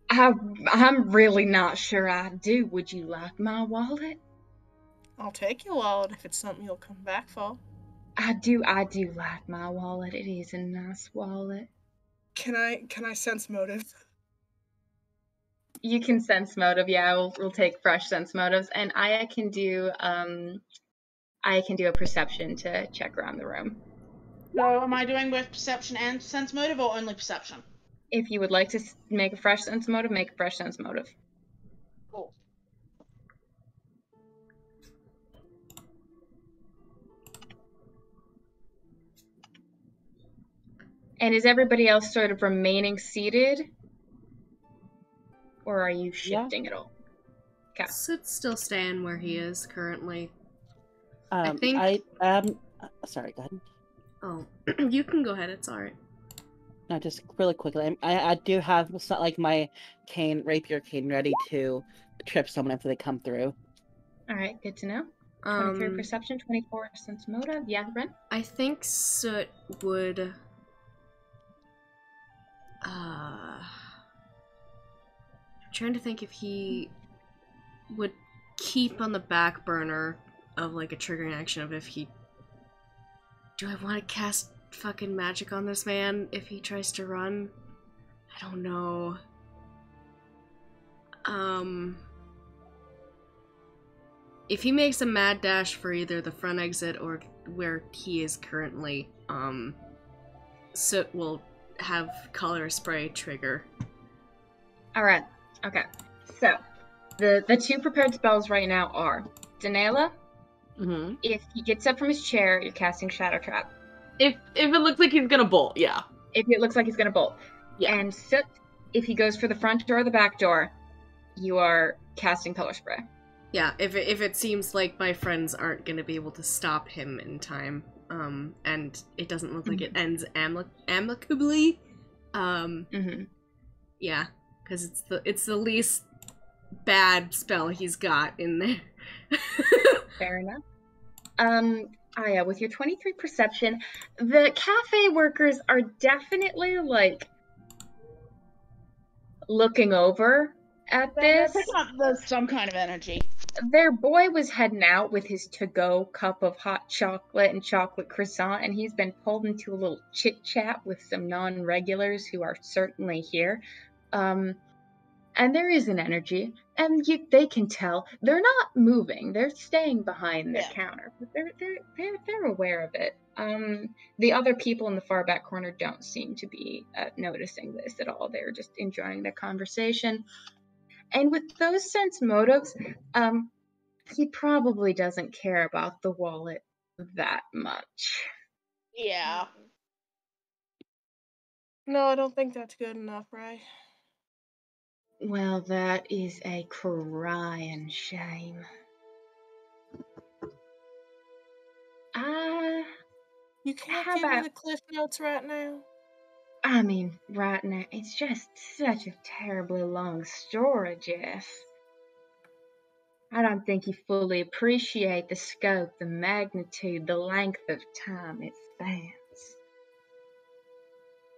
I'm really not sure I do. Would you like my wallet? I'll take your wallet if it's something you'll come back for. I do like my wallet. It is a nice wallet. Can I sense motive? You can sense motive, yeah. We'll take fresh sense motives, and I can do a perception to check around the room. So am I doing both perception and sense motive, or only perception? If you would like to make a fresh sense motive, make a fresh sense motive. Cool. And is everybody else sort of remaining seated? Or are you shifting at all? Okay. Sid's still staying where he is currently. I think- sorry, go ahead. Oh, you can go ahead. It's all right. No, just really quickly. I do have like my rapier cane ready to trip someone if they come through. All right, good to know. 23 perception, 24 sense motive. Yeah, Ren? I think Soot would. I'm trying to think if he would keep on the back burner of like a triggering action of if he. Do I want to cast fucking magic on this man if he tries to run? I don't know. If he makes a mad dash for either the front exit or where he is currently, Soot will have color spray trigger. All right. Okay. So, the two prepared spells right now are Danela. Mm-hmm. If he gets up from his chair, you're casting Shadow Trap. If it looks like he's gonna bolt, yeah. If it looks like he's gonna bolt. Yeah. And Soot, if he goes for the front door or the back door, you are casting Color Spray. Yeah, if it seems like my friends aren't gonna be able to stop him in time, and it doesn't look like it ends amicably, yeah, because it's the least bad spell he's got in there. Fair enough. Aya, with your 23 perception, the cafe workers are definitely, like, looking over at this. There's some kind of energy. Their boy was heading out with his to-go cup of hot chocolate and chocolate croissant, and he's been pulled into a little chit-chat with some non-regulars who are certainly here. And there is an energy, and they can tell they're not moving. They're staying behind their counter, but they're aware of it. The other people in the far back corner don't seem to be noticing this at all. They're just enjoying the conversation. And with those sense motives, he probably doesn't care about the wallet that much. Yeah. No, I don't think that's good enough, right? Well, that is a crying shame. You can't how give me about- the cliff notes right now? I mean, right now, it's just such a terribly long story, Jeff. I don't think you fully appreciate the scope, the magnitude, the length of time it spans.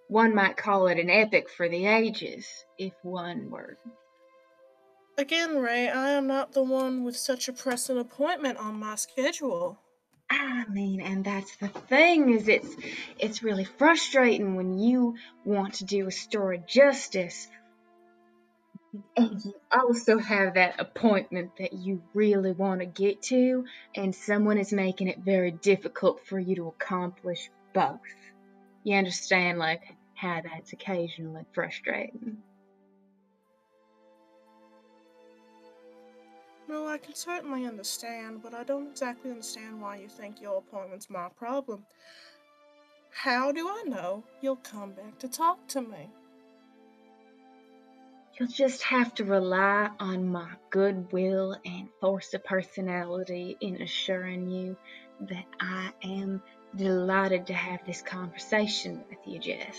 One might call it an epic for the ages, if one were. Again, Ray, I am not the one with such a pressing appointment on my schedule. I mean, and that's the thing, is it's really frustrating when you want to do a story justice, and you also have that appointment that you really want to get to, and someone is making it very difficult for you to accomplish both. You understand, like, how that's occasionally frustrating. No, I can certainly understand, but I don't exactly understand why you think your appointment's my problem. How do I know you'll come back to talk to me? You'll just have to rely on my goodwill and force of personality in assuring you that I am delighted to have this conversation with you, Jess.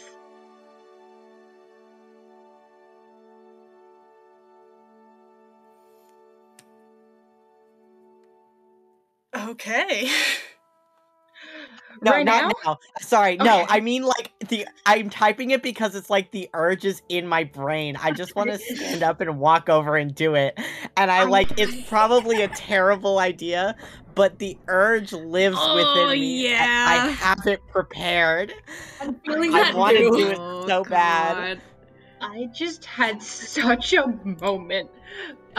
Okay. No, Right not now? now. Sorry, no. Okay. I mean, like, I'm typing it because it's like the urge is in my brain. I just want to stand up and walk over and do it. And it's probably a terrible idea, but the urge lives within me. Yeah. I have it prepared. I'm feeling I that want to too. do it so bad. I just had such a moment.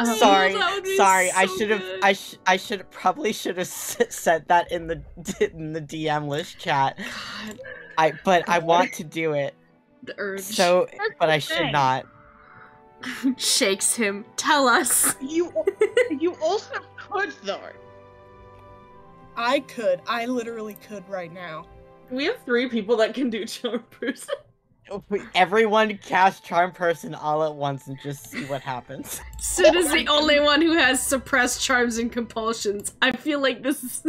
Sorry, that would be I so should have. good. I should probably have said that in the DM list chat. God, But I want to do it. the urge. So, but I should thing. not. Shakes him. Tell us. You also could though. I could. I literally could right now. We have 3 people that can do charm person. Everyone cast Charm Person all at once and just see what happens. Sid is the only one who has suppressed charms and compulsions. I feel like this is...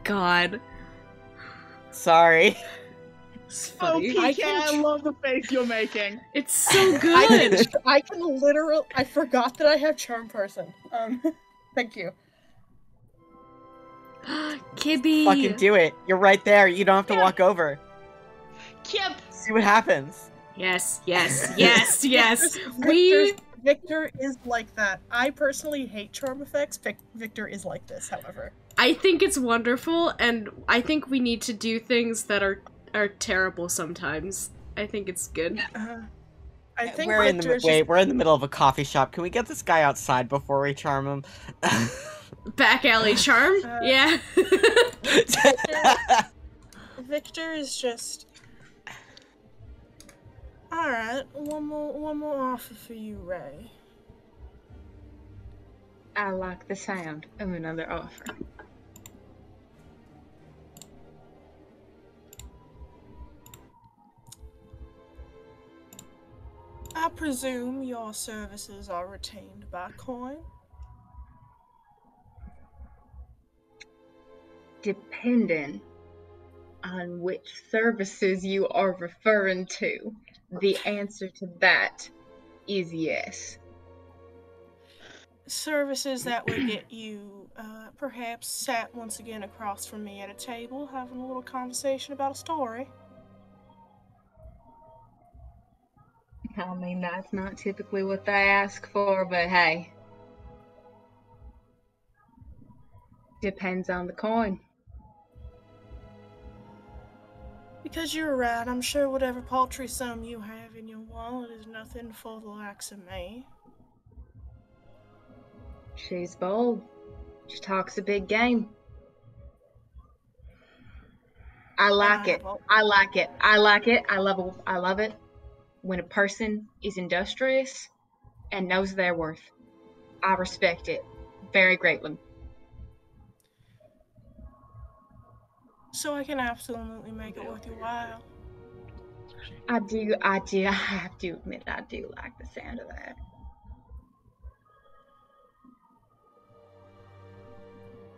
God. Sorry. It's Oh, funny. PK, I love the face you're making. It's so good. I can literally. I forgot that I have Charm Person. Thank you. Kibby. Fucking do it. You're right there. You don't have to walk over. Kip! See what happens. Yes, yes, yes, yes. Victor is like that. I personally hate charm effects. Victor is like this, however. I think it's wonderful, and I think we need to do things that are terrible sometimes. I think it's good. I think We're in Victor's we're in the middle of a coffee shop. Can we get this guy outside before we charm him? Back alley charm? Yeah. Victor is just... Alright, one more offer for you, Ray. I like the sound of another offer. I presume your services are retained by coin? Depending on which services you are referring to, the answer to that is yes. Services that would get you perhaps sat once again across from me at a table having a little conversation about a story. I mean, that's not typically what they ask for, but hey. Depends on the coin. Because you're right, I'm sure whatever paltry sum you have in your wallet is nothing for the likes of me. She's bold. She talks a big game. I like it. I like it. I like it. I love it when a person is industrious and knows their worth. I respect it very greatly. So I can absolutely make it worth your while. I have to admit, I do like the sound of that.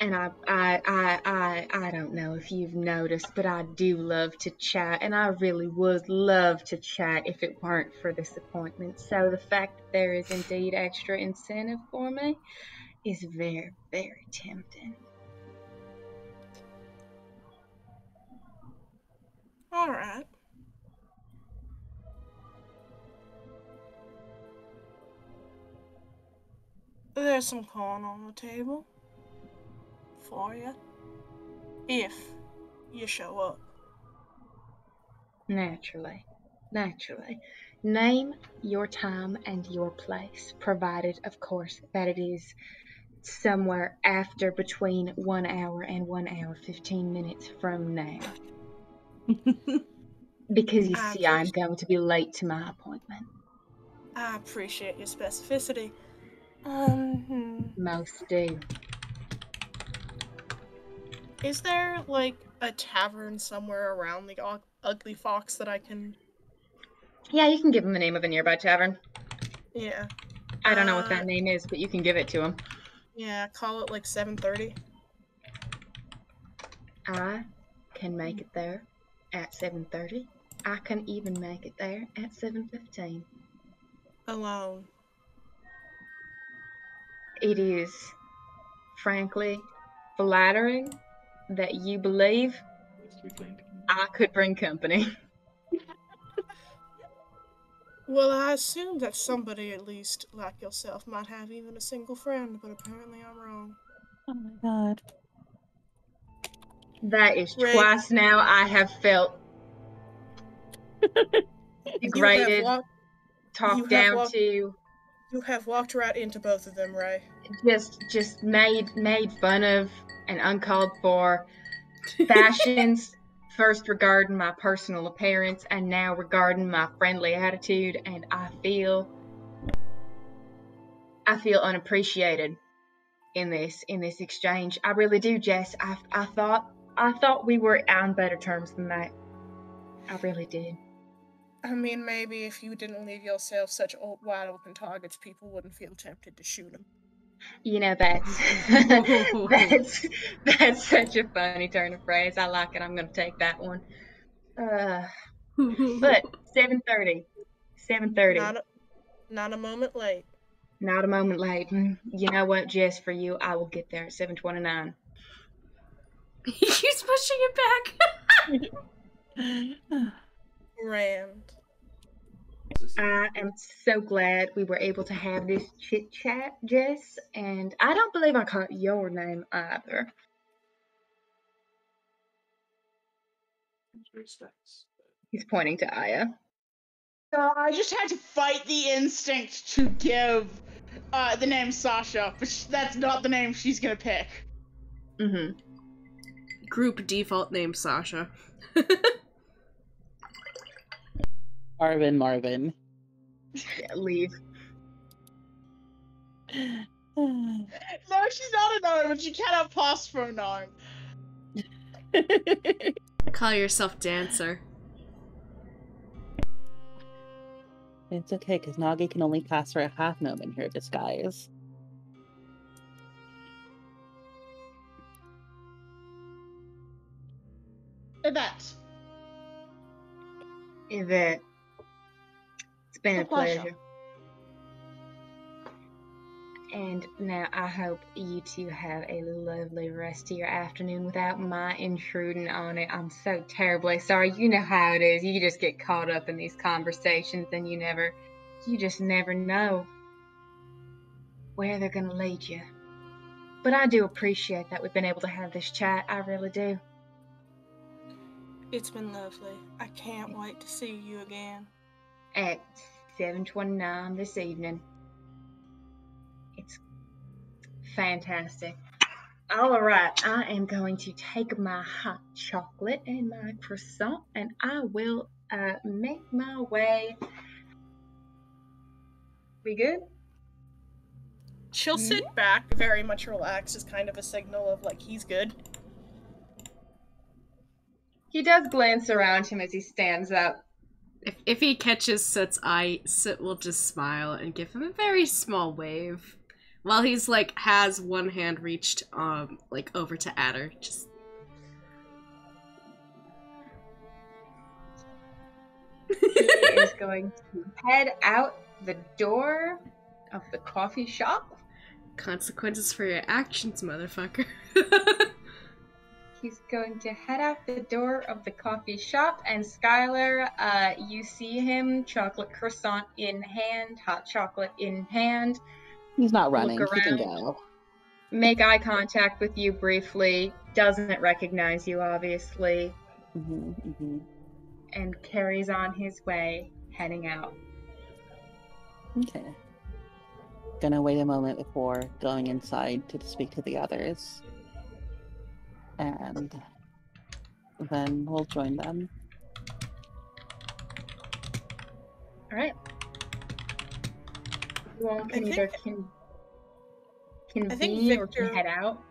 And I don't know if you've noticed, but I do love to chat, and I really would love to chat if it weren't for this appointment. So the fact that there is indeed extra incentive for me is very, very tempting. All right. There's some corn on the table for you, if you show up. Naturally. Name your time and your place, provided, of course, that it is somewhere after between 1 hour and 1 hour 15 minutes from now. Because you see, I'm going to be late to my appointment. I appreciate your specificity. Most do. Is there, like, a tavern somewhere around the Ugly Fox that I can... Yeah, you can give him the name of a nearby tavern. Yeah. I don't know what that name is, but you can give it to him. Yeah, call it, like, 7:30. I can make it there at 7:30. I can even make it there at 7:15. Alone. It is, frankly, flattering that you believe I could bring company. Well, I assumed that somebody, at least, like yourself, might have even a single friend, but apparently I'm wrong. Oh my god. That is Ray, twice now I have felt degraded, talked down to. You have walked right into both of them, Ray. Just made fun of and uncalled for fashions, first regarding my personal appearance and now regarding my friendly attitude, and I feel unappreciated in this exchange. I really do, Jess. I thought we were on better terms than that. I really did. I mean, maybe if you didn't leave yourself such wide open targets, people wouldn't feel tempted to shoot them. You know, that's such a funny turn of phrase. I like it. I'm going to take that one. But 7:30. 7:30. Not a moment late. Not a moment late. You know what, Jess? For you, I will get there at 7:29. He keeps pushing it back. Rand. I am so glad we were able to have this chit chat, Jess, and I don't believe I caught your name either. He's pointing to Aya. I just had to fight the instinct to give the name Sasha, but that's not the name she's gonna pick. Mm-hmm. group default name Sasha. Marvin. Yeah, leave. No, she's not a gnome, and she cannot pass for a gnome. Call yourself Dancer. It's okay, because Nagi can only pass for a half gnome in her disguise. Yvette. Yvette, it's been a pleasure. pleasure. And now I hope you two have a lovely rest of your afternoon without my intruding on it. I'm so terribly sorry. You know how it is. You just get caught up in these conversations and you just never know where they're going to lead you. But I do appreciate that we've been able to have this chat. I really do. It's been lovely. I can't wait to see you again. At 7:29 this evening. It's fantastic. All right, I am going to take my hot chocolate and my croissant, and I will make my way. We good? She'll sit back, very much relaxed, as kind of a signal of, like, he's good. He does glance around him as he stands up. If he catches Soot's eye, Soot will just smile and give him a very small wave. While he's, like, has one hand reached, like, over to Adder. Just... He is going to head out the door of the coffee shop. Consequences for your actions, motherfucker. He's going to head out the door of the coffee shop, and Skylar, you see him, chocolate croissant in hand, hot chocolate in hand. He's not running. Look He can around. go. Make eye contact with you briefly, doesn't recognize you, obviously, and carries on his way, heading out. Okay. Gonna wait a moment before going inside to speak to the others. And then we'll join them. Alright. You all can either convene or can head out.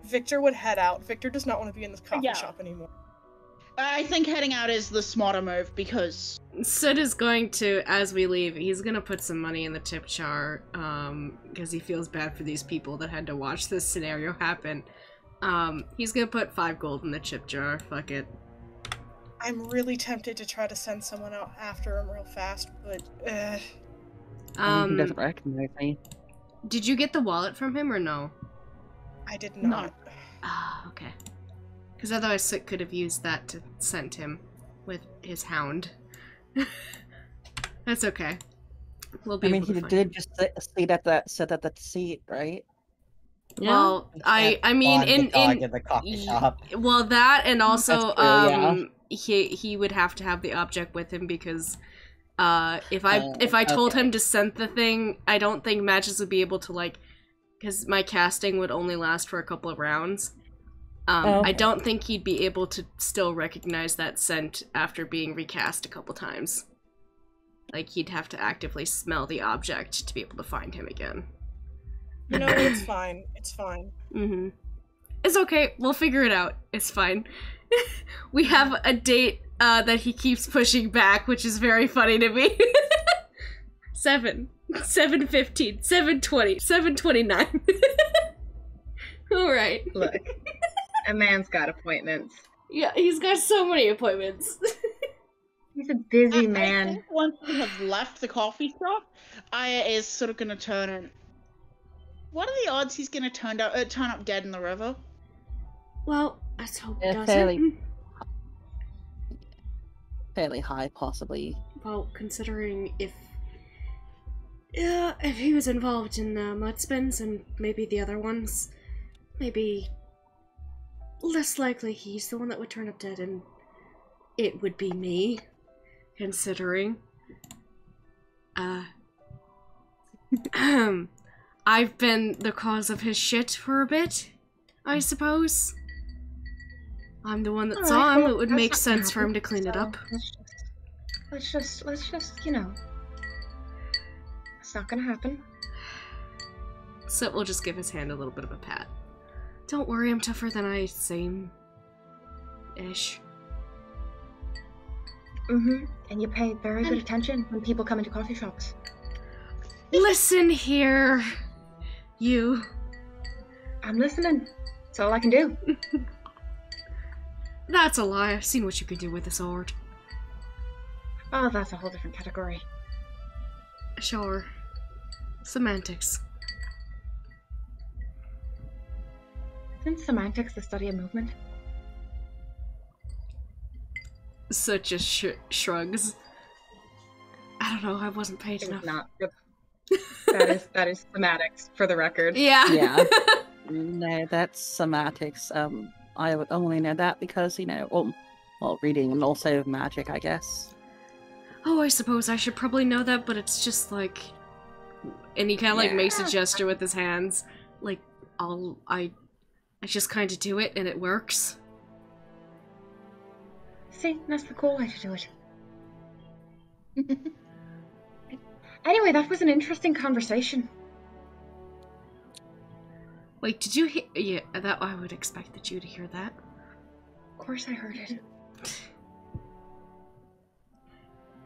Victor would head out. Victor does not want to be in this coffee shop anymore. I think heading out is the smarter move because Soot is going to, as we leave, he's gonna put some money in the tip jar, because he feels bad for these people that had to watch this scenario happen. He's gonna put 5 gold in the tip jar. Fuck it. I'm really tempted to try to send someone out after him real fast, but I mean, he doesn't recognize me. Did you get the wallet from him or no? I did not. Ah, okay. Because otherwise Soot could have used that to send him with his hound. That's okay. We'll be able to find him. Just sit at that seat, right? Well, I mean, in the coffee shop. Well, that and also, That's true, he would have to have the object with him because, if I told him to send the thing, I don't think matches would be able to, like, because my casting would only last for a couple of rounds. I don't think he'd be able to still recognize that scent after being recast a couple times. Like, he'd have to actively smell the object to be able to find him again. You know, it's fine. It's fine. It's okay. We'll figure it out. It's fine. We have a date that he keeps pushing back, which is very funny to me. 7, 7:15, 7:20, 7:29. Alright. Look, a man's got appointments. Yeah, he's got so many appointments. He's a busy I man. think once we have left the coffee shop, Aya is sort of gonna turn and. What are the odds he's gonna turn up dead in the river? Well, let's hope it Fairly, doesn't. fairly high, possibly. Well, considering if he was involved in Mudspins and maybe the other ones, maybe less likely he's the one that would turn up dead, and it would be me, considering. I've been the cause of his shit for a bit, I suppose. I'm the one that All saw right, him. well, It would that's make not gonna sense for him happen, to clean it so up. Let's just, you know. It's not gonna happen. Sit will just give his hand a little bit of a pat. Don't worry, I'm tougher than I seem. Ish. Mm-hmm. And you pay very good attention when people come into coffee shops. Listen here, you. I'm listening. That's all I can do. That's a lie. I've seen what you can do with a sword. Oh, that's a whole different category. Sure. Semantics. Isn't semantics the study of movement? Such as shrugs. I don't know, I wasn't paid It enough. was not. That is semantics, for the record. Yeah. Yeah. No, that's semantics. I would only know that because, well, reading and also magic, I guess. Oh, I suppose I should probably know that, but it's just like... And he kind of like makes a gesture with his hands. Like, I just kind of do it and it works. See, that's the cool way to do it. Anyway, that was an interesting conversation. Wait, did you hear? Yeah, that I would expect that you to hear that. Of course I heard it.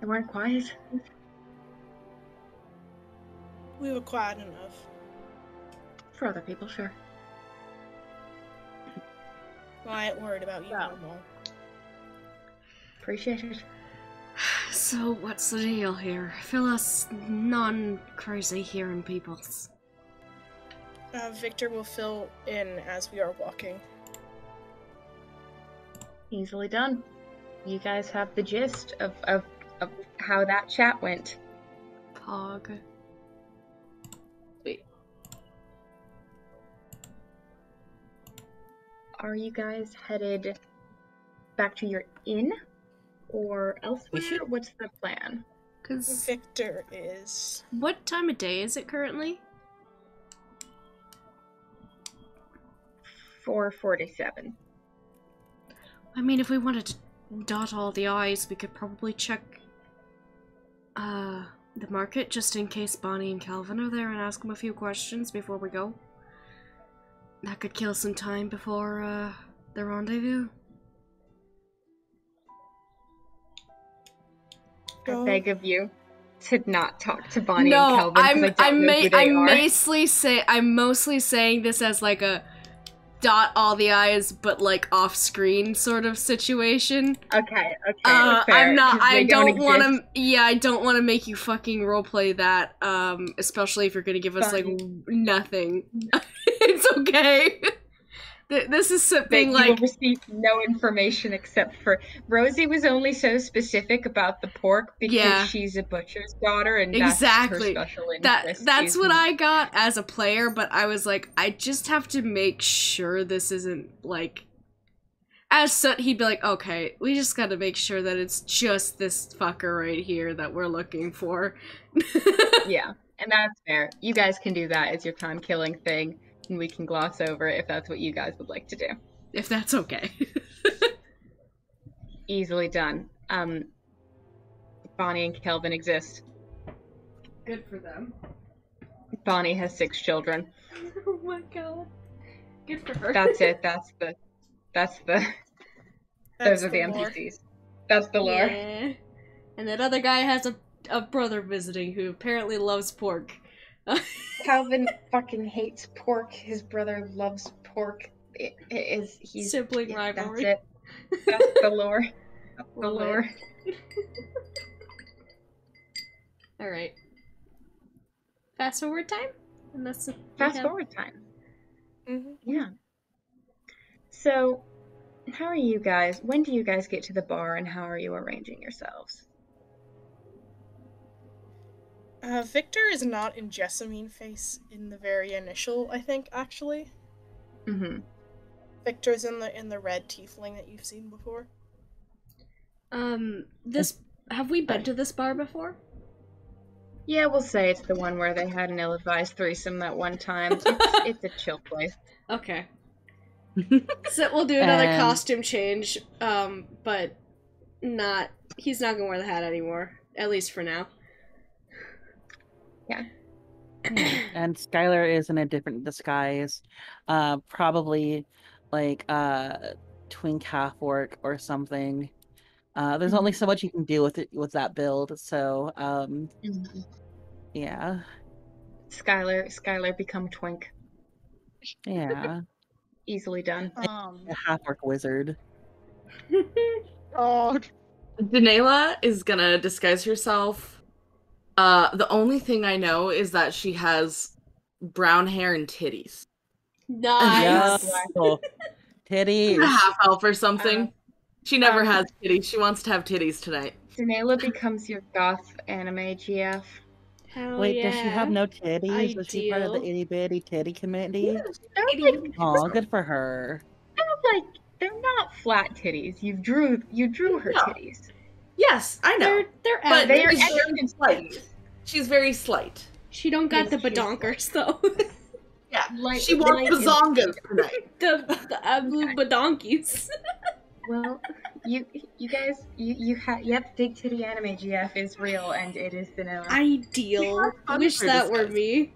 They weren't quiet. We were quiet enough. For other people, sure. Well, I ain't worried about you no more. Appreciate it. So, what's the deal here? Fill us non-crazy hearing peoples. Victor will fill in as we are walking. Easily done. You guys have the gist of how that chat went. Pog. Wait. Are you guys headed back to your inn or elsewhere? What's the plan? Cause Victor is... What time of day is it currently? 4:47. I mean, if we wanted to dot all the I's, we could probably check the market just in case Bonnie and Calvin are there and ask them a few questions before we go. That could kill some time before the rendezvous. I beg of you to not talk to Bonnie and Calvin. I'm mostly saying this as like a dot all the I's, but like off-screen sort of situation. Okay. Fair, I don't want to. to. Yeah, I don't want to make you fucking roleplay that. Especially if you're gonna give us like nothing. It's okay. This is something like you will receive no information except for Rosie was only so specific about the pork because she's a butcher's daughter and that's her special interest. That's what I got as a player, but I was like, I just have to make sure this isn't like. As such, he'd be like, okay, we just gotta make sure that it's just this fucker right here that we're looking for. Yeah, and that's fair. You guys can do that as your time killing thing. And we can gloss over it if that's what you guys would like to do. If that's okay. Easily done. Bonnie and Kelvin exist. Good for them. Bonnie has 6 children. Oh my god. Good for her. That's it. Those are the NPCs. That's the lore. Yeah. And that other guy has a brother visiting who apparently loves pork. Calvin fucking hates pork. His brother loves pork. He's sibling rivalry. That's it. That's the lore. That's the lore. All right. Fast forward time. And that's fast forward time. Mm-hmm. Yeah. So, how are you guys? When do you guys get to the bar, and how are you arranging yourselves? Victor is not in Jessamine face in the very initial, I think, actually. Mm-hmm. Victor's in the red tiefling that you've seen before. Have we been to this bar before? Yeah, we'll say it's the one where they had an ill-advised threesome that one time. It's a chill place. Okay. Sit will do another And- costume change, but he's not gonna wear the hat anymore, at least for now. And Skylar is in a different disguise. Probably like twink half orc or something. There's only so much you can do with that build, so yeah. Skylar become twink. Yeah. Easily done. A half orc wizard. God. Danela is gonna disguise herself. The only thing I know is that she has brown hair and titties. Nice. Yo, titties. A half elf or something. She never has titties. She wants to have titties tonight. Danela becomes your goth anime GF. Hell Wait, yeah. does she have no titties? Was she part of the Ideal. itty bitty titty committee? They're like, Oh, good for her. they're not flat titties. You drew her No. titties. Yes, I know. They're But They are she's very extra slight. She's very slight. She don't got the Yes, she is. badonkers though. Yeah. Like- She wants like- bazongas tonight. the blue badonkies. Well, you guys, you have, yep, big titty anime GF is real and it is Danela. Ideal. fun Wish for that were disguise. me.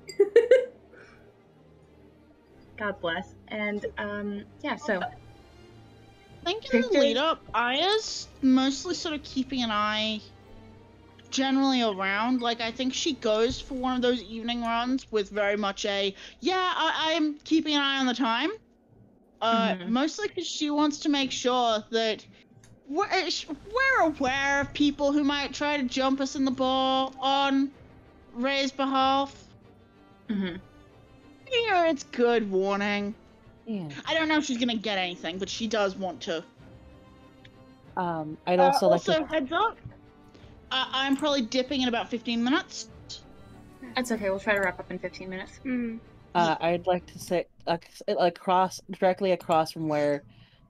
God bless. And yeah, so I think in the Victor- lead up, Aya's mostly sort of keeping an eye generally around. Like, I think she goes for one of those evening runs with very much a, yeah, I'm keeping an eye on the time. Mostly because she wants to make sure that we're aware of people who might try to jump us in the ball on Ray's behalf. Yeah, it's good warning. Yeah. I don't know if she's gonna get anything, but she does want to. I'd also like to. Heads up. I'm probably dipping in about 15 minutes. that's okay. We'll try to wrap up in 15 minutes. I'd like to sit directly across from where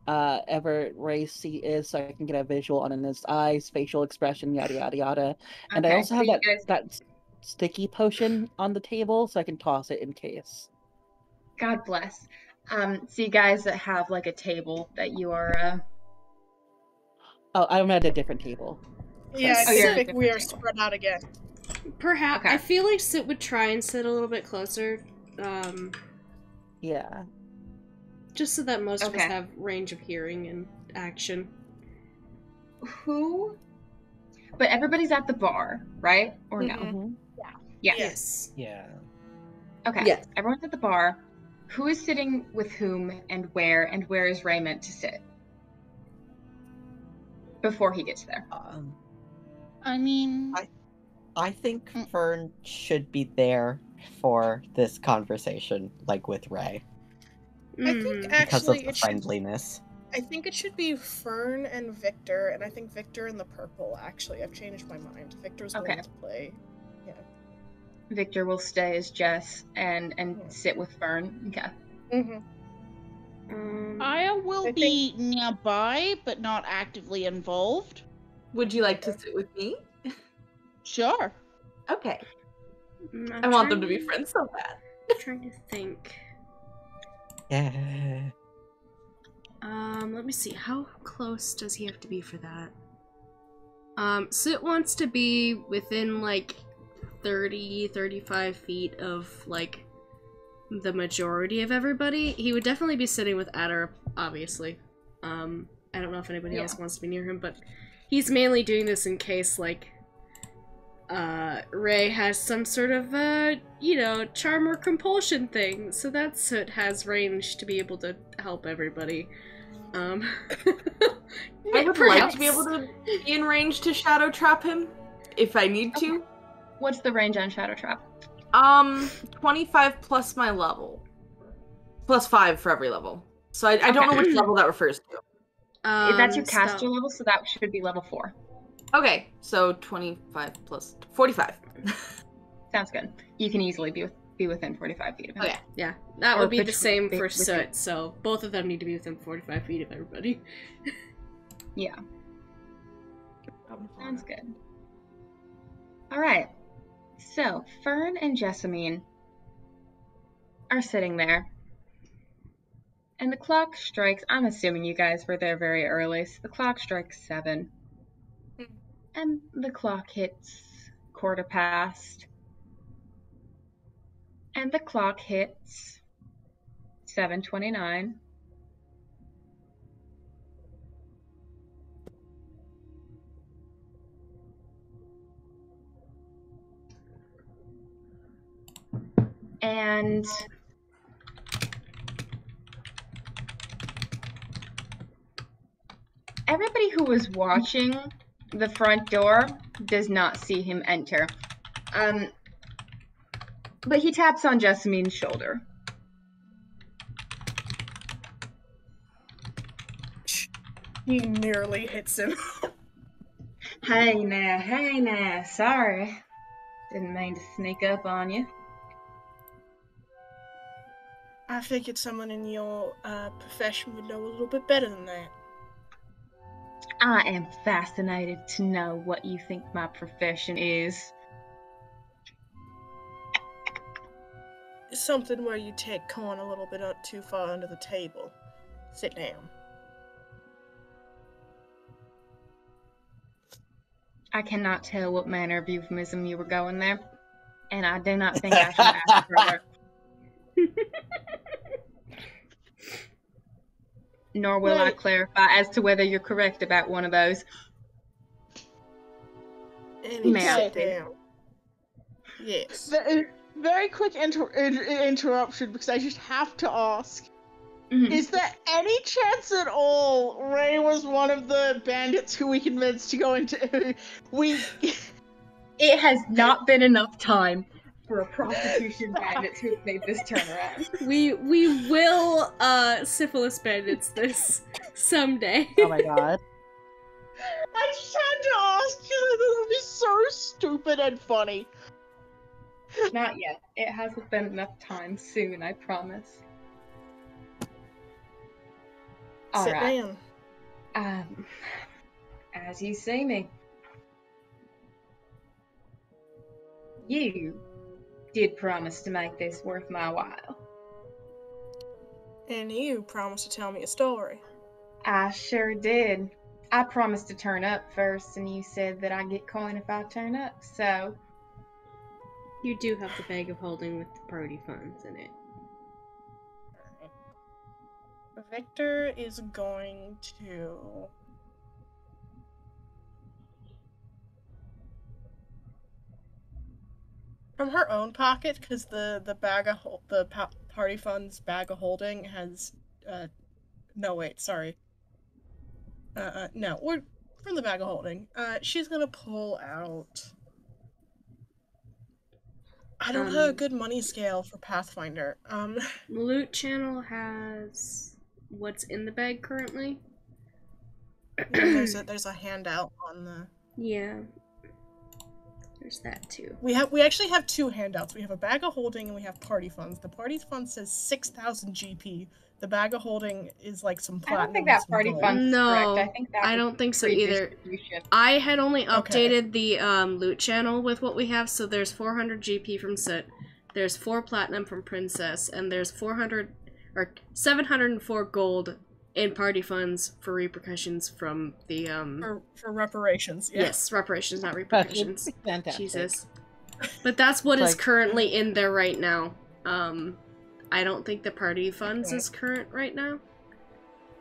ever Ray's seat is, so I can get a visual on his eyes, facial expression, yada yada yada. And I Okay, also so have you guys- that sticky potion on the table, so I can toss it in case. God bless. So you guys that have like a table that you are Oh, I'm at a different table. Yeah, Oh, I you're think at a we are different spread out again. Perhaps. Okay. I feel like Sit would try and sit a little bit closer. Yeah. Just so that most of us Okay. have range of hearing and action. who? But everybody's at the bar, right? Or no? Mhm. Yes. Yes. Yeah. Okay. Yes. Everyone's at the bar. Who is sitting with whom and where is Ray meant to sit? Before he gets there. I mean, I think Fern should be there for this conversation, like with Ray, I think because of actually the it should. friendliness. I think it should be Fern and Victor, and I think Victor in the purple. Actually, I've changed my mind. Victor's Okay. going to play. Yeah. Victor will stay as Jess and sit with Fern. Okay. Aya will I be nearby, but not actively involved. Would you like to sit with me? Sure. Okay. I'm I want them to trying- be friends so bad. Trying to think. Yeah. Let me see. How close does he have to be for that? Sit wants to be within like 30-35 feet of like the majority of everybody. He would definitely be sitting with Adder, obviously. I don't know if anybody else wants to be near him, but he's mainly doing this in case like Ray has some sort of charm or compulsion thing, so that Soot has range to be able to help everybody. I would like to be able to be in range to shadow trap him if I need to. What's the range on Shadow Trap? 25 plus my level. Plus 5 for every level. So I don't know which level that refers to. That's your caster spell. level, so that should be level 4. Okay, so 25 plus 45. Sounds good. You can easily be within 45 feet of him. Okay. Yeah, that Or would be the between- same for between- Soot, so both of them need to be within 45 feet of everybody. Yeah. Sounds good. Alright. So, Fern and Jessamine are sitting there. And the clock strikes, I'm assuming you guys were there very early, so the clock strikes 7. And the clock hits 1/4 past. And the clock hits 7:29. And everybody who was watching the front door does not see him enter. But he taps on Jessamine's shoulder. He nearly hits him. Hey now, sorry. Didn't mean to sneak up on you. I figured someone in your profession would know a little bit better than that. I am fascinated to know what you think my profession is. Something where you take corn a little bit too far under the table. Sit down. I cannot tell what manner of euphemism you were going there, and I do not think I should ask further. Nor will I clarify as to whether you're correct about one of those. May I sit down? Yes. Very quick interruption, because I just have to ask. Mhm. Is there any chance at all Ray was one of the bandits who we convinced to go into... It has not been enough time for a prostitution bandit to have made this turnaround. We will syphilis bandits this someday. Oh my god. I just had to ask, because I thought it would be so stupid and funny. Not yet. It hasn't been enough time. Soon, I promise. Sit Alright. down. As you see me. You did promise to make this worth my while. And you promised to tell me a story. I sure did. I promised to turn up first, and you said that I get coin if I turn up, so... You do have the bag of holding with the party funds in it. Victor is going to... From her own pocket, because the bag of party funds bag of holding has no wait, sorry. No, we're from the bag of holding. She's gonna pull out. I don't have a good money scale for Pathfinder. Loot Channel has what's in the bag currently. There's a handout on the. Yeah. There's that too. We actually have 2 handouts. We have a bag of holding and we have party funds. The party fund says 6,000 GP. The bag of holding is like some platinum. I don't think that party fund's No, correct. I think that I don't think so either. I had only updated the Loot Channel with what we have, so there's 400 GP from Soot, there's 4 platinum from Princess, and there's 704 gold in party funds for repercussions from the for reparations. Yeah. Yes, reparations, not repercussions. Fantastic. Jesus. But that's what is currently in there right now. I don't think the party funds is current right now.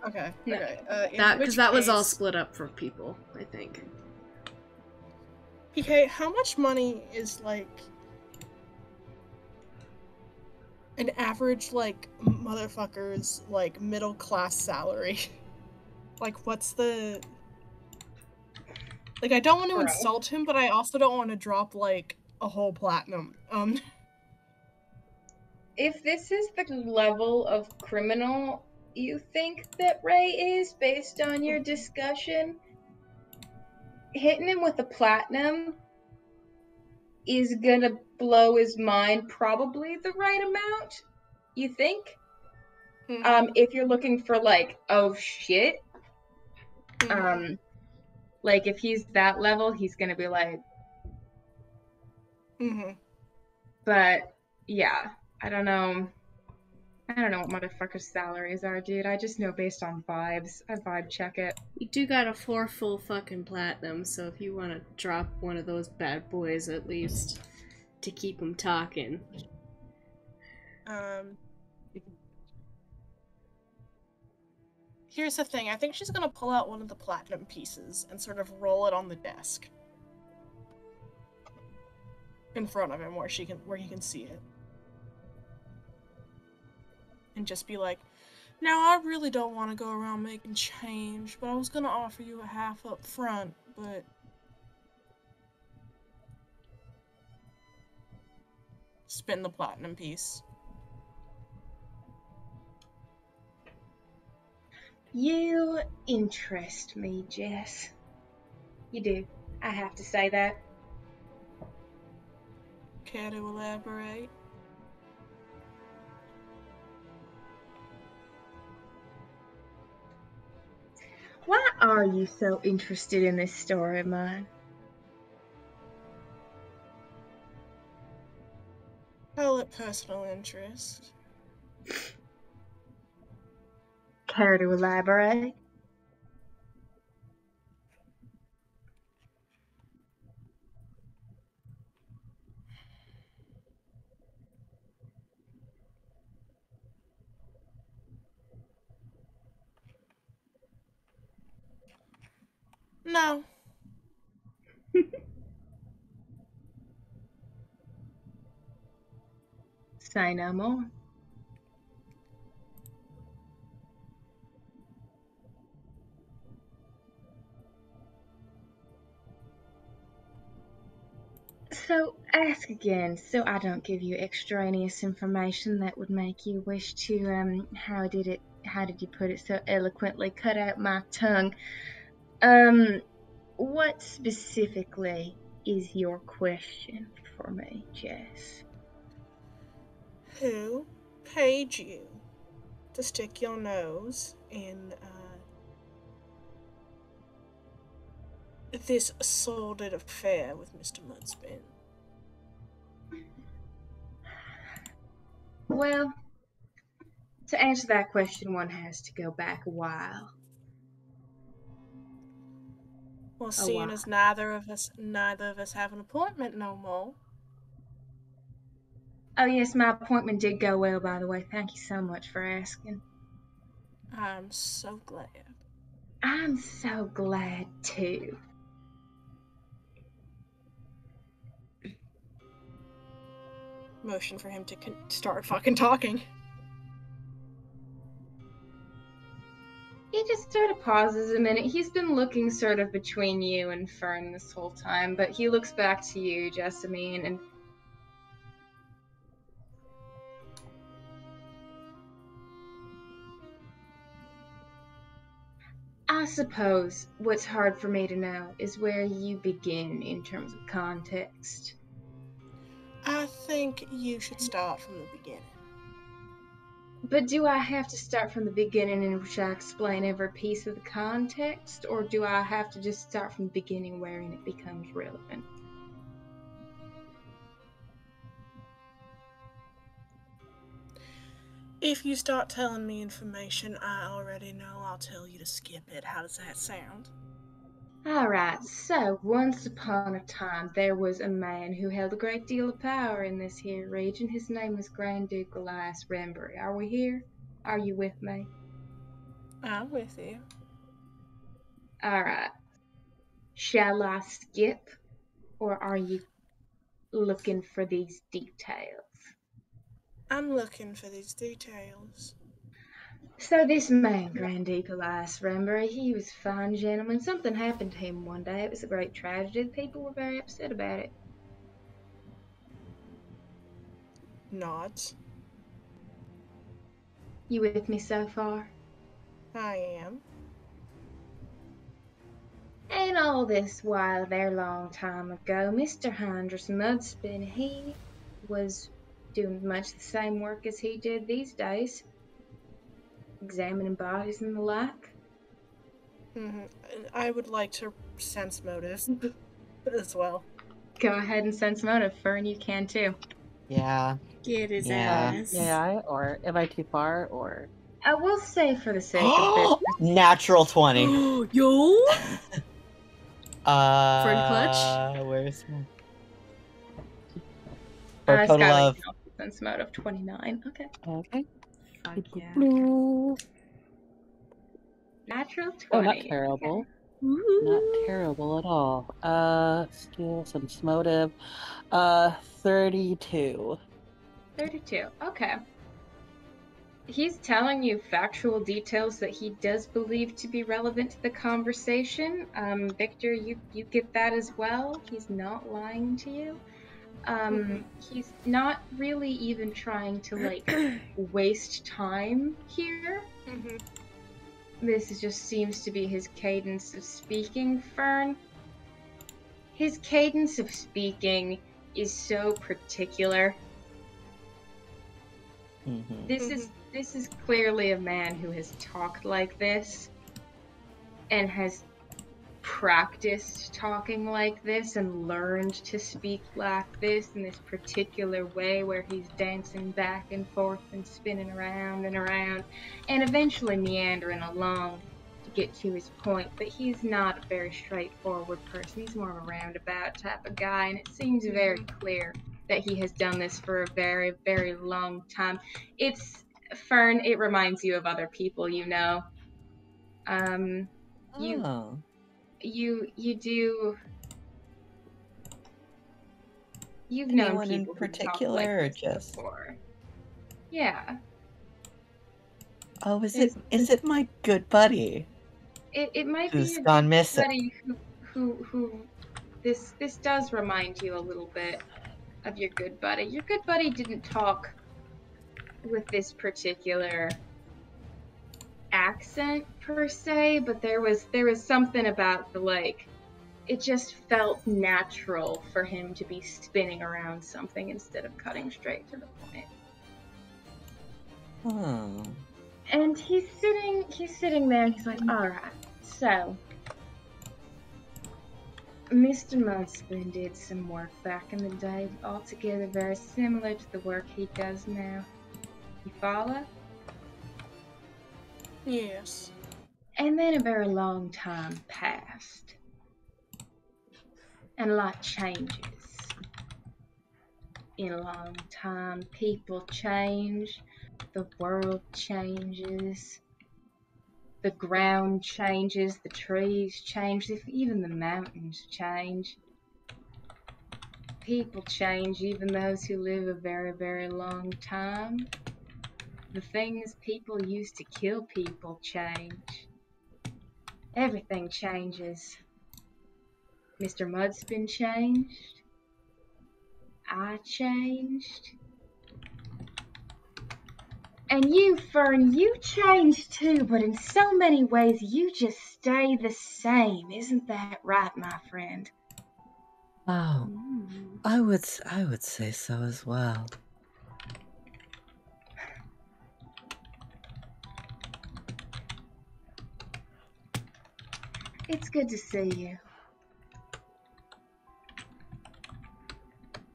Okay. No. Okay. Because that was all split up for people, I think. PK, how much money is like an average like motherfucker's like middle class salary? Like, what's the? Like, I don't want to insult him, but I also don't want to drop like a whole platinum. If this is the level of criminal you think that Ray is, based on your discussion, hitting him with a platinum is gonna blow his mind probably the right amount, you think? If you're looking for like, oh shit, like if he's that level, he's gonna be like, but yeah, I don't know. I don't know what motherfuckers' salaries are, dude. I just know based on vibes. I vibe check it. You do got a 4 full fucking platinum, so if you want to drop one of those bad boys at least to keep them talking. Here's the thing. I think she's gonna pull out one of the platinum pieces and sort of roll it on the desk in front of him, where he can see it, and just be like, "Now I really don't want to go around making change, but I was gonna offer you a half up front, but." Spin the platinum piece. You interest me, Jess. You do. I have to say that. Care to elaborate? Why are you so interested in this story of mine? Call it personal interest. Care to elaborate? No. Say no more. So, ask again, so I don't give you extraneous information that would make you wish to, how did you put it so eloquently, cut out my tongue? What specifically is your question for me, Jess? Who paid you to stick your nose in this sordid affair with Mr. Mudspin? Well, to answer that question, one has to go back a while. Well, seeing as neither of us have an appointment no more. Oh yes, my appointment did go well, by the way. Thank you so much for asking. I'm so glad. I'm so glad too. Motion for him to start fucking talking. He just sort of pauses a minute. He's been looking sort of between you and Fern this whole time, but he looks back to you, Jessamine, and I suppose what's hard for me to know is where you begin in terms of context. I think you should start from the beginning. But do I have to start from the beginning in which I explain every piece of the context, or do I have to just start from the beginning wherein it becomes relevant? If you start telling me information I already know, I'll tell you to skip it. How does that sound? Alright, so once upon a time there was a man who held a great deal of power in this here region. His name was Grand Duke Elias Rembury. Are we here? Are you with me? I'm with you. Alright. Shall I skip, or are you looking for these details? I'm looking for these details. So this man, Grand Duke Elias Rembury, he was a fine gentleman. Something happened to him one day. It was a great tragedy. The people were very upset about it. Nods. You with me so far? I am. And all this while, a very long time ago, Mr. Hindress Mudspin, he was doing much the same work as he did these days. Examining bodies and the like. Mm-hmm. I would like to sense motives as well. Go ahead and sense motive, Fern, you can too. Yeah. Get his Yeah. ass. May I? Or am I too far? Or I will say, for the sake of this, Natural 20. Yo! Friend clutch? Where's my... For a total Skylar of... can also sense mode of 29. Okay. okay. Fuck yeah. Natural 20. Oh, not terrible. Not terrible at all. Skill, sense motive. 32. 32. Okay. He's telling you factual details that he does believe to be relevant to the conversation. Victor, you get that as well. He's not lying to you. He's not really even trying to like waste time here. This just seems to be his cadence of speaking, Fern. His cadence of speaking is so particular. This is clearly a man who has talked like this and has practiced talking like this and learned to speak like this in this particular way where he's dancing back and forth and spinning around and eventually meandering along to get to his point. But he's not a very straightforward person. He's more of a roundabout type of guy, and it seems very clear that he has done this for a very, very long time. Fern, it reminds you of other people you know. You've known Anyone in people who talk like particular, or this just... before. Yeah. Oh, is it my good buddy? It might be Who's your gone good missing? buddy who this does remind you a little bit of your good buddy. Your good buddy didn't talk with this particular accent per se, but there was something about the like, it just felt natural for him to be spinning around something instead of cutting straight to the point. And he's sitting there and he's like, alright, so Mr. Mudspin did some work back in the day, altogether very similar to the work he does now. You follow? Yes. And then a very long time passed. And a lot changes. In a long time, people change, the world changes, the ground changes, the trees change, even the mountains change. People change, even those who live a very, very long time. The things people used to kill people change. Everything changes. Mr. Mudspin changed. I changed. And you, Fern, you changed too, but in so many ways you just stay the same. Isn't that right, my friend? Oh, I would say so as well. It's good to see you.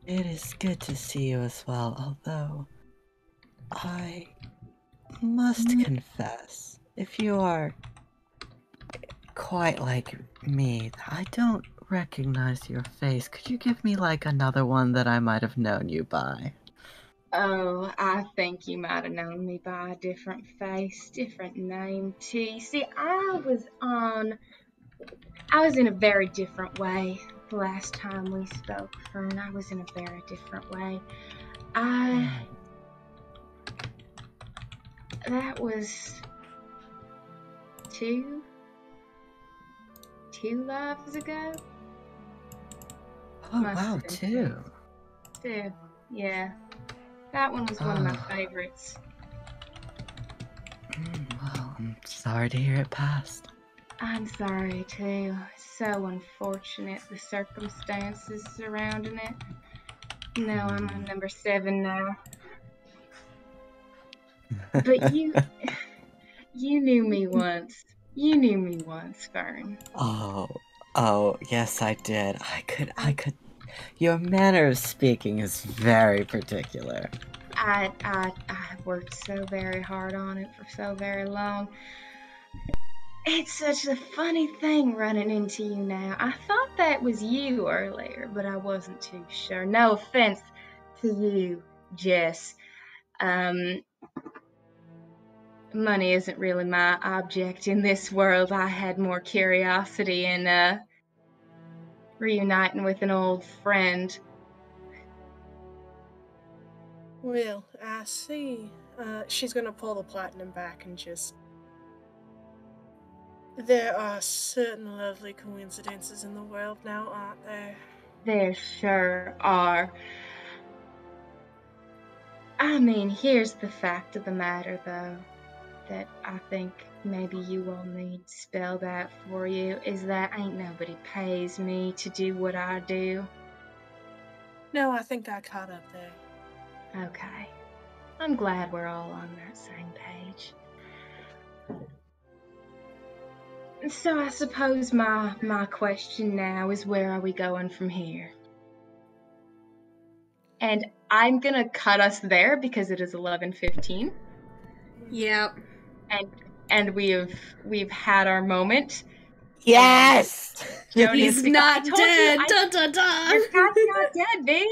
It is good to see you as well, although I must confess, if you are quite like me, I don't recognize your face. Could you give me like another one that I might have known you by? Oh, I think you might have known me by a different face, different name too. You see, I was in a very different way the last time we spoke, Fern. I was in a very different way. That was two lives ago. Oh, wow, two. Two, yeah. That one was one of my favorites. Well, I'm sorry to hear it passed. I'm sorry too. So unfortunate, the circumstances surrounding it. No, I'm on number 7 now. But you knew me once. You knew me once, Fern. Oh, yes, I did. I could Your manner of speaking is very particular. I worked so very hard on it for so very long. It's such a funny thing running into you now. I thought that was you earlier, but I wasn't too sure. No offense to you, Jess. Money isn't really my object in this world. I had more curiosity in reuniting with an old friend. Well, I see. She's gonna pull the platinum back and just... There are certain lovely coincidences in the world now, aren't there? There sure are. I mean, here's the fact of the matter, though, that I think maybe you will need spelled out for you, is that ain't nobody pays me to do what I do. No, I think I caught up there. Okay. I'm glad we're all on that same page. So I suppose my question now is, where are we going from here? And I'm gonna cut us there because it is 11:15. Yep. And we've had our moment. Yes! He's not dead. Dun, dun, dun. Your cat's not dead, babe.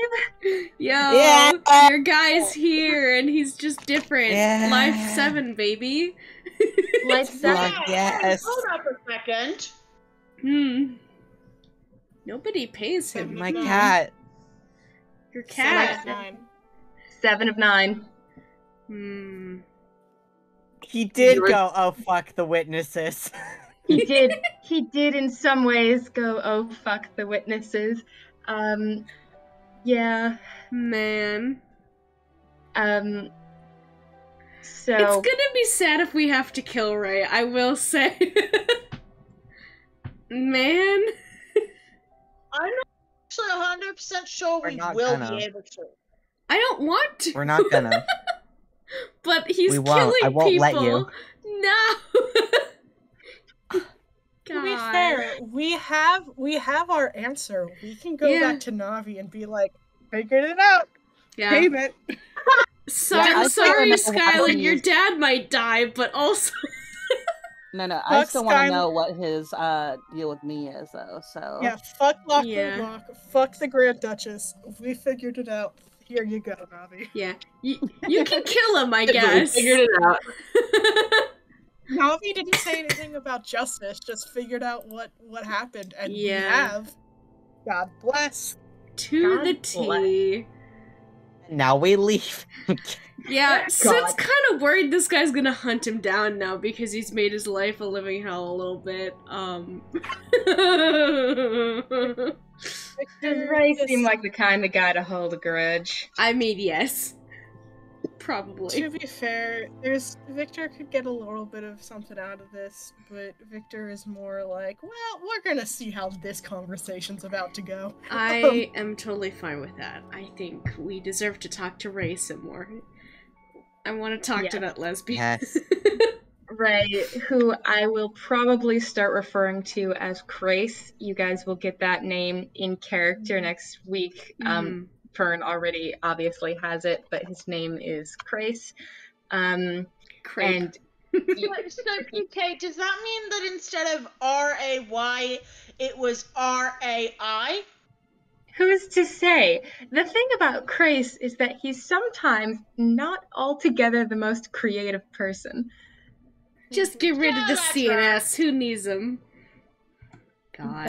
Yo, Yeah. your guy's here and he's just different. Yeah. Life 7, baby. Life 7. Yes. Hold up a second. Nobody pays him. My cat. Your cat. 7 of 9. He did go, oh fuck the witnesses. He did in some ways go, oh fuck the witnesses. Yeah. Man. So It's gonna be sad if we have to kill Ray, I will say. Man. I'm not actually 100% sure we will be able to. I don't want to. We're not gonna. But he's We won't. killing I won't people. let you. No. To be fair, we have our answer. We can go back to Navi and be like, figured it out. Yeah. Payment. I'm sorry, Skylar, your dad might die, but also... No, I Fuck still want to Skylar. know what his deal with me is, though, so... Yeah, fuck Lockwood Lock, fuck the Grand Duchess. We figured it out. Here you go, Navi. Yeah. You can kill him, I guess. We figured it out. Navi didn't say anything about justice, just figured out what happened, and we have. God bless. To the T. Now we leave. Yeah, Sid's kind of worried this guy's gonna hunt him down now because he's made his life a living hell a little bit. Does Ray seem like the kind of guy to hold a grudge? I mean, yes. Probably. To be fair, Victor could get a little bit of something out of this, but Victor is more like, well, we're gonna see how this conversation's about to go. I am totally fine with that. I think we deserve to talk to Ray some more. I want to talk to that lesbian. Yes. Ray, who I will probably start referring to as Crace. You guys will get that name in character next week. Fern already obviously has it, but his name is Crace. And okay, does that mean that instead of R-A-Y, it was R-A-I? Who's to say? The thing about Crace is that he's sometimes not altogether the most creative person. Just get rid of the CNS. Who needs them? God.